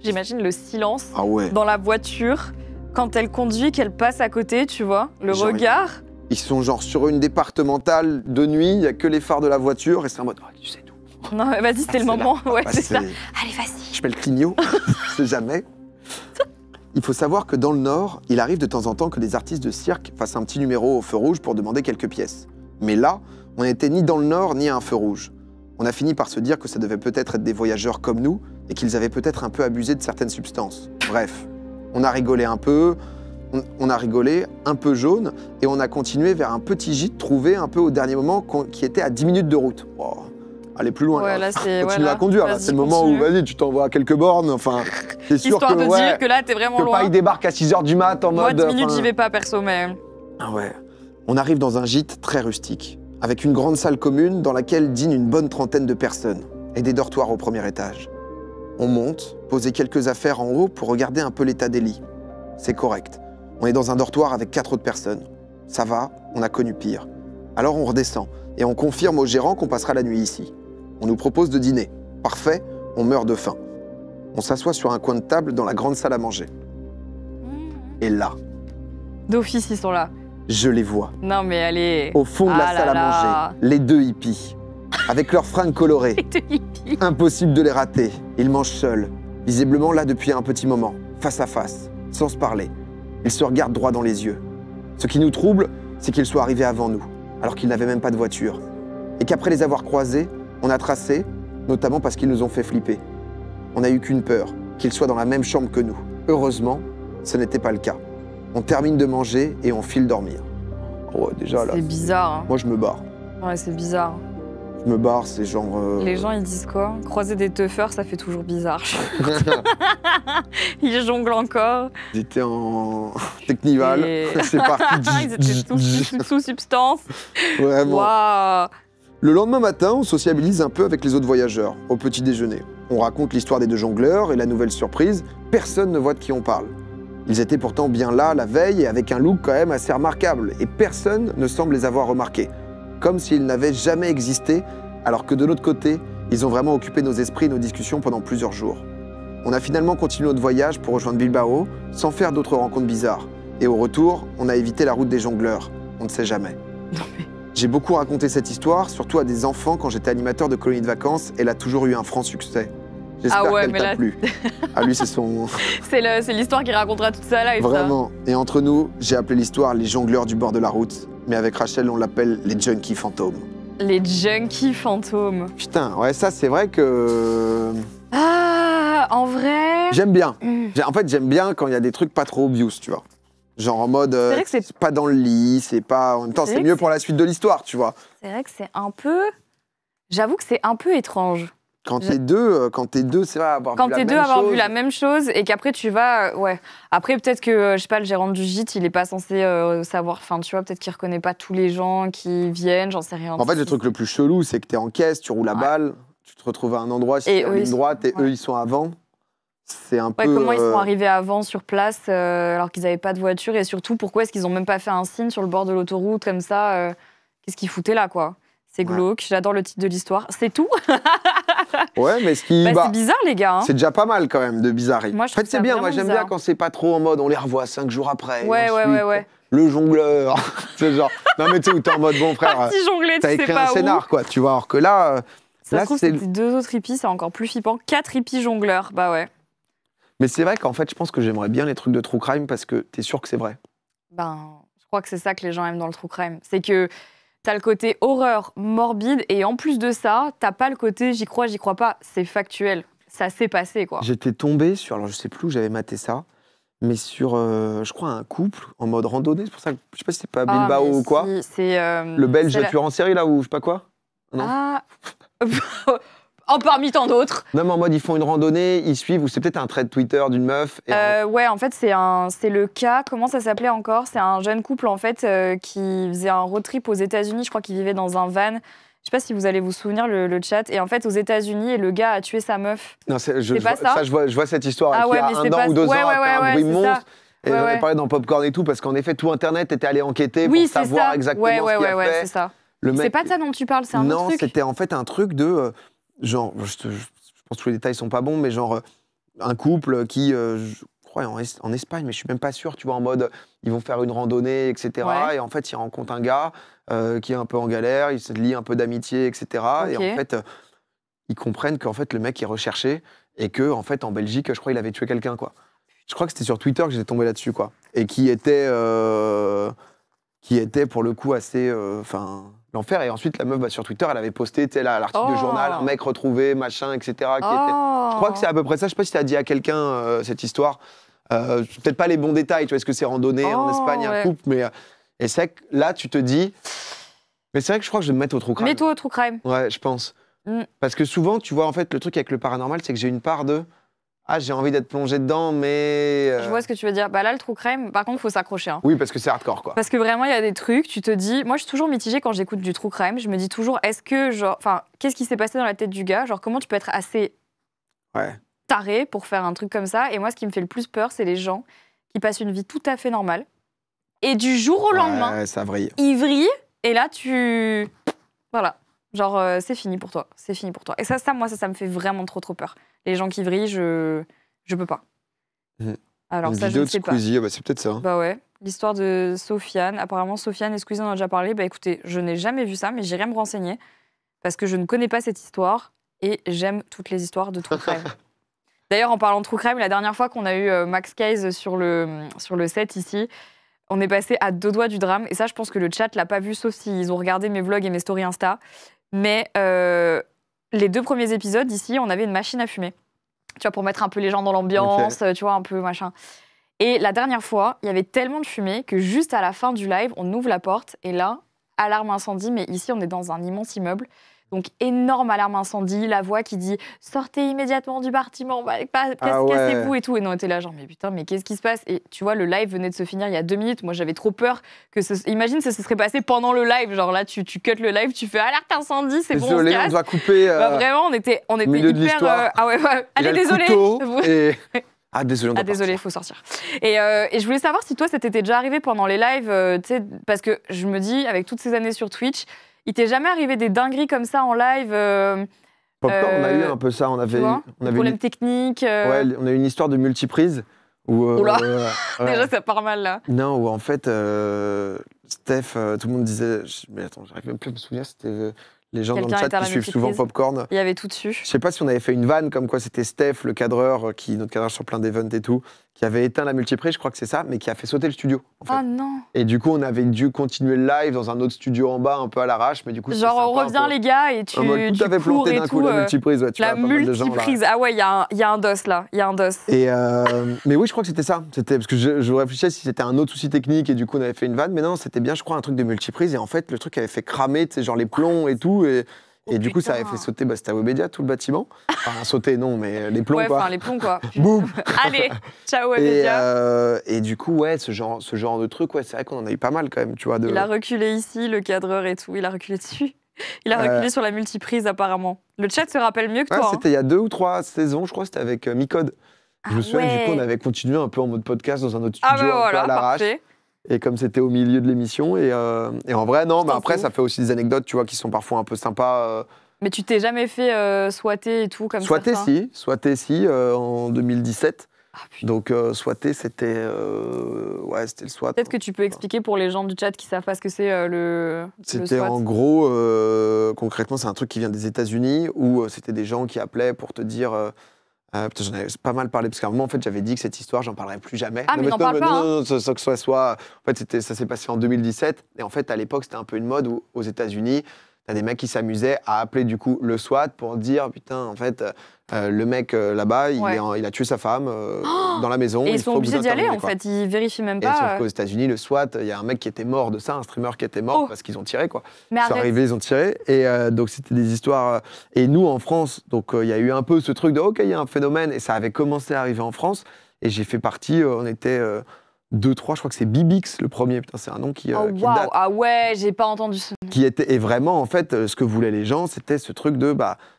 J'imagine le silence dans la voiture, quand elle conduit, qu'elle passe à côté, tu vois, le regard. Ils sont genre sur une départementale de nuit, il n'y a que les phares de la voiture, et c'est en mode, tu sais tout. Non, vas-y, c'était le moment, c'est ça. Allez, vas-y. Je mets le clignot, je sais jamais. Il faut savoir que dans le Nord, il arrive de temps en temps que des artistes de cirque fassent un petit numéro au feu rouge pour demander quelques pièces. Mais là, on n'était ni dans le Nord, ni à un feu rouge. On a fini par se dire que ça devait peut-être être des voyageurs comme nous et qu'ils avaient peut-être un peu abusé de certaines substances. Bref, on a rigolé un peu, un peu jaune, et on a continué vers un petit gîte trouvé un peu au dernier moment qui était à 10 minutes de route. Oh, allez plus loin, là. Continue à conduire, là. C'est le moment où, vas-y, tu t'envoies à quelques bornes, enfin... C'est sûr histoire de dire que là, t'es vraiment loin. Que pas, il débarque à 6h du mat en mode... Moi, 10 minutes, j'y vais pas, perso, mais... Ah ouais. On arrive dans un gîte très rustique, avec une grande salle commune dans laquelle dînent une bonne trentaine de personnes, et des dortoirs au premier étage. On monte, poser quelques affaires en haut pour regarder un peu l'état des lits. C'est correct. On est dans un dortoir avec 4 autres personnes. Ça va, on a connu pire. Alors on redescend, et on confirme au gérant qu'on passera la nuit ici. On nous propose de dîner. Parfait, on meurt de faim. On s'assoit sur un coin de table dans la grande salle à manger. Et là... D'office, ils sont là. Je les vois. Non mais allez... Au fond de la salle à manger, les 2 hippies, avec leurs fringues colorées. Les 2 hippies. Impossible de les rater. Ils mangent seuls, visiblement là depuis un petit moment, face à face, sans se parler. Ils se regardent droit dans les yeux. Ce qui nous trouble, c'est qu'ils soient arrivés avant nous, alors qu'ils n'avaient même pas de voiture. Et qu'après les avoir croisés, on a tracé, notamment parce qu'ils nous ont fait flipper. On n'a eu qu'une peur, qu'ils soient dans la même chambre que nous. Heureusement, ce n'était pas le cas. On termine de manger et on file dormir. Oh, déjà là. C'est bizarre. Hein. Moi, je me barre. Ouais, c'est bizarre. Je me barre, c'est genre... Les gens, ils disent quoi? Croiser des teufeurs, ça fait toujours bizarre. Ils jonglent encore. Ils étaient en technival. C'est parti. Ils étaient sous substance. Vraiment. Waouh. Le lendemain matin, on sociabilise un peu avec les autres voyageurs, au petit déjeuner. On raconte l'histoire des 2 jongleurs et la nouvelle surprise. Personne ne voit de qui on parle. Ils étaient pourtant bien là la veille et avec un look quand même assez remarquable. Et personne ne semble les avoir remarqués. Comme s'ils n'avaient jamais existé, alors que de l'autre côté, ils ont vraiment occupé nos esprits et nos discussions pendant plusieurs jours. On a finalement continué notre voyage pour rejoindre Bilbao, sans faire d'autres rencontres bizarres. Et au retour, on a évité la route des jongleurs. On ne sait jamais. J'ai beaucoup raconté cette histoire, surtout à des enfants quand j'étais animateur de colonie de vacances. Elle a toujours eu un franc succès. J'espère qu'elle t'a plu. Ah, lui, c'est son... c'est l'histoire qui racontera toute sa life. Vraiment. Ça. Et entre nous, j'ai appelé l'histoire les jongleurs du bord de la route. Mais avec Rachel, on l'appelle les junkies fantômes. Les junkies fantômes. Putain, ouais, ça, c'est vrai que... Ah, en vrai... J'aime bien. En fait, j'aime bien quand il y a des trucs pas trop obvious, tu vois. Genre en mode, c'est pas dans le lit, c'est pas... En même temps, c'est mieux pour la suite de l'histoire, tu vois. C'est vrai que c'est un peu... J'avoue que c'est un peu étrange. Quand t'es deux, c'est vrai, avoir vu la même chose et qu'après tu vas... ouais. Après, peut-être que, je sais pas, le gérant du gîte, il est pas censé savoir... Enfin, tu vois, peut-être qu'il reconnaît pas tous les gens qui viennent, j'en sais rien. En fait, le truc le plus chelou, c'est que t'es en caisse, tu roules la balle, tu te retrouves à un endroit, si t'es à ligne droite, et eux, ils sont avant. C'est un peu... Comment ils sont arrivés avant sur place alors qu'ils n'avaient pas de voiture et surtout, pourquoi est-ce qu'ils n'ont même pas fait un signe sur le bord de l'autoroute comme ça Qu'est-ce qu'ils foutaient là, quoi? C'est glauque, j'adore le titre de l'histoire. C'est tout. Ouais, mais c'est bizarre, les gars. Hein. C'est déjà pas mal, quand même, de bizarrerie. Moi, en fait, c'est bien. Moi, j'aime bien quand c'est pas trop en mode on les revoit 5 jours après. Ouais. Le jongleur. C'est genre... Non, mais tu sais, où t'es en mode bon, frère, t'as écrit un scénar, quoi. Tu vois, alors que là... Ça se trouve, c'est 2 autres hippies, c'est encore plus flippant. 4 hippies jongleurs, bah ouais. Mais c'est vrai qu'en fait, je pense que j'aimerais bien les trucs de true crime parce que t'es sûr que c'est vrai. Ben, je crois que c'est ça que les gens aiment dans le true crime. C'est que t'as le côté horreur, morbide, et en plus de ça, t'as pas le côté j'y crois pas. C'est factuel. Ça s'est passé, quoi. J'étais tombé sur, alors je sais plus où j'avais maté ça, mais sur, je crois, un couple en mode randonnée. C'est pour ça que, je sais pas si c'est pas Bilbao ou quoi. C'est le belge tueur en série, là, ou je sais pas quoi. Non. Ah en parmi tant d'autres. Même en mode, ils font une randonnée, ils suivent, ou c'est peut-être un thread Twitter d'une meuf. Ouais, en fait, c'est le cas. Comment ça s'appelait encore? C'est un jeune couple, en fait, qui faisait un road trip aux États-Unis. Je crois qu'il vivait dans un van. Je sais pas si vous allez vous souvenir, le chat. Et en fait, aux États-Unis, le gars a tué sa meuf. Non, c'est pas ça. Je vois cette histoire. Ah ouais, il y a mais 1 an ou 2 ans, un bruit monstre. Et j'en ai parlé dans Popcorn et tout, parce qu'en effet, tout Internet était allé enquêter pour savoir exactement ce qu'il a fait. C'est ça. C'est pas de ça dont tu parles, c'est un autre truc. Non, c'était en fait un truc de... genre, je pense que tous les détails sont pas bons, mais genre, un couple qui, je crois, en Espagne, mais je suis même pas sûr, tu vois, en mode, ils vont faire une randonnée, etc. Ouais. Et en fait, ils rencontrent un gars qui est un peu en galère, il se lie un peu d'amitié, etc. Okay. Et en fait, ils comprennent qu'en fait, le mec est recherché et que, en fait, en Belgique, je crois, il avait tué quelqu'un, quoi. Je crois que c'était sur Twitter que j'étais tombé là-dessus, quoi. Et qui était pour le coup assez... l'enfer. Et ensuite, la meuf va sur Twitter, elle avait posté l'article de journal, un mec retrouvé, machin, etc. Je crois que c'est à peu près ça. Je sais pas si tu as dit à quelqu'un cette histoire. Peut-être pas les bons détails, tu vois, est-ce que c'est randonnée en Espagne, un couple, mais... Et c'est vrai que là, tu te dis... Mais c'est vrai que je crois que je vais me mettre au true crime. Mets-toi au true crime. Ouais, je pense. Parce que souvent, tu vois, en fait, le truc avec le paranormal, c'est que j'ai une part de... Ah, j'ai envie d'être plongé dedans, mais... Je vois ce que tu veux dire. Bah là, le true crime, par contre, il faut s'accrocher. Hein. Oui, parce que c'est hardcore, quoi. Parce que vraiment, il y a des trucs, tu te dis... Moi, je suis toujours mitigée quand j'écoute du true crime. Je me dis toujours, est-ce que, genre... Enfin, qu'est-ce qui s'est passé dans la tête du gars? Genre, comment tu peux être assez taré pour faire un truc comme ça? Et moi, ce qui me fait le plus peur, c'est les gens qui passent une vie tout à fait normale. Et du jour au lendemain, ça vrille. Ils vrillent, et là, tu... Voilà. Genre, c'est fini pour toi. C'est fini pour toi. Et ça, moi, ça me fait vraiment trop peur. Les gens qui vrillent, je peux pas. Alors, une ça, vidéo je ne sais de Squeezie, bah, c'est peut-être ça. Bah ouais. L'histoire de Sofiane. Apparemment, Sofiane et Squeezie en ont déjà parlé. Bah écoutez, je n'ai jamais vu ça, mais j'irai me renseigner. Parce que je ne connais pas cette histoire. Et j'aime toutes les histoires de true crime. D'ailleurs, en parlant de true crime, la dernière fois qu'on a eu Max Case sur le set ici, on est passé à 2 doigts du drame. Et ça, je pense que le chat l'a pas vu, sauf s'ils ont regardé mes vlogs et mes stories Insta. Mais les 2 premiers épisodes, ici, on avait une machine à fumer. Tu vois, pour mettre un peu les gens dans l'ambiance, tu vois, un peu machin. Et la dernière fois, il y avait tellement de fumée que juste à la fin du live, on ouvre la porte et là, alarme incendie. Mais ici, on est dans un immense immeuble. Donc, énorme alarme incendie, la voix qui dit « Sortez immédiatement du bâtiment, cassez-vous » et tout. Et nous, on était là, genre « Mais putain, mais qu'est-ce qui se passe ?» Et tu vois, le live venait de se finir il y a 2 minutes. Moi, j'avais trop peur que imagine, ça se serait passé pendant le live. Genre là, tu cut le live, tu fais « Alerte incendie, c'est bon, désolé, on doit couper... vraiment, on était hyper... Allez, désolé Ah, désolé, désolé, il faut sortir. Et je voulais savoir si toi, ça t'était déjà arrivé pendant les lives, parce que je me dis, avec toutes ces années sur Twitch, il t'est jamais arrivé des dingueries comme ça en live Popcorn, on a eu un peu ça. On avait des problèmes techniques. Ouais, on a eu une histoire de multiprise. Oula, déjà ça part mal là. Non, où en fait, Steph, tout le monde disait... Mais attends, j'arrive même plus à me souvenir, c'était... Les gens dans le chat qui suivent souvent Popcorn. Il y avait tout dessus. Je sais pas si on avait fait une vanne comme quoi c'était Steph, le cadreur, notre cadreur sur plein d'events et tout, qui avait éteint la multiprise, je crois que c'est ça, mais qui a fait sauter le studio. En fait. Oh non. Et du coup, on avait dû continuer le live dans un autre studio en bas, un peu à l'arrache, mais du coup, genre on revient les gars et tu tout avait planté d'un coup la multiprise. Ouais, la multiprise. Ah ouais, il y a un dos là, il y a un dos. Et mais oui, je crois que c'était ça. C'était parce que je réfléchissais si c'était un autre souci technique et du coup on avait fait une vanne, mais non, c'était bien, je crois, un truc de multiprise et en fait le truc avait fait cramer, tu sais, genre les plombs et tout et du coup, ça avait fait sauter, c'était à Webedia, tout le bâtiment. Enfin, sauter, non, mais les plombs, quoi. Ouais, enfin, les plombs, quoi. Boum. Allez, ciao, Webedia. Et du coup, ouais, ce genre de truc, ouais, c'est vrai qu'on en a eu pas mal, quand même, tu vois. Il a reculé ici, le cadreur et tout, il a reculé dessus. Il a reculé sur la multiprise, apparemment. Le chat se rappelle mieux que toi. C'était il y a 2 ou 3 saisons, je crois, c'était avec Micode. Je me souviens, du coup, on avait continué un peu en mode podcast dans un autre studio, un peu à l'arrache. Et comme c'était au milieu de l'émission, et en vrai, non, mais après, ça fait aussi des anecdotes, tu vois, qui sont parfois un peu sympas. Mais tu t'es jamais fait swatter et tout, comme ça Swatter, si, en 2017. Ah, donc, swatter, c'était c'était le SWAT. Peut-être que tu peux expliquer pour les gens du chat qui savent pas ce que c'est le C'était SWAT. En gros, concrètement, c'est un truc qui vient des États-Unis, où c'était des gens qui appelaient pour te dire... j'en avais pas mal parlé, parce qu'à un moment, en fait, j'avais dit que cette histoire, j'en parlerai plus jamais. Ah, mais n'en parle pas, non, soit... En fait, ça s'est passé en 2017, et en fait, à l'époque, c'était un peu une mode où, aux États-Unis, t'as des mecs qui s'amusaient à appeler, du coup, le SWAT pour dire, putain, en fait, le mec là-bas, il a tué sa femme dans la maison. Et ils sont obligés d'y aller, en fait, ils vérifient même pas. Et sauf qu'aux États-Unis, le SWAT, il y a un mec qui était mort de ça, un streamer qui était mort parce qu'ils ont tiré, quoi. Mais ils sont arrivés, ils ont tiré. Et donc, c'était des histoires. Et nous, en France, donc, il y a eu un peu ce truc de, OK, il y a un phénomène. Et ça avait commencé à arriver en France. Et j'ai fait partie, on était 2-3, je crois que c'est Bibix le premier. Putain, c'est un nom qui date. Ah ouais, j'ai pas entendu ce nom. Et vraiment, en fait, ce que voulaient les gens, c'était ce truc de,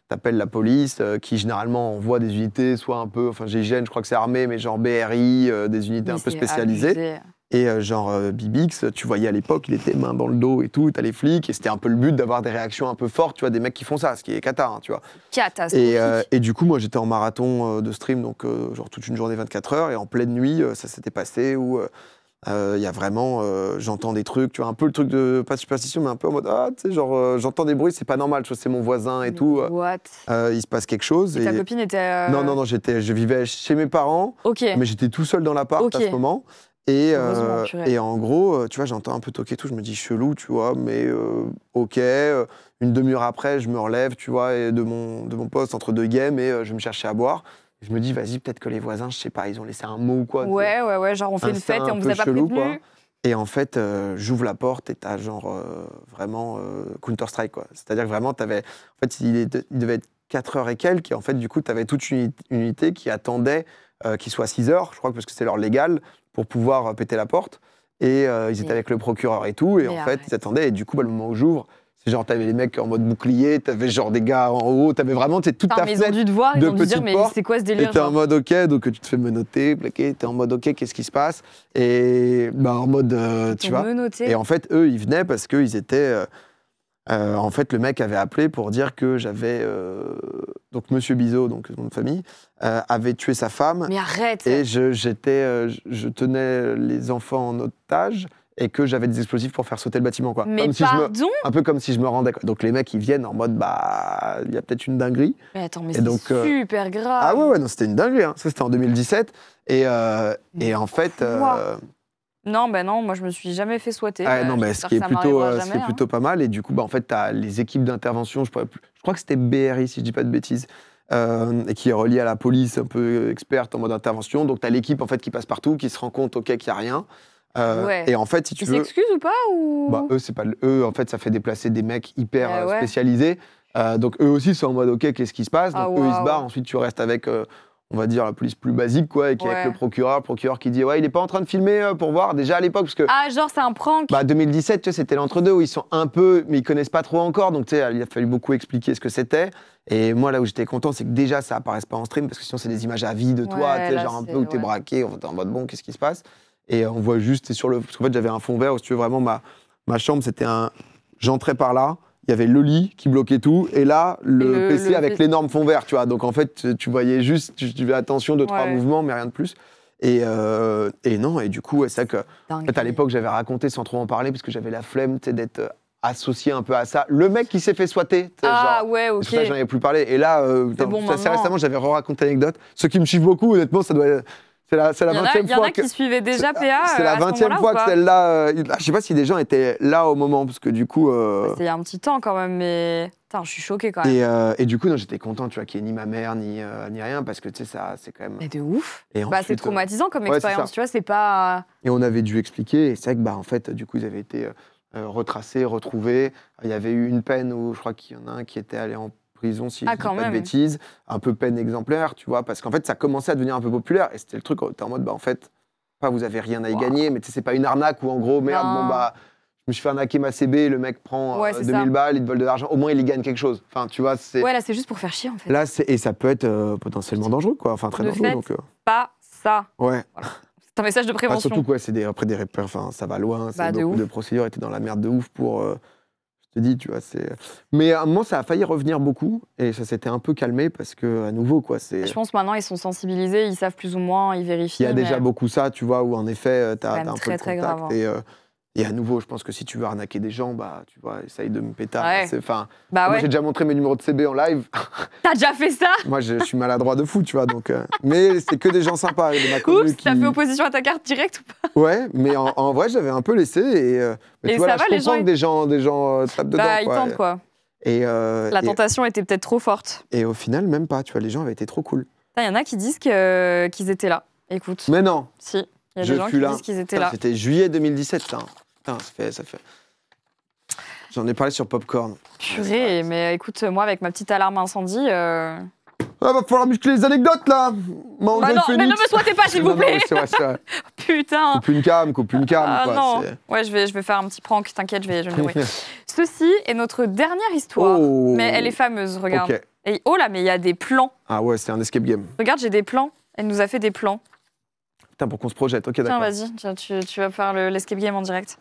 t'appelles la police, qui généralement envoie des unités, soit un peu, enfin GIGN, je crois que c'est armé, mais genre BRI, des unités un peu spécialisées. Abusé. Et Bibix, tu voyais à l'époque, il était main dans le dos et tout, t'as les flics, et c'était un peu le but d'avoir des réactions un peu fortes, tu vois, des mecs qui font ça, ce qui est cata, tu vois. Catastrophique. Et du coup, moi, j'étais en marathon de stream, donc genre toute une journée 24 heures, et en pleine nuit, ça s'était passé où il y a vraiment, j'entends des trucs, tu vois, un peu le truc de, pas de superstition, mais un peu en mode, tu sais, genre, j'entends des bruits, c'est pas normal, tu vois, c'est mon voisin et tout. What il se passe quelque chose. Et ta copine était... Non, je vivais chez mes parents, mais j'étais tout seul dans l'appart à ce moment. Et en gros, tu vois, j'entends un peu toquer tout, je me dis chelou, tu vois, mais OK. Une demi-heure après, je me relève, tu vois, de mon poste entre 2 games et je me cherchais à boire. Je me dis, vas-y, peut-être que les voisins, je sais pas, ils ont laissé un mot ou quoi. Ouais, genre on fait une fête et on vous a pas prévenu. Quoi. Et en fait, j'ouvre la porte et t'as genre vraiment Counter-Strike, quoi. C'est-à-dire que vraiment, t'avais... En fait, il devait être 4 heures et quelques, et en fait, du coup, t'avais toute une unité qui attendait qu'il soit 6 heures, je crois, parce que c'était leur légal, pour pouvoir péter la porte. Et ils étaient avec le procureur et tout, et en fait, ils attendaient, et du coup, le moment où j'ouvre, c'est genre, t'avais les mecs en mode bouclier, t'avais genre des gars en haut, t'avais vraiment toute ta fenêtre. Ils ont dû te voir, ils ont dû dire, mais c'est quoi ce délire? Et t'es en mode OK, donc tu te fais menotter, plaquer, t'es en mode OK, qu'est-ce qui se passe? Et en mode, tu vois. Menotté. Et en fait, eux, ils venaient parce qu'ils étaient. En fait, le mec avait appelé pour dire que j'avais. Donc, Monsieur Bizot, donc son nom de famille, avait tué sa femme. Mais arrête! Et je tenais les enfants en otage. Et que j'avais des explosifs pour faire sauter le bâtiment, quoi. Mais pardon? Un peu comme si je me rendais, quoi. Donc les mecs, ils viennent en mode, il y a peut-être une dinguerie. Mais attends, mais c'est super grave. Ah ouais, non, c'était une dinguerie, hein. Ça, c'était en 2017. Et en fait... Non, moi, je me suis jamais fait swatter. Non, mais ce qui est plutôt pas mal. Et du coup, en fait, t'as les équipes d'intervention, je crois que c'était BRI, si je dis pas de bêtises, et qui est relié à la police, un peu experte en mode intervention. Donc t'as l'équipe, en fait, qui passe partout, qui se rend compte, OK, qu'il n'y a rien. Et en fait, si tu veux... Ils s'excusent ou pas ou... Eux, c'est pas... Eux, en fait, ça fait déplacer des mecs hyper spécialisés. Donc, eux aussi sont en mode, OK, qu'est-ce qui se passe? Donc, eux, ils se barrent. Ensuite, tu restes avec, on va dire, la police plus basique, quoi, et qui est avec le procureur qui dit, il est pas en train de filmer pour voir, déjà à l'époque, parce que... Ah, genre, c'est un prank. 2017, tu sais, c'était l'entre-deux où ils sont un peu... Mais ils connaissent pas trop encore. Donc, tu sais, il a fallu beaucoup expliquer ce que c'était. Et moi, là où j'étais content, c'est que déjà, ça apparaisse pas en stream, parce que sinon, c'est des images à vie de toi, tu sais, genre un peu où t'es braqué, t'es en mode, bon, qu'est-ce qui se passe? Et on voit juste, parce qu'en fait, j'avais un fond vert où, si tu veux, vraiment, ma chambre, c'était j'entrais par là, il y avait le lit qui bloquait tout, et là, le PC avec l'énorme fond vert, tu vois. Donc, en fait, tu voyais juste, tu fais attention, 2-3 mouvements, mais rien de plus. Et non, et du coup, c'est vrai que en fait, à l'époque, j'avais raconté sans trop en parler, parce que j'avais la flemme d'être associé un peu à ça. Le mec qui s'est fait swatter. Ouais, ok. C'est pour ça que j'en avais plus parlé. Et là, assez récemment, j'avais raconté l'anecdote. Ceux qui me suivent beaucoup, honnêtement, ça doit... C'est la 20e fois. Il y en a qui suivaient déjà PA. C'est la 20e fois que celle-là. Je sais pas si des gens étaient là au moment, parce que du coup. C'est il y a un petit temps quand même, mais. Putain, je suis choquée quand même. Et du coup, j'étais content, tu vois, qu'il n'y ait ni ma mère, ni rien, parce que tu sais, ça, c'est quand même. Mais de ouf. Et c'est traumatisant comme expérience, tu vois, c'est pas. Et on avait dû expliquer, et c'est vrai que, en fait, du coup, ils avaient été retracés, retrouvés. Il y avait eu une peine où je crois qu'il y en a un qui était allé en prison, si je dis pas de bêtises, un peu peine exemplaire, tu vois, parce qu'en fait, ça commençait à devenir un peu populaire, et c'était le truc, t'es en mode, en fait, vous avez rien à y gagner, mais tu sais, c'est pas une arnaque où, en gros, merde, je me suis fait arnaquer ma CB, le mec prend 2000 balles, il te vole de l'argent, au moins, il y gagne quelque chose. Enfin, tu vois, c'est... Ouais, là, c'est juste pour faire chier, en fait. Là, et ça peut être potentiellement dangereux, quoi, enfin, très dangereux, donc... pas ça. Ouais. Voilà. C'est un message de prévention. Surtout, quoi, c'est après des repères, enfin, ça va loin, c'est beaucoup de procédures, étaient dans la merde de ouf pour... Je te dis, tu vois, c'est... Mais à un moment, ça a failli revenir beaucoup, et ça s'était un peu calmé, parce que, à nouveau, quoi, c'est... Je pense maintenant, ils sont sensibilisés, ils savent plus ou moins, ils vérifient. Il y a déjà beaucoup ça, tu vois, où en effet, t'as un peu de contact. Très grave, hein. Et à nouveau, je pense que si tu veux arnaquer des gens, tu vois, essaye de me péter. Ouais. Moi, j'ai déjà montré mes numéros de CB en live. T'as déjà fait ça? Moi, je suis maladroit de fou, tu vois, donc... Mais c'est que des gens sympas, de ma commune. T'as fait opposition à ta carte directe ou pas? Ouais, mais en vrai, j'avais un peu laissé, mais tu vois, là, je comprends que des gens tapent dedans, ils tentent, quoi. La tentation était peut-être trop forte. Et au final, même pas, tu vois, les gens avaient été trop cool. Il y en a qui disent qu'ils étaient là, écoute. Mais non. Si, il y a des gens qui disent qu'ils étaient là. C'était juillet 2017, ça. Putain, ça fait... J'en ai parlé sur Popcorn. Purée, mais écoute, moi, avec ma petite alarme incendie... va falloir muscler les anecdotes, là. Non, mais ne me souhaitez pas, s'il vous plaît. C'est vrai. Putain. Coupe une cam, quoi. Non. Ouais, je vais faire un petit prank, t'inquiète, je vais me débrouiller. Ceci est notre dernière histoire, mais elle est fameuse, regarde. Okay. Et oh là, mais il y a des plans. Ah ouais, c'est un escape game. Regarde, j'ai des plans. Elle nous a fait des plans. Putain, pour qu'on se projette, ok, d'accord. Tiens, vas-y, tu vas faire l'escape game en direct.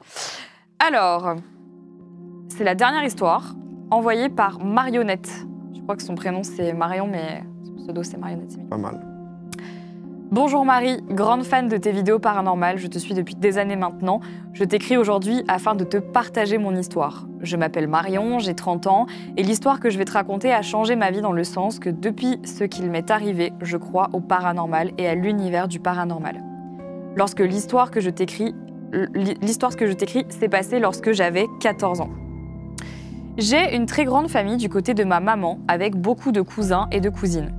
Alors, c'est la dernière histoire, envoyée par Marionnette. Je crois que son prénom, c'est Marion, mais son pseudo, c'est Marionnette. C'est pas mal. Bonjour Marie, grande fan de tes vidéos paranormales, je te suis depuis des années maintenant. Je t'écris aujourd'hui afin de te partager mon histoire. Je m'appelle Marion, j'ai 30 ans, et l'histoire que je vais te raconter a changé ma vie dans le sens que depuis ce qu'il m'est arrivé, je crois au paranormal et à l'univers du paranormal. Lorsque l'histoire que je t'écris s'est passée lorsque j'avais 14 ans. J'ai une très grande famille du côté de ma maman, avec beaucoup de cousins et de cousines.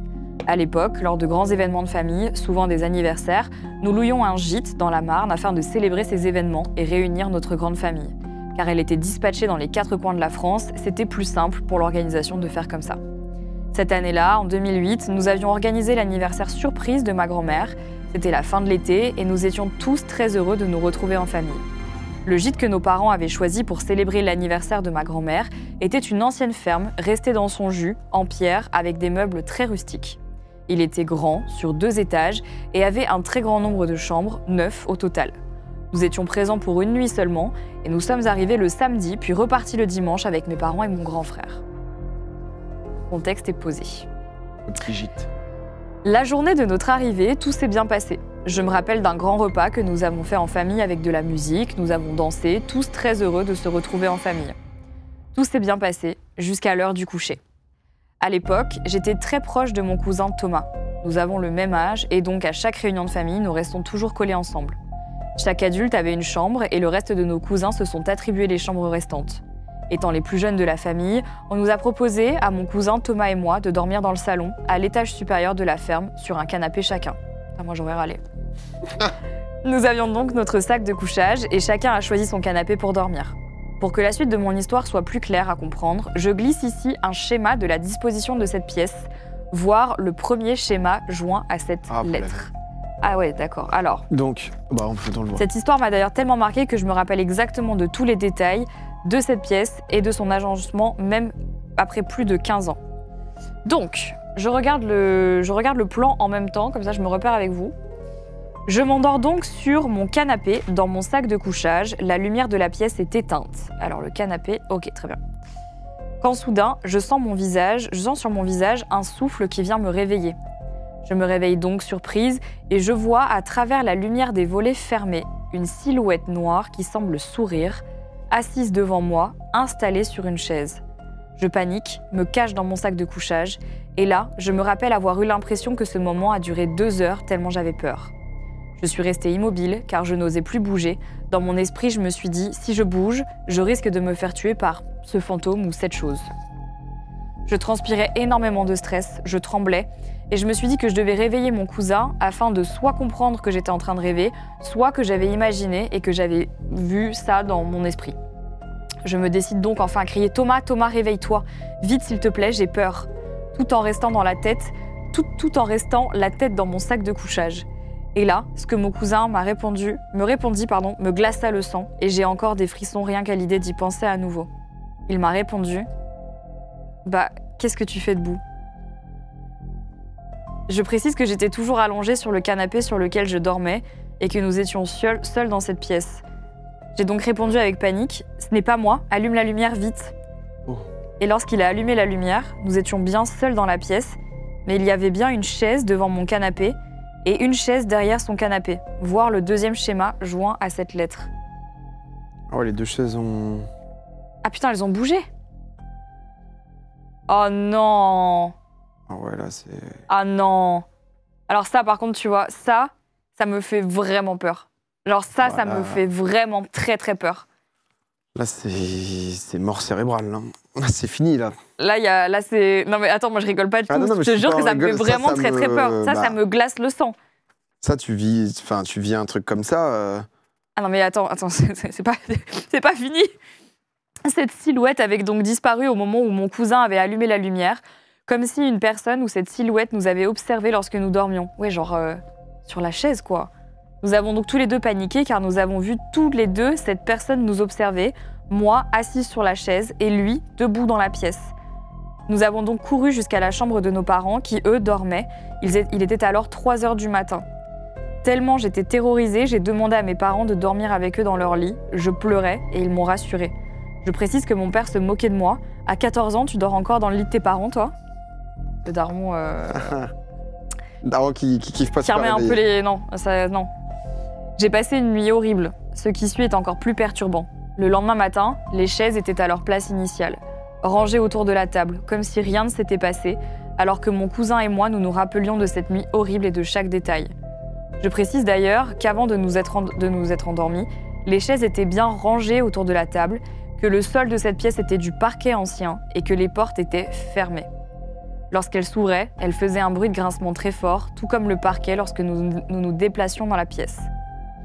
À l'époque, lors de grands événements de famille, souvent des anniversaires, nous louions un gîte dans la Marne afin de célébrer ces événements et réunir notre grande famille. Car elle était dispatchée dans les 4 coins de la France, c'était plus simple pour l'organisation de faire comme ça. Cette année-là, en 2008, nous avions organisé l'anniversaire surprise de ma grand-mère. C'était la fin de l'été et nous étions tous très heureux de nous retrouver en famille. Le gîte que nos parents avaient choisi pour célébrer l'anniversaire de ma grand-mère était une ancienne ferme restée dans son jus, en pierre, avec des meubles très rustiques. Il était grand, sur 2 étages, et avait un très grand nombre de chambres, 9 au total. Nous étions présents pour une nuit seulement, et nous sommes arrivés le samedi, puis repartis le dimanche avec mes parents et mon grand frère. Le contexte est posé. Le petit gîte. La journée de notre arrivée, tout s'est bien passé. Je me rappelle d'un grand repas que nous avons fait en famille avec de la musique, nous avons dansé, tous très heureux de se retrouver en famille. Tout s'est bien passé, jusqu'à l'heure du coucher. À l'époque, j'étais très proche de mon cousin Thomas. Nous avons le même âge et donc à chaque réunion de famille, nous restons toujours collés ensemble. Chaque adulte avait une chambre et le reste de nos cousins se sont attribués les chambres restantes. Étant les plus jeunes de la famille, on nous a proposé, à mon cousin Thomas et moi, de dormir dans le salon, à l'étage supérieur de la ferme, sur un canapé chacun. Enfin, moi j'aurais râlé. Nous avions donc notre sac de couchage et chacun a choisi son canapé pour dormir. Pour que la suite de mon histoire soit plus claire à comprendre, je glisse ici un schéma de la disposition de cette pièce, voire le premier schéma joint à cette lettre. Ah ouais, d'accord. Alors, donc, on peut dans le voir. Cette histoire m'a d'ailleurs tellement marqué que je me rappelle exactement de tous les détails de cette pièce et de son agencement, même après plus de 15 ans. Donc, je regarde le plan en même temps, comme ça je me repère avec vous. Je m'endors donc sur mon canapé, dans mon sac de couchage. La lumière de la pièce est éteinte. Alors le canapé, ok, très bien. Quand soudain, je sens sur mon visage un souffle qui vient me réveiller. Je me réveille donc surprise et je vois à travers la lumière des volets fermés une silhouette noire qui semble sourire, assise devant moi, installée sur une chaise. Je panique, me cache dans mon sac de couchage et là, je me rappelle avoir eu l'impression que ce moment a duré 2 heures tellement j'avais peur. Je suis restée immobile car je n'osais plus bouger. Dans mon esprit, je me suis dit, si je bouge, je risque de me faire tuer par ce fantôme ou cette chose. Je transpirais énormément de stress, je tremblais et je me suis dit que je devais réveiller mon cousin afin de soit comprendre que j'étais en train de rêver, soit que j'avais imaginé et que j'avais vu ça dans mon esprit. Je me décide donc enfin à crier « Thomas, Thomas, réveille-toi, vite s'il te plaît, j'ai peur », tout en restant dans la tête, tout en restant la tête dans mon sac de couchage. Et là, ce que mon cousin me répondit, me glaça le sang et j'ai encore des frissons rien qu'à l'idée d'y penser à nouveau. Il m'a répondu « Bah, qu'est-ce que tu fais debout ?» Je précise que j'étais toujours allongée sur le canapé sur lequel je dormais et que nous étions seuls dans cette pièce. J'ai donc répondu avec panique « Ce n'est pas moi, allume la lumière vite !» Et lorsqu'il a allumé la lumière, nous étions bien seuls dans la pièce, mais il y avait bien une chaise devant mon canapé et une chaise derrière son canapé, voir le deuxième schéma joint à cette lettre. Oh, les deux chaises ont... Ah putain, elles ont bougé. Oh non. Ah ouais, là, c'est... Ah non. Alors ça, par contre, tu vois, ça me fait vraiment peur. Genre ça, ça me fait vraiment très très peur. Là, c'est mort cérébrale, là. Là, c'est fini, là. Là, c'est... Non mais attends, moi je rigole pas du tout. Non, je te jure que ça me fait vraiment très très peur. Ça me glace le sang. Ça, tu vis un truc comme ça... Ah non mais attends, c'est pas fini. Cette silhouette avait donc disparu au moment où mon cousin avait allumé la lumière, comme si une personne ou cette silhouette nous avait observés lorsque nous dormions. Ouais, genre sur la chaise, quoi. Nous avons donc tous les deux paniqué car nous avons vu tous les deux cette personne nous observer, moi assise sur la chaise et lui debout dans la pièce. Nous avons donc couru jusqu'à la chambre de nos parents qui, eux, dormaient. Il était alors 3 heures du matin. Tellement j'étais terrorisée, j'ai demandé à mes parents de dormir avec eux dans leur lit. Je pleurais et ils m'ont rassurée. Je précise que mon père se moquait de moi. À 14 ans, tu dors encore dans le lit de tes parents, toi ? Le daron... Daron qui kiffe pas se faire réveiller. Un peu les... Non, non. J'ai passé une nuit horrible. Ce qui suit est encore plus perturbant. Le lendemain matin, les chaises étaient à leur place initiale, rangées autour de la table, comme si rien ne s'était passé, alors que mon cousin et moi, nous nous rappelions de cette nuit horrible et de chaque détail. Je précise d'ailleurs qu'avant de nous être endormis, les chaises étaient bien rangées autour de la table, que le sol de cette pièce était du parquet ancien et que les portes étaient fermées. Lorsqu'elles s'ouvraient, elles faisaient un bruit de grincement très fort, tout comme le parquet lorsque nous déplacions dans la pièce.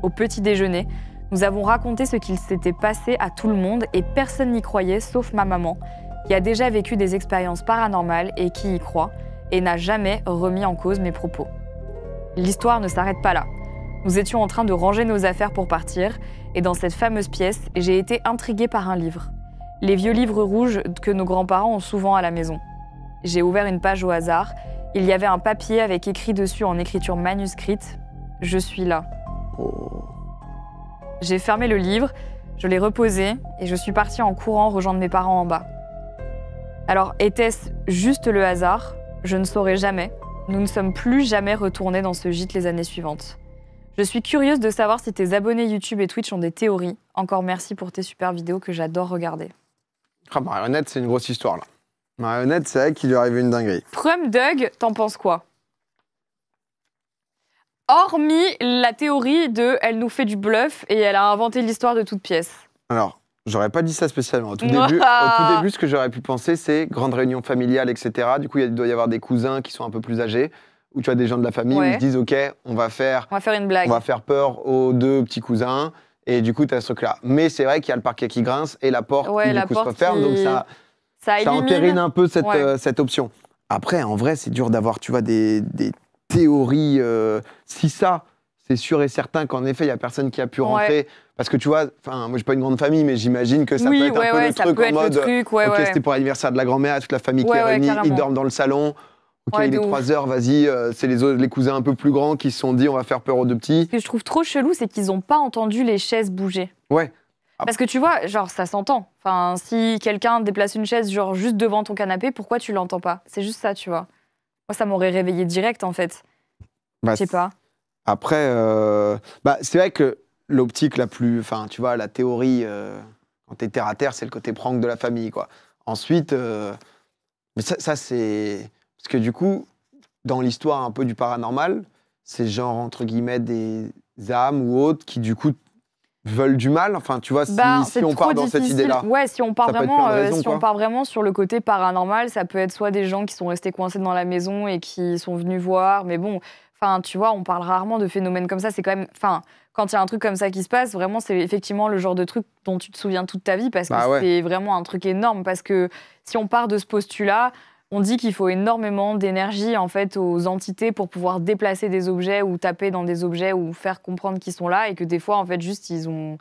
Au petit déjeuner, nous avons raconté ce qu'il s'était passé à tout le monde et personne n'y croyait sauf ma maman, qui a déjà vécu des expériences paranormales et qui y croit et n'a jamais remis en cause mes propos. L'histoire ne s'arrête pas là. Nous étions en train de ranger nos affaires pour partir et dans cette fameuse pièce, j'ai été intriguée par un livre. Les vieux livres rouges que nos grands-parents ont souvent à la maison. J'ai ouvert une page au hasard. Il y avait un papier avec écrit dessus en écriture manuscrite « Je suis là ». J'ai fermé le livre, je l'ai reposé et je suis partie en courant rejoindre mes parents en bas. Alors, était-ce juste le hasard ? Je ne saurais jamais. Nous ne sommes plus jamais retournés dans ce gîte les années suivantes. Je suis curieuse de savoir si tes abonnés YouTube et Twitch ont des théories. Encore merci pour tes super vidéos que j'adore regarder. Ah, Marionnette, c'est une grosse histoire, là. Marionnette, c'est vrai qu'il lui est arrivé une dinguerie. Prum Doug, t'en penses quoi ? Hormis la théorie de « elle nous fait du bluff et elle a inventé l'histoire de toute pièce ». Alors, j'aurais pas dit ça spécialement. Au tout début, ce que j'aurais pu penser, c'est grande réunion familiale, etc. Du coup, il doit y avoir des cousins qui sont un peu plus âgés, où tu as des gens de la famille où ils se disent « Ok, on va faire une blague. On va faire peur aux 2 petits cousins. » Et du coup, tu as ce truc-là. Mais c'est vrai qu'il y a le parquet qui grince et la porte qui, du coup, se referme. Donc, ça entérine un peu cette option. Après, en vrai, c'est dur d'avoir, tu vois, des théories. Si ça, c'est sûr et certain qu'en effet, il n'y a personne qui a pu rentrer. Parce que tu vois, moi, j'ai pas une grande famille, mais j'imagine que ça peut être un peu le truc en mode. Ok, c'était pour l'anniversaire de la grand-mère, toute la famille qui est réunie, ils dorment dans le salon. Ok, il est 3 heures, vas-y, c'est les cousins un peu plus grands qui se sont dit on va faire peur aux 2 petits. Ce que je trouve trop chelou, c'est qu'ils n'ont pas entendu les chaises bouger. Ouais. Parce que tu vois, genre, ça s'entend. Enfin, si quelqu'un déplace une chaise, genre, juste devant ton canapé, pourquoi tu l'entends pas ? C'est juste ça, tu vois. Moi, ça m'aurait réveillé direct, en fait. Je sais pas. Après, c'est vrai que l'optique la plus... Enfin, tu vois, la théorie, quand t'es terre à terre, c'est le côté prank de la famille, quoi. Ensuite, mais ça c'est... Parce que du coup, dans l'histoire un peu du paranormal, c'est genre, entre guillemets, des âmes ou autres qui, du coup, veulent du mal. Enfin, tu vois, si on part dans cette idée-là. Ouais, si on part vraiment sur le côté paranormal, ça peut être soit des gens qui sont restés coincés dans la maison et qui sont venus voir. Mais bon, enfin, tu vois, on parle rarement de phénomènes comme ça. C'est quand même... Enfin, quand il y a un truc comme ça qui se passe, vraiment, c'est effectivement le genre de truc dont tu te souviens toute ta vie parce que c'est vraiment un truc énorme. Parce que si on part de ce postulat, on dit qu'il faut énormément d'énergie en fait aux entités pour pouvoir déplacer des objets ou taper dans des objets ou faire comprendre qu'ils sont là et que des fois en fait juste ils ont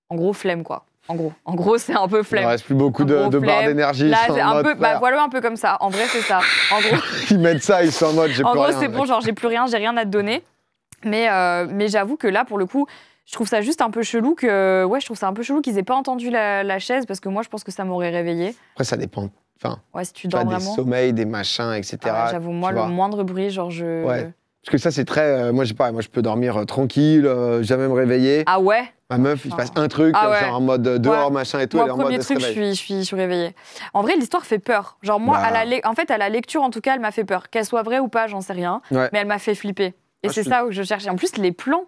en gros flemme quoi. En gros c'est un peu flemme. Il ne reste plus beaucoup de barres d'énergie. Là c'est un peu voilà un peu comme ça. En vrai c'est ça. En gros ils mettent ça, ils sont en mode j'ai plus rien. En gros c'est bon genre j'ai plus rien, j'ai rien à te donner. Mais j'avoue que là pour le coup je trouve ça juste un peu chelou que je trouve ça un peu chelou qu'ils aient pas entendu la chaise parce que moi je pense que ça m'aurait réveillé. Après ça dépend. Enfin, si tu dors des vraiment. sommeils, des machins, etc. J'avoue, moi, le moindre bruit, genre je... Ouais. Parce que ça, c'est très... moi, je peux dormir tranquille, jamais me réveiller. Ah ouais? Ma meuf, il se passe un truc, genre en mode dehors, machin et tout. Moi, elle est en mode premier truc, je suis réveillée. En vrai, l'histoire fait peur. Genre moi, en fait, à la lecture, en tout cas, elle m'a fait peur. Qu'elle soit vraie ou pas, j'en sais rien. Mais elle m'a fait flipper. Et c'est ça où je cherchais. En plus, les plans...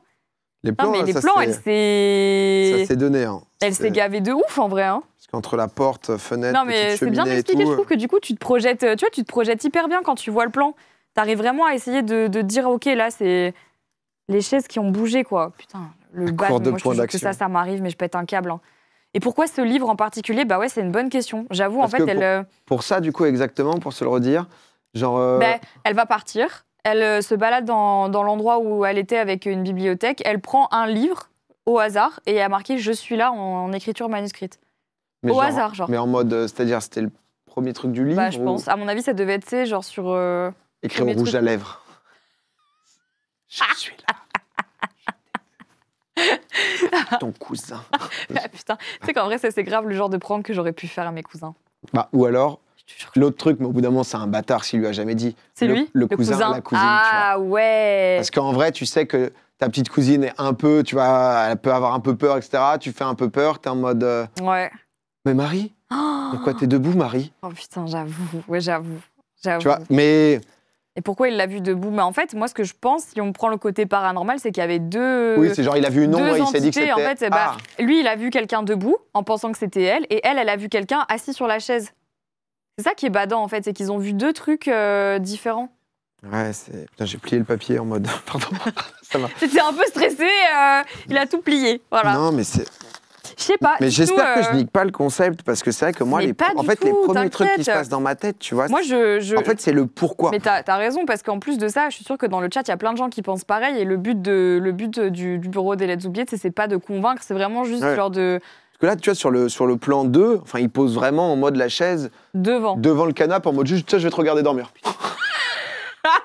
Les plans, elle s'est... Ça s'est donné. Hein. Elle s'est gavée de ouf, en vrai. Hein. Parce qu'entre la porte, fenêtre, non, mais c'est bien expliqué, je trouve que du coup, tu te projettes hyper bien quand tu vois le plan. T'arrives vraiment à essayer de dire, OK, là, c'est les chaises qui ont bougé, quoi. Putain, le bad, moi, je te jure que ça m'arrive, mais je pète un câble. Hein. Et pourquoi ce livre en particulier? Bah ouais, c'est une bonne question. J'avoue, en fait, pour ça, du coup, exactement, pour se le redire, genre... elle va partir. Elle se balade dans l'endroit où elle était avec une bibliothèque. Elle prend un livre au hasard et a marqué « Je suis là » en écriture manuscrite. Mais au hasard, genre. Mais en mode, c'est-à-dire, c'était le premier truc du livre? Je pense. À mon avis, ça devait être, genre sur... écrit au rouge à lèvres. Je suis là. Ton cousin. Putain, tu sais qu'en vrai, c'est grave le genre de prank que j'aurais pu faire à mes cousins. Ou alors... L'autre truc, mais au bout d'un moment, c'est un bâtard s'il lui a jamais dit. C'est lui? Le cousin, la cousine, tu vois. Ouais. Parce qu'en vrai, tu sais que ta petite cousine est un peu, tu vois, elle peut avoir un peu peur, etc. Tu fais un peu peur, t'es en mode... Ouais. Mais Marie, pourquoi t'es debout, Marie? Oh putain, j'avoue. Ouais, j'avoue. Tu vois, mais... Et pourquoi il l'a vu debout? Mais en fait, moi, ce que je pense, si on prend le côté paranormal, c'est qu'il y avait deux... Oui, c'est genre, il a vu une ombre et il s'est dit que c'était... En fait, lui, il a vu quelqu'un debout en pensant que c'était elle, et elle a vu quelqu'un assis sur la chaise. C'est ça qui est badant, en fait, c'est qu'ils ont vu deux trucs différents. Ouais, c'est... Putain, j'ai plié le papier en mode... Pardon, ça va. C'était un peu stressé, il a tout plié, voilà. Non, mais c'est... Je sais pas. Mais j'espère que je nique pas le concept, parce que c'est vrai que moi, les premiers trucs qui se passent dans ma tête, tu vois... Moi, En fait, c'est le pourquoi. Mais t'as raison, parce qu'en plus de ça, je suis sûre que dans le chat, il y a plein de gens qui pensent pareil, et le but du bureau des lettres oubliées, c'est pas de convaincre, c'est vraiment juste genre de... Parce que là, tu vois, sur le plan 2, enfin, il pose vraiment en mode la chaise... Devant le canapé, en mode juste, je vais te regarder dormir.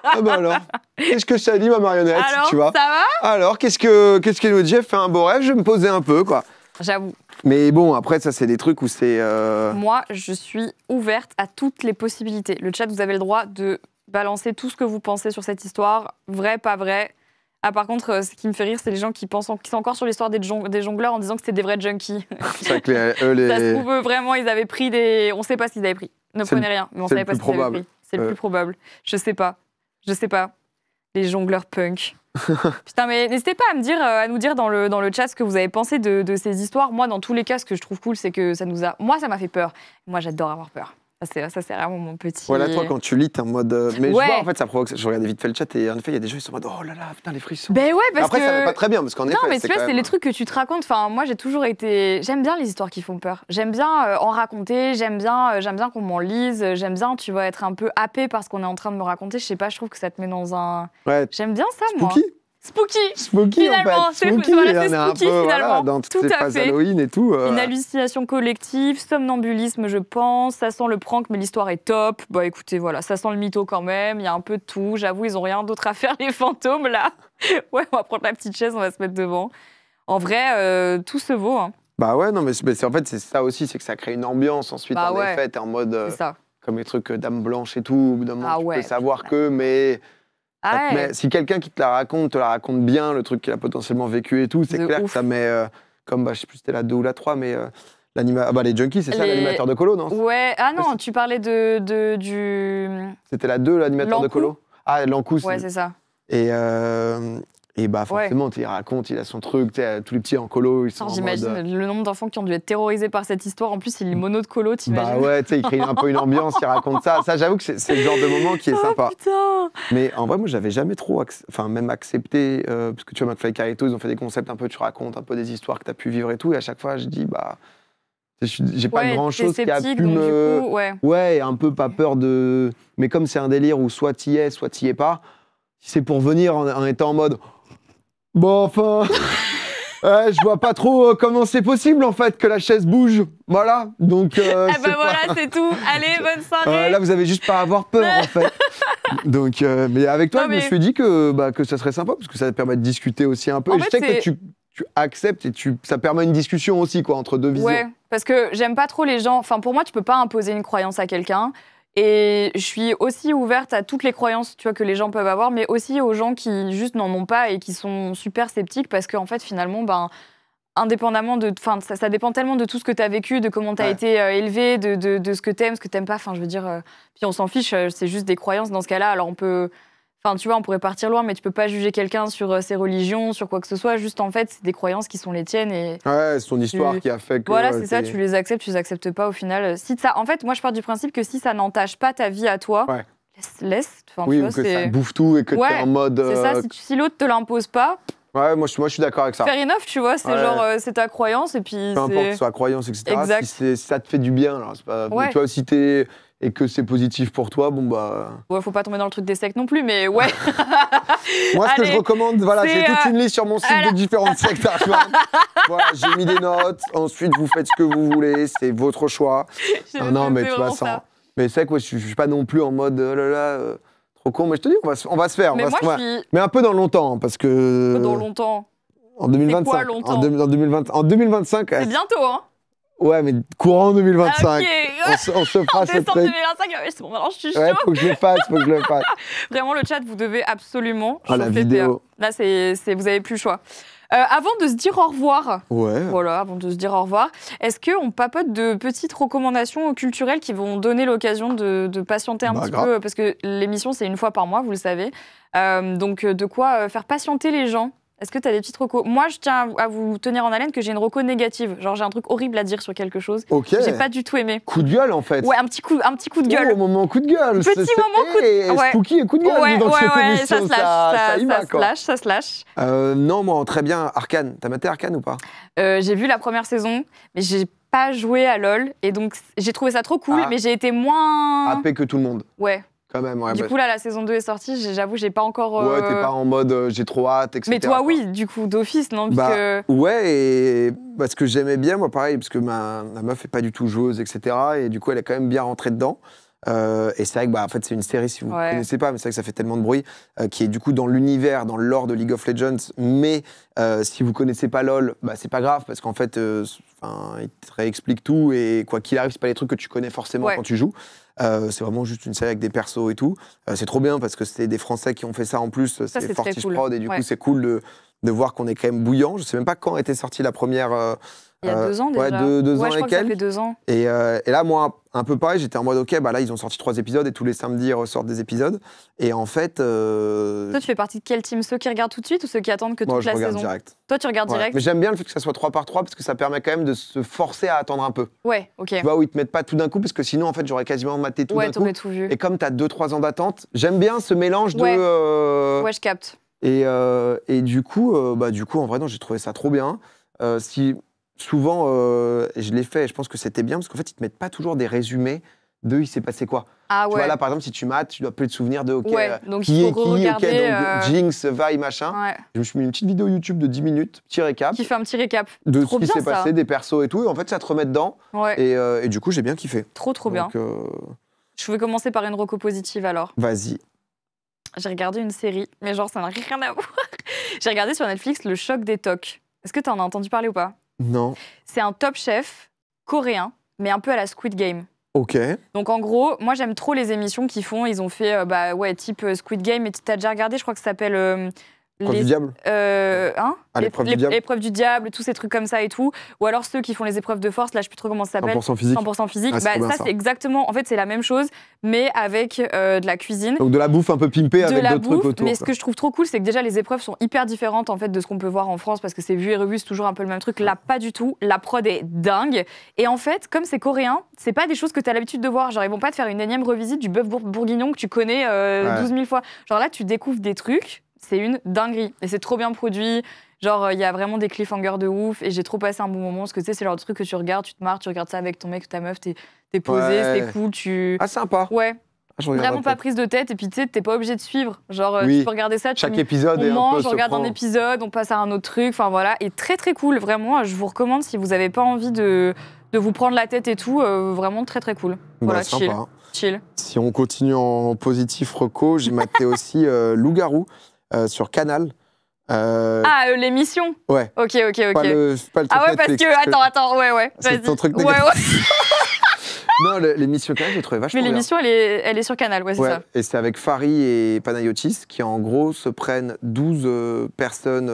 Ah bah alors, qu'est-ce que ça dit, ma marionnette? Alors, tu vois, ça va? Alors, qu'est-ce qu'elle nous dit? Elle fait un beau rêve, je vais me poser un peu, quoi. J'avoue. Mais bon, après, ça, c'est des trucs où c'est... Moi, je suis ouverte à toutes les possibilités. Le chat, vous avez le droit de balancer tout ce que vous pensez sur cette histoire. Vrai, pas vrai. Ah, par contre, ce qui me fait rire, c'est les gens qui sont encore sur l'histoire des jongleurs en disant que c'était des vrais junkies. C'est vrai que ça se trouve, vraiment, ils avaient pris des... On sait pas ce qu'ils avaient pris. Ne prenez rien, mais on savait pas ce qu'ils avaient pris. C'est le plus probable. Je sais pas. Les jongleurs punk. Putain, mais n'hésitez pas à nous dire dans le chat ce que vous avez pensé de ces histoires. Moi, dans tous les cas, ce que je trouve cool, c'est que ça m'a fait peur. Moi, j'adore avoir peur. Ça, c'est vraiment mon petit... Voilà, toi, quand tu lis, t'es en mode... Mais je vois, en fait, ça provoque... Je regardais vite fait le chat et en effet, il y a des gens qui sont en mode « Oh là là, putain, les frissons !» Ben ouais, parce après, que... ça va pas très bien, parce qu'en effet, non, mais tu vois, c'est les trucs que tu te racontes. Enfin, moi, j'ai toujours été... J'aime bien les histoires qui font peur. J'aime bien en raconter, j'aime bien qu'on m'en lise, j'aime bien, tu vois, être un peu happé par ce qu'on est en train de me raconter. Je sais pas, je trouve que ça te met dans un... Ouais. J'aime bien ça, moi. Spooky, finalement, en fait. Spooky, voilà, c'est spooky, finalement. Voilà, dans toutes ces phases Halloween et tout. Une hallucination collective, somnambulisme, je pense. Ça sent le prank, mais l'histoire est top. Bah écoutez, voilà, ça sent le mytho quand même. Il y a un peu de tout. J'avoue, ils ont rien d'autre à faire, les fantômes, là. Ouais, on va prendre la petite chaise, on va se mettre devant. En vrai, tout se vaut. Hein. Bah ouais, non, mais en fait, c'est ça aussi, c'est que ça crée une ambiance ensuite. Bah en effet, t'es en mode... c'est ça. Comme les trucs Dame Blanche et tout. Au bout d'un moment, tu peux savoir bah. que, mais... Mais si quelqu'un qui te la raconte bien, le truc qu'il a potentiellement vécu et tout, c'est clair que ça met, comme je sais plus si c'était la 2 ou la 3, mais les Junkies, c'est ça l'animateur de Colo, non? Ouais, non, tu parlais du... C'était la 2, l'animateur de Colo? Ah, Lancou. Ouais, c'est ça. Et forcément, il raconte, il a son truc, tous les petits en colo, ils sont j'imagine le nombre d'enfants qui ont dû être terrorisés par cette histoire. En plus, il est mono de colo, t'imagines? Bah ouais, il crée un peu une ambiance, il raconte ça. Ça, j'avoue que c'est le genre de moment qui est sympa. Putain. Mais en vrai, moi, j'avais jamais trop même accepté, parce que tu vois, McFly et Carlito, ils ont fait des concepts un peu, tu racontes un peu des histoires que tu as pu vivre et tout, et à chaque fois, je dis, j'ai pas grand-chose qui a pu me... Ouais, un peu pas peur de... Mais comme c'est un délire où soit t'y es, soit t'y es pas, si c'est pour venir en étant en mode... Bon, enfin, je vois pas trop comment c'est possible, en fait, que la chaise bouge. Voilà, donc... c'est tout. Allez, bonne soirée. Là, vous avez juste pas à avoir peur, en fait. Donc, mais avec toi, je me suis dit que ça serait sympa, parce que ça te permet de discuter aussi un peu. Et je sais que tu acceptes et ça permet une discussion aussi, quoi, entre deux visions. Ouais, parce que j'aime pas trop les gens... Enfin, pour moi, tu peux pas imposer une croyance à quelqu'un. Et je suis aussi ouverte à toutes les croyances, tu vois, que les gens peuvent avoir, mais aussi aux gens qui juste n'en ont pas et qui sont super sceptiques parce qu'en fait, finalement, indépendamment de... Enfin, ça dépend tellement de tout ce que tu as vécu, de comment tu as été élevé, de ce que tu aimes, ce que tu n'aimes pas. Enfin, je veux dire... puis on s'en fiche, c'est juste des croyances dans ce cas-là. Alors on peut... Enfin, tu vois, on pourrait partir loin, mais tu peux pas juger quelqu'un sur ses religions, sur quoi que ce soit. Juste, en fait, c'est des croyances qui sont les tiennes. Et c'est ton histoire qui a fait que... Voilà, c'est ça, tu les acceptes pas au final. En fait, moi, je pars du principe que si ça n'entache pas ta vie à toi, laisse. Oui, ou que ça bouffe tout et que t'es en mode... c'est ça, si l'autre te l'impose pas... Ouais, moi, je suis d'accord avec ça. Fair enough, tu vois, c'est genre, c'est ta croyance et puis... Peu importe que ce soit croyance, etc. Exact. Si ça te fait du bien, alors c'est pas... Tu vois, si t'es... Et que c'est positif pour toi, Ouais, faut pas tomber dans le truc des sectes non plus, mais ouais. Moi, ce que je recommande, j'ai toute une liste sur mon site de différentes sectes. Voilà, j'ai mis des notes. Ensuite, vous faites ce que vous voulez, c'est votre choix. Non, mais tu vois, ça. Mais c'est vrai que je suis pas non plus en mode, trop con. Mais je te dis, on va se faire. Mais mais un peu dans longtemps, parce que... Dans longtemps. En 2025. C'est quoi longtemps en 2025. C'est bientôt, hein. Ouais, mais courant 2025. On se fera ce truc. 2025, c'est bon, maintenant je suis chaud. Ouais, faut que je le fasse. Vraiment, le chat, vous devez absolument la vidéo. Là, vous avez plus le choix. Avant de se dire au revoir, avant de se dire au revoir, est-ce qu'on papote de petites recommandations culturelles qui vont donner l'occasion de patienter un petit peu, parce que l'émission, c'est une fois par mois, vous le savez. Donc, de quoi faire patienter les gens. Est-ce que tu as des petites recos? Moi, je tiens à vous tenir en haleine que j'ai une reco négative. Genre, j'ai un truc horrible à dire sur quelque chose. Ok. J'ai pas du tout aimé. Coup de gueule, en fait. Ouais, un petit coup de gueule. Moment coup de gueule. Petit moment coup de gueule. Spooky et coup de gueule. Ça se lâche. Non, moi, très bien. Arcane. T'as maté Arcane ou pas? J'ai vu la première saison, mais j'ai pas joué à LoL. Et donc, j'ai trouvé ça trop cool, mais j'ai été moins... happé que tout le monde. Ouais. Quand même, du coup, là, la saison 2 est sortie, j'avoue, j'ai pas encore... Ouais, t'es pas en mode j'ai trop hâte, etc. Mais toi, oui, du coup, d'office, non? Ouais, et ce que j'aimais bien, moi, pareil, parce que ma meuf est pas du tout joueuse, etc. Et du coup, elle est quand même bien rentrée dedans. Et c'est vrai que en fait, c'est une série, si vous ne connaissez pas, mais c'est vrai que ça fait tellement de bruit, qui est du coup dans l'univers, dans le lore de League of Legends. Mais si vous connaissez pas LoL, c'est pas grave, parce qu'en fait, il te réexplique tout. Et quoi qu'il arrive, c'est pas les trucs que tu connais forcément quand tu joues. C'est vraiment juste une série avec des persos et tout. C'est trop bien parce que c'est des Français qui ont fait ça en plus. C'est Fortiche Prod et du coup, c'est cool de voir qu'on est quand même bouillant. Je sais même pas quand était sortie la première... Il y a 2 ans déjà. Ouais, 2 ans je crois que ça fait 2 ans. Et là, moi, un peu pareil, j'étais en mode, ok, là, ils ont sorti 3 épisodes et tous les samedis, ils ressortent des épisodes. Et en fait... Toi, tu fais partie de quel team? Ceux qui regardent tout de suite ou ceux qui attendent que toute la saison? Moi, je regarde direct. Toi, tu regardes direct? Mais j'aime bien le fait que ça soit 3 par 3 parce que ça permet quand même de se forcer à attendre un peu. Ouais, ok. Tu vois, où ils te mettent pas tout d'un coup parce que sinon, en fait, j'aurais quasiment maté tout d'un coup. Tout vu. Et comme tu as 2-3 ans d'attente, j'aime bien ce mélange de... Ouais, je capte. Et du coup, en vrai, non, j'ai trouvé ça trop bien. Souvent, je l'ai fait, et je pense que c'était bien, parce qu'en fait, ils te mettent pas toujours des résumés de il s'est passé quoi. Ah ouais. Tu vois, là, par exemple, si tu mates, tu dois plus te souvenir de donc qui il faut regarder. Donc Jinx, Vi, machin. Ouais. Je me suis mis une petite vidéo YouTube de 10 minutes, petit récap. Qui fait un petit récap. De ce qui s'est passé, des persos et tout. Et en fait, ça te remet dedans. Ouais. Et du coup, j'ai bien kiffé. Trop bien. Je vais commencer par une reco positive alors. Vas-y. J'ai regardé une série, mais genre, ça n'a rien à voir. J'ai regardé sur Netflix Le Choc des Tocs. Est-ce que tu en as entendu parler ou pas? Non. C'est un Top Chef coréen, mais un peu à la Squid Game. Ok. Donc en gros, moi j'aime trop les émissions qu'ils font. Ils ont fait type Squid Game. Et t'as déjà regardé, je crois que ça s'appelle L'épreuve du diable. L'épreuve du diable, tous ces trucs comme ça et tout. Ou alors ceux qui font les épreuves de force, là je sais plus trop comment ça s'appelle. 100% physique. 100% physique. Ça c'est exactement, en fait c'est la même chose, mais avec de la cuisine. Donc de la bouffe un peu pimpée avec d'autres trucs autour. Mais ce que je trouve trop cool, c'est que déjà les épreuves sont hyper différentes en fait de ce qu'on peut voir en France, parce que c'est vu et revu, c'est toujours un peu le même truc. Là pas du tout. La prod est dingue. Et en fait, comme c'est coréen, c'est pas des choses que tu as l'habitude de voir. Genre ils vont pas te faire une énième revisite du bœuf bourguignon que tu connais 12 000 fois. Genre là tu découvres des trucs. C'est une dinguerie. Et c'est trop bien produit. Genre, il y a vraiment des cliffhangers de ouf. Et j'ai trop passé un bon moment. Parce que tu sais, c'est le genre de truc que tu regardes, tu te marres, tu regardes ça avec ton mec ou ta meuf, t'es posé, c'est cool. Ah, sympa. Ouais. Vraiment pas prise de tête. Et puis, tu sais, t'es pas obligé de suivre. Genre, tu peux regarder ça. Chaque épisode on mange, on regarde un épisode, on passe à un autre truc. Enfin, voilà. Et très, très cool. Vraiment, je vous recommande si vous avez pas envie de vous prendre la tête et tout. Vraiment très, très cool. Voilà, chill. Si on continue en positif reco, j'ai maté aussi Loup-garou. Sur Canal. L'émission. Ouais. Ok. Pas le ah ouais, parce que... Attends, ouais. C'est ton truc négatif. Non, l'émission Canal, j'ai trouvé vachement bien. Mais l'émission, elle est sur Canal, c'est ça. Et c'est avec Fari et Panayotis qui, en gros, se prennent 12 personnes,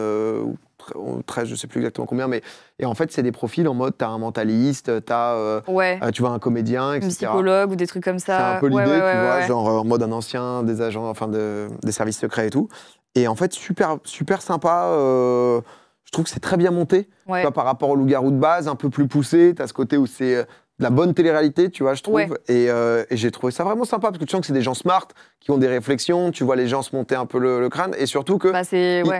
13, je sais plus exactement combien, mais... Et en fait, c'est des profils en mode, t'as un mentaliste, tu vois un comédien, etc. Un psychologue ou des trucs comme ça. C'est un peu l'idée, tu vois, genre en mode un ancien des agents, enfin des services secrets et tout. Et en fait, super, super sympa. Je trouve que c'est très bien monté. Tu vois, par rapport au Loup-garou de base, un peu plus poussé. T'as ce côté où c'est de la bonne télé-réalité, tu vois, je trouve. Et j'ai trouvé ça vraiment sympa parce que tu sens que c'est des gens smart qui ont des réflexions. Tu vois les gens se monter un peu le crâne. Et surtout que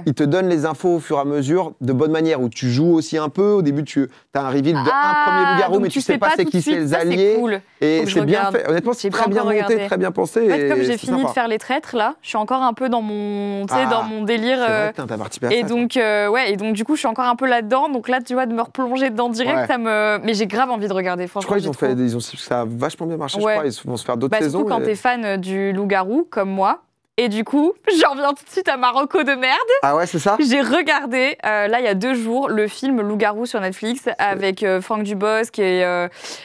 ils te donnent les infos au fur et à mesure de bonne manière, où tu joues aussi un peu. Au début, tu as un reveal d'un premier Loup-garou, mais tu sais pas c'est qui c'est les alliés. Cool. Et c'est bien fait. Honnêtement, c'est très bien monté, très bien pensé. En fait, comme j'ai fini de faire les traîtres, là, je suis encore un peu dans mon délire. C'est vrai, t'as participé à ça. Et donc, du coup, je suis encore un peu là-dedans. Donc là, tu vois, de me replonger dedans direct, ça me. Mais j'ai grave envie de regarder, franchement. Je crois qu'ils ont ça a vachement bien marché, je crois. Ils vont se faire d'autres saisons. Surtout quand t'es fan du Loup-garou, comme moi. Et du coup, j'en reviens tout de suite à Marocco de merde. Ah ouais, c'est ça. J'ai regardé, là, il y a 2 jours, le film Loup-garou sur Netflix avec Franck Dubosc et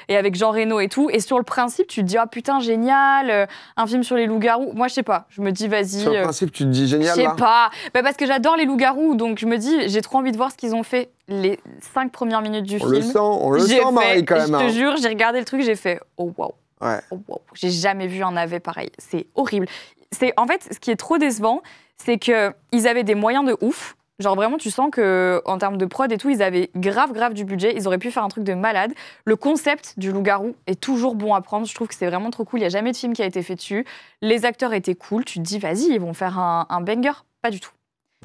avec Jean Reno et tout. Et sur le principe, tu te dis, ah putain, génial, un film sur les loups-garous. Moi, je sais pas. Je me dis, vas-y. Sur le principe, tu te dis génial, je sais pas. Parce que j'adore les loups-garous. Donc, je me dis, j'ai trop envie de voir ce qu'ils ont fait les 5 premières minutes du film. On le sent, Marie, quand même. Je te jure, j'ai regardé le truc, j'ai fait, oh waouh. Ouais. Oh, wow. J'ai jamais vu un navet pareil. C'est horrible. En fait, ce qui est trop décevant, c'est qu'ils avaient des moyens de ouf. Genre vraiment, tu sens qu'en termes de prod et tout, ils avaient grave du budget. Ils auraient pu faire un truc de malade. Le concept du loup-garou est toujours bon à prendre. Je trouve que c'est vraiment trop cool. Il n'y a jamais de film qui a été fait dessus. Les acteurs étaient cool. Tu te dis, vas-y, ils vont faire un banger. Pas du tout.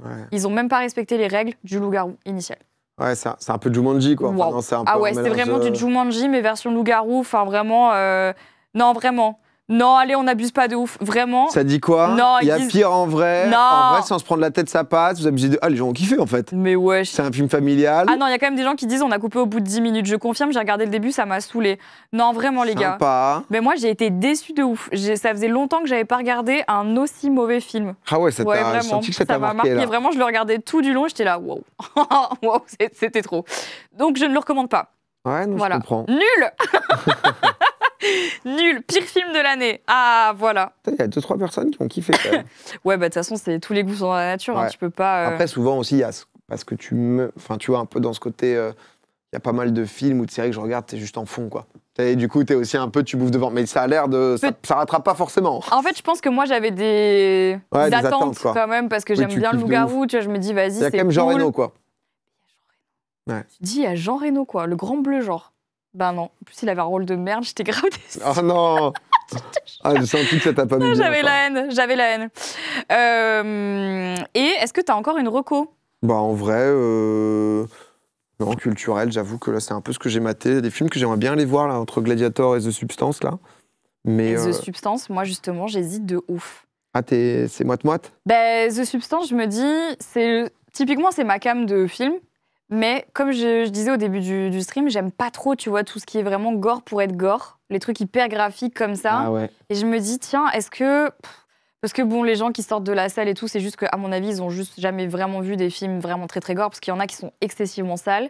Ouais. Ils n'ont même pas respecté les règles du loup-garou initial. Ouais, c'est un peu Jumanji, quoi. Wow. Enfin, non, c'était vraiment du Jumanji, mais version loup-garou. Enfin, vraiment... Non, vraiment. Non, allez, on n'abuse pas de ouf, vraiment. Ça dit quoi? Non, il y a pire en vrai. Non. En vrai, sans se prendre la tête, ça passe. Vous amusez de... Ah, les gens ont kiffé, en fait. Mais ouais. C'est un film familial. Ah non, il y a quand même des gens qui disent on a coupé au bout de 10 minutes. Je confirme, j'ai regardé le début, ça m'a saoulé. Non, vraiment, les gars. Sympa. Mais moi, j'ai été déçue de ouf. Ça faisait longtemps que j'avais pas regardé un aussi mauvais film. Ah ouais, vraiment. Senti que ça m'a marqué. Là. Vraiment, je le regardais tout du long, j'étais là, wow. Wow, c'était trop. Donc, je ne le recommande pas. Ouais, non, voilà. Je comprends. Nul. Nul, pire film de l'année. Ah, voilà. Il y a 2-3 personnes qui ont kiffé. Ouais, bah de toute façon, tous les goûts sont dans la nature. Hein, tu peux pas. Après, souvent aussi, parce que tu vois un peu dans ce côté, il y a pas mal de films ou de séries que je regarde, t'es juste en fond, quoi. Et du coup, t'es aussi un peu, tu bouffes devant. Mais ça a l'air de, ça rattrape pas forcément. En fait, je pense que moi, j'avais des attentes quand même parce que j'aime bien le loup-garou. Tu vois, je me dis, vas-y, c'est cool. Il y a quand même Jean Reno, quoi. Ouais. Tu dis, il y a Jean Reno, quoi, le grand bleu, genre. Ben non, en plus il avait un rôle de merde, j'étais grave déçue. Oh non. J'ai senti que ça t'a pas mis bien. J'avais la haine. Et est-ce que t'as encore une reco? Bah en vrai, non, culturel, j'avoue que là c'est un peu ce que j'ai maté. Des films que j'aimerais bien aller voir là, entre Gladiator et The Substance là. Mais The Substance, moi justement, j'hésite de ouf. Ah, c'est moite-moite? Ben, The Substance, je me dis, typiquement c'est ma came de film. Mais comme je disais au début du stream, j'aime pas trop, tu vois, tout ce qui est vraiment gore pour être gore. Les trucs hyper graphiques comme ça. Ah ouais. Et je me dis, tiens, est-ce que... Parce que bon, les gens qui sortent de la salle et tout, c'est juste qu'à mon avis, ils ont juste jamais vraiment vu des films vraiment très très gore, parce qu'il y en a qui sont excessivement sales.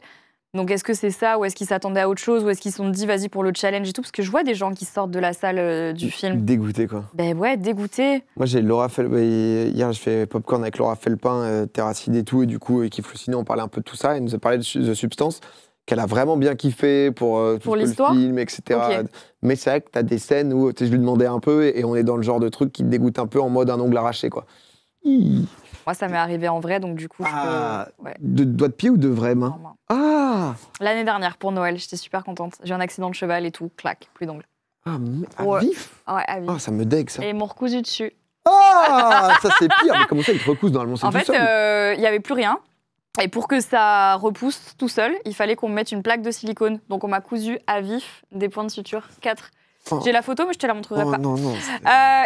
Donc, est-ce que c'est ça, ou est-ce qu'ils s'attendaient à autre chose, ou est-ce qu'ils se sont dit, vas-y, pour le challenge et tout? Parce que je vois des gens qui sortent de la salle du film. Dégoûtés, quoi. Ben ouais, dégoûtés. Moi, j'ai Laura Felpin. Hier, je fais Popcorn avec Laura Felpin, Terracide et tout, et du coup, et Kif Lucino, on parlait un peu de tout ça. Elle nous a parlé de The Substance, qu'elle a vraiment bien kiffé pour l'histoire, le film, etc. Okay. Mais c'est vrai que t'as des scènes où, je lui demandais un peu, et on est dans le genre de truc qui te dégoûte un peu en mode un ongle arraché, quoi. Moi, ça m'est arrivé en vrai, donc du coup, de doigt de pied ou de vraie main? L'année dernière, pour Noël, j'étais super contente. J'ai eu un accident de cheval et tout, clac, plus d'ongles. À vif? Ouais, à vif. Ça me dégue, ça. Et ils m'ont recousu dessus. Ça c'est pire. Mais comment ça, ils te recousent normalement? En fait, il n'y avait plus rien. Et pour que ça repousse tout seul, il fallait qu'on me mette une plaque de silicone. Donc, on m'a cousu à vif des points de suture, 4. J'ai la photo, mais je te la montrerai pas. Non.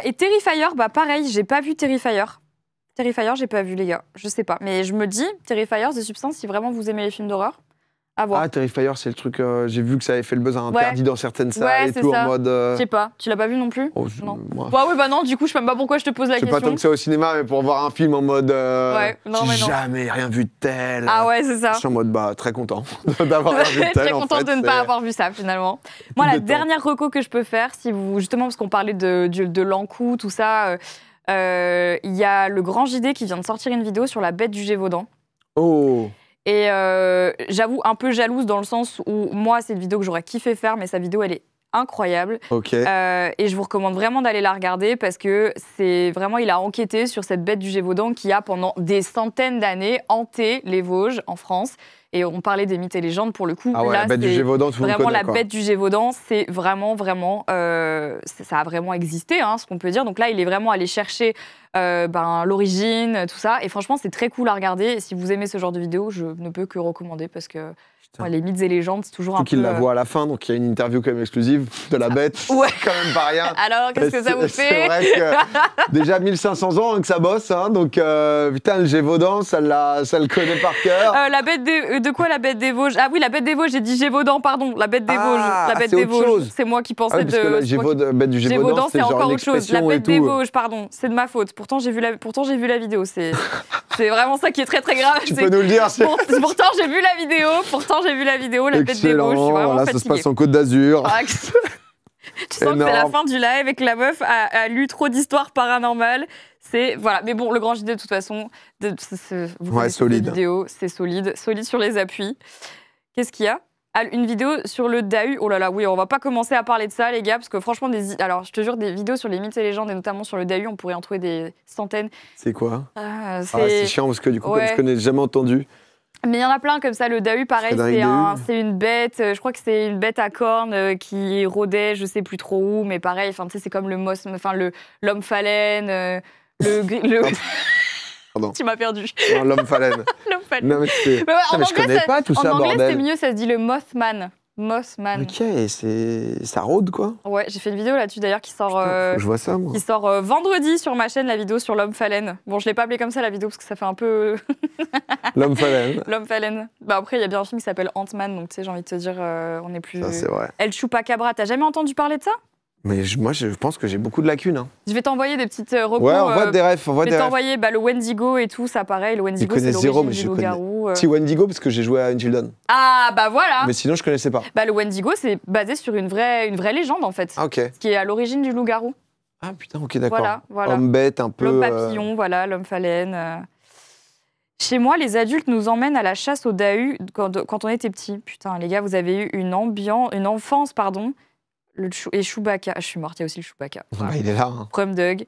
Et Terrifier, pareil, j'ai pas vu Terrifier. Terrifier, j'ai pas vu, les gars. Je sais pas. Mais je me dis, Terrifier, The Substance, si vraiment vous aimez les films d'horreur, à voir. Terrifier, c'est le truc. J'ai vu que ça avait fait le buzz interdit dans certaines salles et tout, en mode. Je sais pas. Tu l'as pas vu non plus? Non. Non, du coup, je sais même pas pourquoi je te pose la question. Je sais pas tant que ça au cinéma, mais pour voir un film en mode. J'ai jamais rien vu de tel. Ah ouais, c'est ça. Je suis en mode, très content d'avoir rien vu de tel. Très content de ne pas avoir vu ça, finalement. Moi, la dernière reco que je peux faire, si vous. Justement, parce qu'on parlait de l'encou, tout ça. Il y a le Grand JD qui vient de sortir une vidéo sur la bête du Gévaudan. Et j'avoue, un peu jalouse dans le sens où moi, c'est une vidéo que j'aurais kiffé faire, mais sa vidéo, elle est incroyable. Et je vous recommande vraiment d'aller la regarder parce que c'est vraiment, il a enquêté sur cette bête du Gévaudan qui a pendant des centaines d'années hanté les Vosges en France. Et on parlait des mythes et légendes pour le coup. Là, la bête du Gévaudan, tout le monde connaît, la bête du Gévaudan, c'est vraiment, ça a vraiment existé, ce qu'on peut dire. Donc là, il est vraiment allé chercher l'origine, tout ça. Et franchement, c'est très cool à regarder. Et si vous aimez ce genre de vidéo, je ne peux que recommander parce que les mythes et légendes, c'est toujours un peu... qu'il la voit à la fin, donc il y a une interview quand même exclusive de la bête. Ouais. C'est quand même pas rien. Alors, qu'est-ce que ça vous fait? C'est vrai que déjà 1500 ans que ça bosse, donc putain, le Gévaudan, ça le connaît par cœur. La bête de quoi, la bête des Vosges? Ah oui, la bête des Vosges, j'ai dit Gévaudan, pardon. La bête des Vosges. La bête des Vosges. C'est moi qui pensais parce que la bête du Gévaudan, c'est encore autre chose. La bête des Vosges, pardon, c'est de ma faute. Pourtant, j'ai vu la vidéo. C'est vraiment ça qui est très très grave. Tu peux nous le dire. Pourtant, j'ai vu la vidéo, la bête des Vosges. Je suis vraiment là, fatiguée. ça se passe en Côte d'Azur. Tu sens que c'est la fin du live et que la meuf a lu trop d'histoires paranormales. Voilà. Mais bon, le Grand JD, de toute façon, vous connaissez solide. cette vidéo, c'est solide sur les appuis. Qu'est-ce qu'il y a? Une vidéo sur le Dahu. Oh là là, oui, on va pas commencer à parler de ça, les gars, parce que franchement, alors je te jure, des vidéos sur les mythes et légendes, et notamment sur le Dahu, on pourrait en trouver des centaines. C'est quoi? C'est chiant, parce que du coup, comme je connais jamais entendu. Mais il y en a plein comme ça. Le Dahu, pareil, c'est une bête. Je crois que c'est une bête à cornes qui rôdait, je sais plus trop où, mais pareil, c'est comme l'homme phalène, Pardon. Tu m'as perdu. Non, l'homme phalène. L'homme phalène. Non, mais je connais pas tout ça, bordel. En anglais, c'est mieux, ça se dit le Mothman. Ok, ça rôde, quoi. Ouais, j'ai fait une vidéo là-dessus d'ailleurs qui sort. Putain, je vois ça, moi. Qui sort vendredi sur ma chaîne, la vidéo sur l'homme phalène. Bon, je l'ai pas appelé comme ça la vidéo parce que ça fait un peu. L'homme phalène. L'homme phalène. Après, il y a bien un film qui s'appelle Ant-Man, donc tu sais, j'ai envie de te dire, on est plus. Ça, c'est vrai. El Chupacabra, t'as jamais entendu parler de ça? Mais moi, je pense que j'ai beaucoup de lacunes. Je vais t'envoyer des petites recours. Ouais, on voit des refs. Je vais t'envoyer le Wendigo et tout, ça pareil. Le Wendigo, c'est l'origine du loup-garou. Si, Wendigo, parce que j'ai joué à Until Dawn. Ah, voilà. Mais sinon, je connaissais pas. Le Wendigo, c'est basé sur une vraie légende, en fait. Ah, ok. Ce qui est à l'origine du loup-garou. Ah, putain, ok, d'accord. Voilà. Homme-bête, un peu... L'homme papillon, l'homme phalène. Chez moi, les adultes nous emmènent à la chasse au Dahu quand on était petits. Putain, les gars, vous avez eu une enfance, pardon. Et Chewbacca. Je suis morte, il y a aussi le Chewbacca. Il est là. Prom Dug.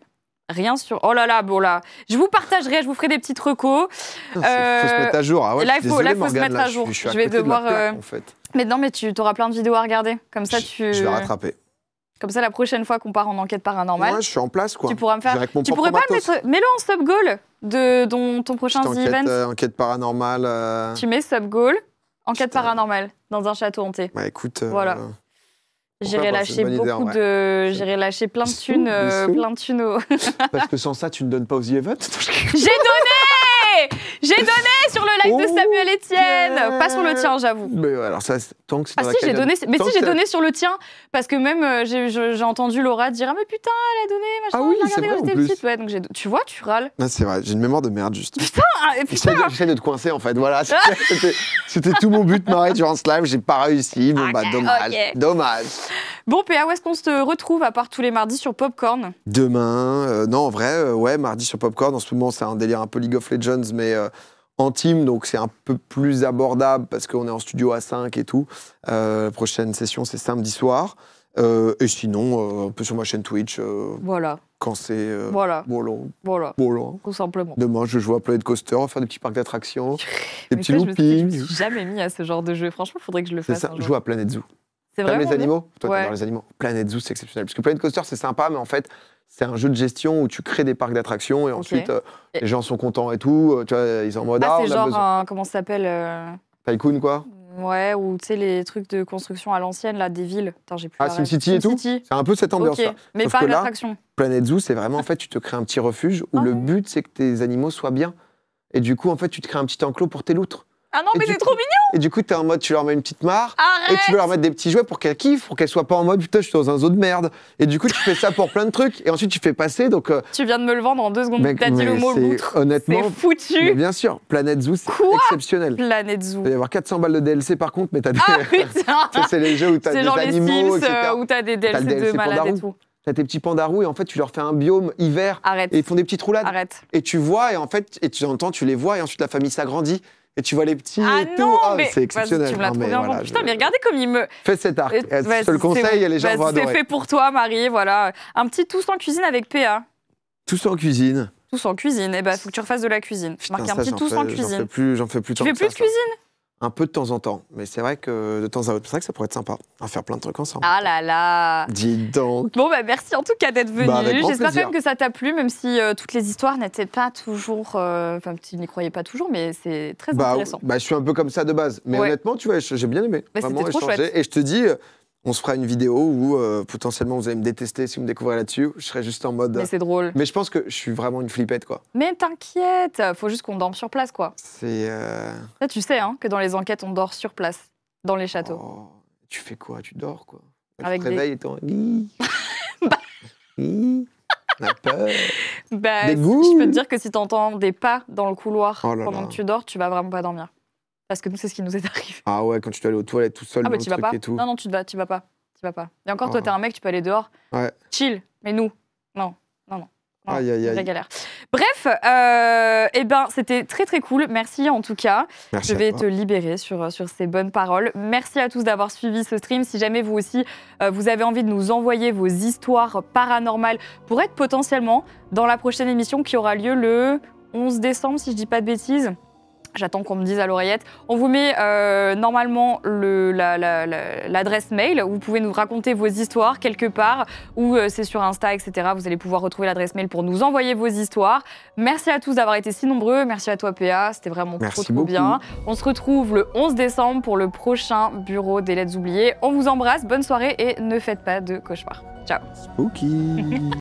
Rien sur... Oh là là, bon là. Je vous partagerai, je vous ferai des petites recos. Il faut se mettre à jour. Ah ouais, là, il faut se mettre à jour. Je vais devoir... en fait. Mais non, mais tu auras plein de vidéos à regarder. Comme ça, Je vais rattraper. Comme ça, la prochaine fois qu'on part en enquête paranormale... Ouais, je suis en place, quoi. Tu pourras me faire... Tu pourrais pas le mettre... Mets-le en sub-goal de ton prochain event. Enquête paranormale... Tu mets sub-goal, enquête paranormale, dans un château hanté. Bah écoute... Voilà. J'irai lâcher J'irai lâcher plein de thunes, Parce que sans ça, tu ne donnes pas aux The Event. J'ai donné J'ai donné sur le live de Samuel Etienne. Pas sur le tien, j'avoue. Mais alors ça, tant que c'est Ah si, j'ai donné. Mais si, j'ai donné sur le tien. Parce que même, j'ai entendu Laura dire « Ah mais putain, elle a donné, machin, ah oui, regardez vrai, quand j'étais petite. » Ouais, donc tu vois, tu râles. Non, c'est vrai, j'ai une mémoire de merde, juste. Putain, J'essaie de te coincer, en fait. Voilà, c'était tout mon but, Marie, durant ce live. J'ai pas réussi. Bon, bah, dommage. Dommage. Bon, PA, où est-ce qu'on se retrouve à part tous les mardis sur Popcorn? Demain, non, en vrai, ouais, mardi sur Popcorn. En ce moment, c'est un délire un peu League of Legends, mais en team, donc c'est un peu plus abordable parce qu'on est en studio à 5 et tout. Prochaine session, c'est samedi soir. Et sinon, un peu sur ma chaîne Twitch. Voilà. Quand c'est. Voilà. Voilà. Tout simplement. Demain, je joue à Planet Coaster, on va faire des petits parcs d'attractions, des petits Je loopings. me suis jamais mis à ce genre de jeu. Franchement, il faudrait que je le fasse. C'est ça, je joue à Planet Zoo. C'est vrai. les animaux? Toi, ouais. t'adores les animaux. Planet Zoo, c'est exceptionnel. Parce que Planet Coaster, c'est sympa, mais en fait, c'est un jeu de gestion où tu crées des parcs d'attractions et ensuite, les gens sont contents et tout. Tu vois, ils sont en mode. Ah, c'est genre comment ça s'appelle Tycoon, quoi. Ouais, ou tu sais, les trucs de construction à l'ancienne, là, des villes. Attends, j'ai plus. SimCity et tout. C'est un peu cette ambiance-là. Mais pas d'attraction. Planet Zoo, c'est vraiment, en fait, tu te crées un petit refuge où le but, c'est que tes animaux soient bien. Et du coup, en fait, tu te crées un petit enclos pour tes loutres. Ah non, mais c'est trop mignon! Et du coup, t'es en mode, tu leur mets une petite mare. Arrête! Et tu veux leur mettre des petits jouets pour qu'elles kiffent, pour qu'elles soient pas en mode, putain, je suis dans un zoo de merde. Et du coup, tu fais ça pour plein de trucs. Et ensuite, tu fais passer. Donc, tu viens de me le vendre en 2 secondes. T'as dit le mot loutre. Honnêtement. C'est foutu. Mais bien sûr, Planet Zoo, c'est exceptionnel. Planet Zoo. Il va y avoir 400 balles de DLC par contre, mais t'as des. Ah putain! C'est les jeux où t'as des animaux, les Sims, où t'as des DLC de malades et tout. T'as tes petits pandarous et en fait, tu leur fais un biome hiver. Arrête. Et ils font des petites roulades. Arrête. Et tu vois, et en fait, tu entends, tu les vois, et ensuite la famille s'agrandit. Et tu vois les petits et tout. Non, oh, c'est exceptionnel. Tu me l'as trop bien vendu. Putain, mais regardez comme il me. Fais cet arc. Je te le conseille et les gens vont adorer. C'est fait pour toi, Marie. Voilà. Un petit tous en cuisine avec PA. Tous en cuisine. Tous en cuisine. Eh ben, faut que tu refasses de la cuisine. Marque un petit tous en cuisine. J'en fais plus. Tu fais plus de cuisine? Un peu de temps en temps, mais c'est vrai que de temps à autre, c'est vrai que ça pourrait être sympa, à faire plein de trucs ensemble. Ah là là. Dis donc. Bon bah merci en tout cas d'être venu. J'espère quand même que ça t'a plu, même si toutes les histoires n'étaient pas toujours, enfin tu n'y croyais pas toujours, mais c'est très intéressant. Bah je suis un peu comme ça de base, mais honnêtement tu vois, j'ai bien aimé. Vraiment échanger. Et je te dis. On se fera une vidéo où potentiellement vous allez me détester si vous me découvrez là-dessus. Je serai juste en mode. Mais c'est drôle. Mais je pense que je suis vraiment une flippette, quoi. Mais t'inquiète, faut juste qu'on dorme sur place, quoi. C'est. Là, tu sais, hein, que dans les enquêtes, on dort sur place, dans les châteaux. Oh, tu fais quoi? Tu dors, quoi? Avec tu te réveilles et t'en. La peur. Bah, je peux te dire que si t'entends des pas dans le couloir pendant que tu dors, tu vas vraiment pas dormir. Parce que nous, c'est ce qui nous est arrivé. Ah ouais, quand tu dois aller aux toilettes tout seul, dans le truc et tout. Non, tu vas pas. Et encore, toi, t'es un mec, tu peux aller dehors. Ouais. Chill. Mais nous, non. Aïe, aïe, aïe. La galère. Bref, eh ben, c'était très très cool. Merci en tout cas. Merci. Je vais te libérer sur ces bonnes paroles. Merci à tous d'avoir suivi ce stream. Si jamais vous aussi, vous avez envie de nous envoyer vos histoires paranormales pour être potentiellement dans la prochaine émission qui aura lieu le 11 décembre, si je dis pas de bêtises. J'attends qu'on me dise à l'oreillette. On vous met normalement l'adresse mail où vous pouvez nous raconter vos histoires quelque part, ou c'est sur Insta, etc. Vous allez pouvoir retrouver l'adresse mail pour nous envoyer vos histoires. Merci à tous d'avoir été si nombreux. Merci à toi, PA. C'était vraiment trop bien. On se retrouve le 11 décembre pour le prochain bureau des lettres oubliées. On vous embrasse. Bonne soirée et ne faites pas de cauchemars. Ciao. Spooky.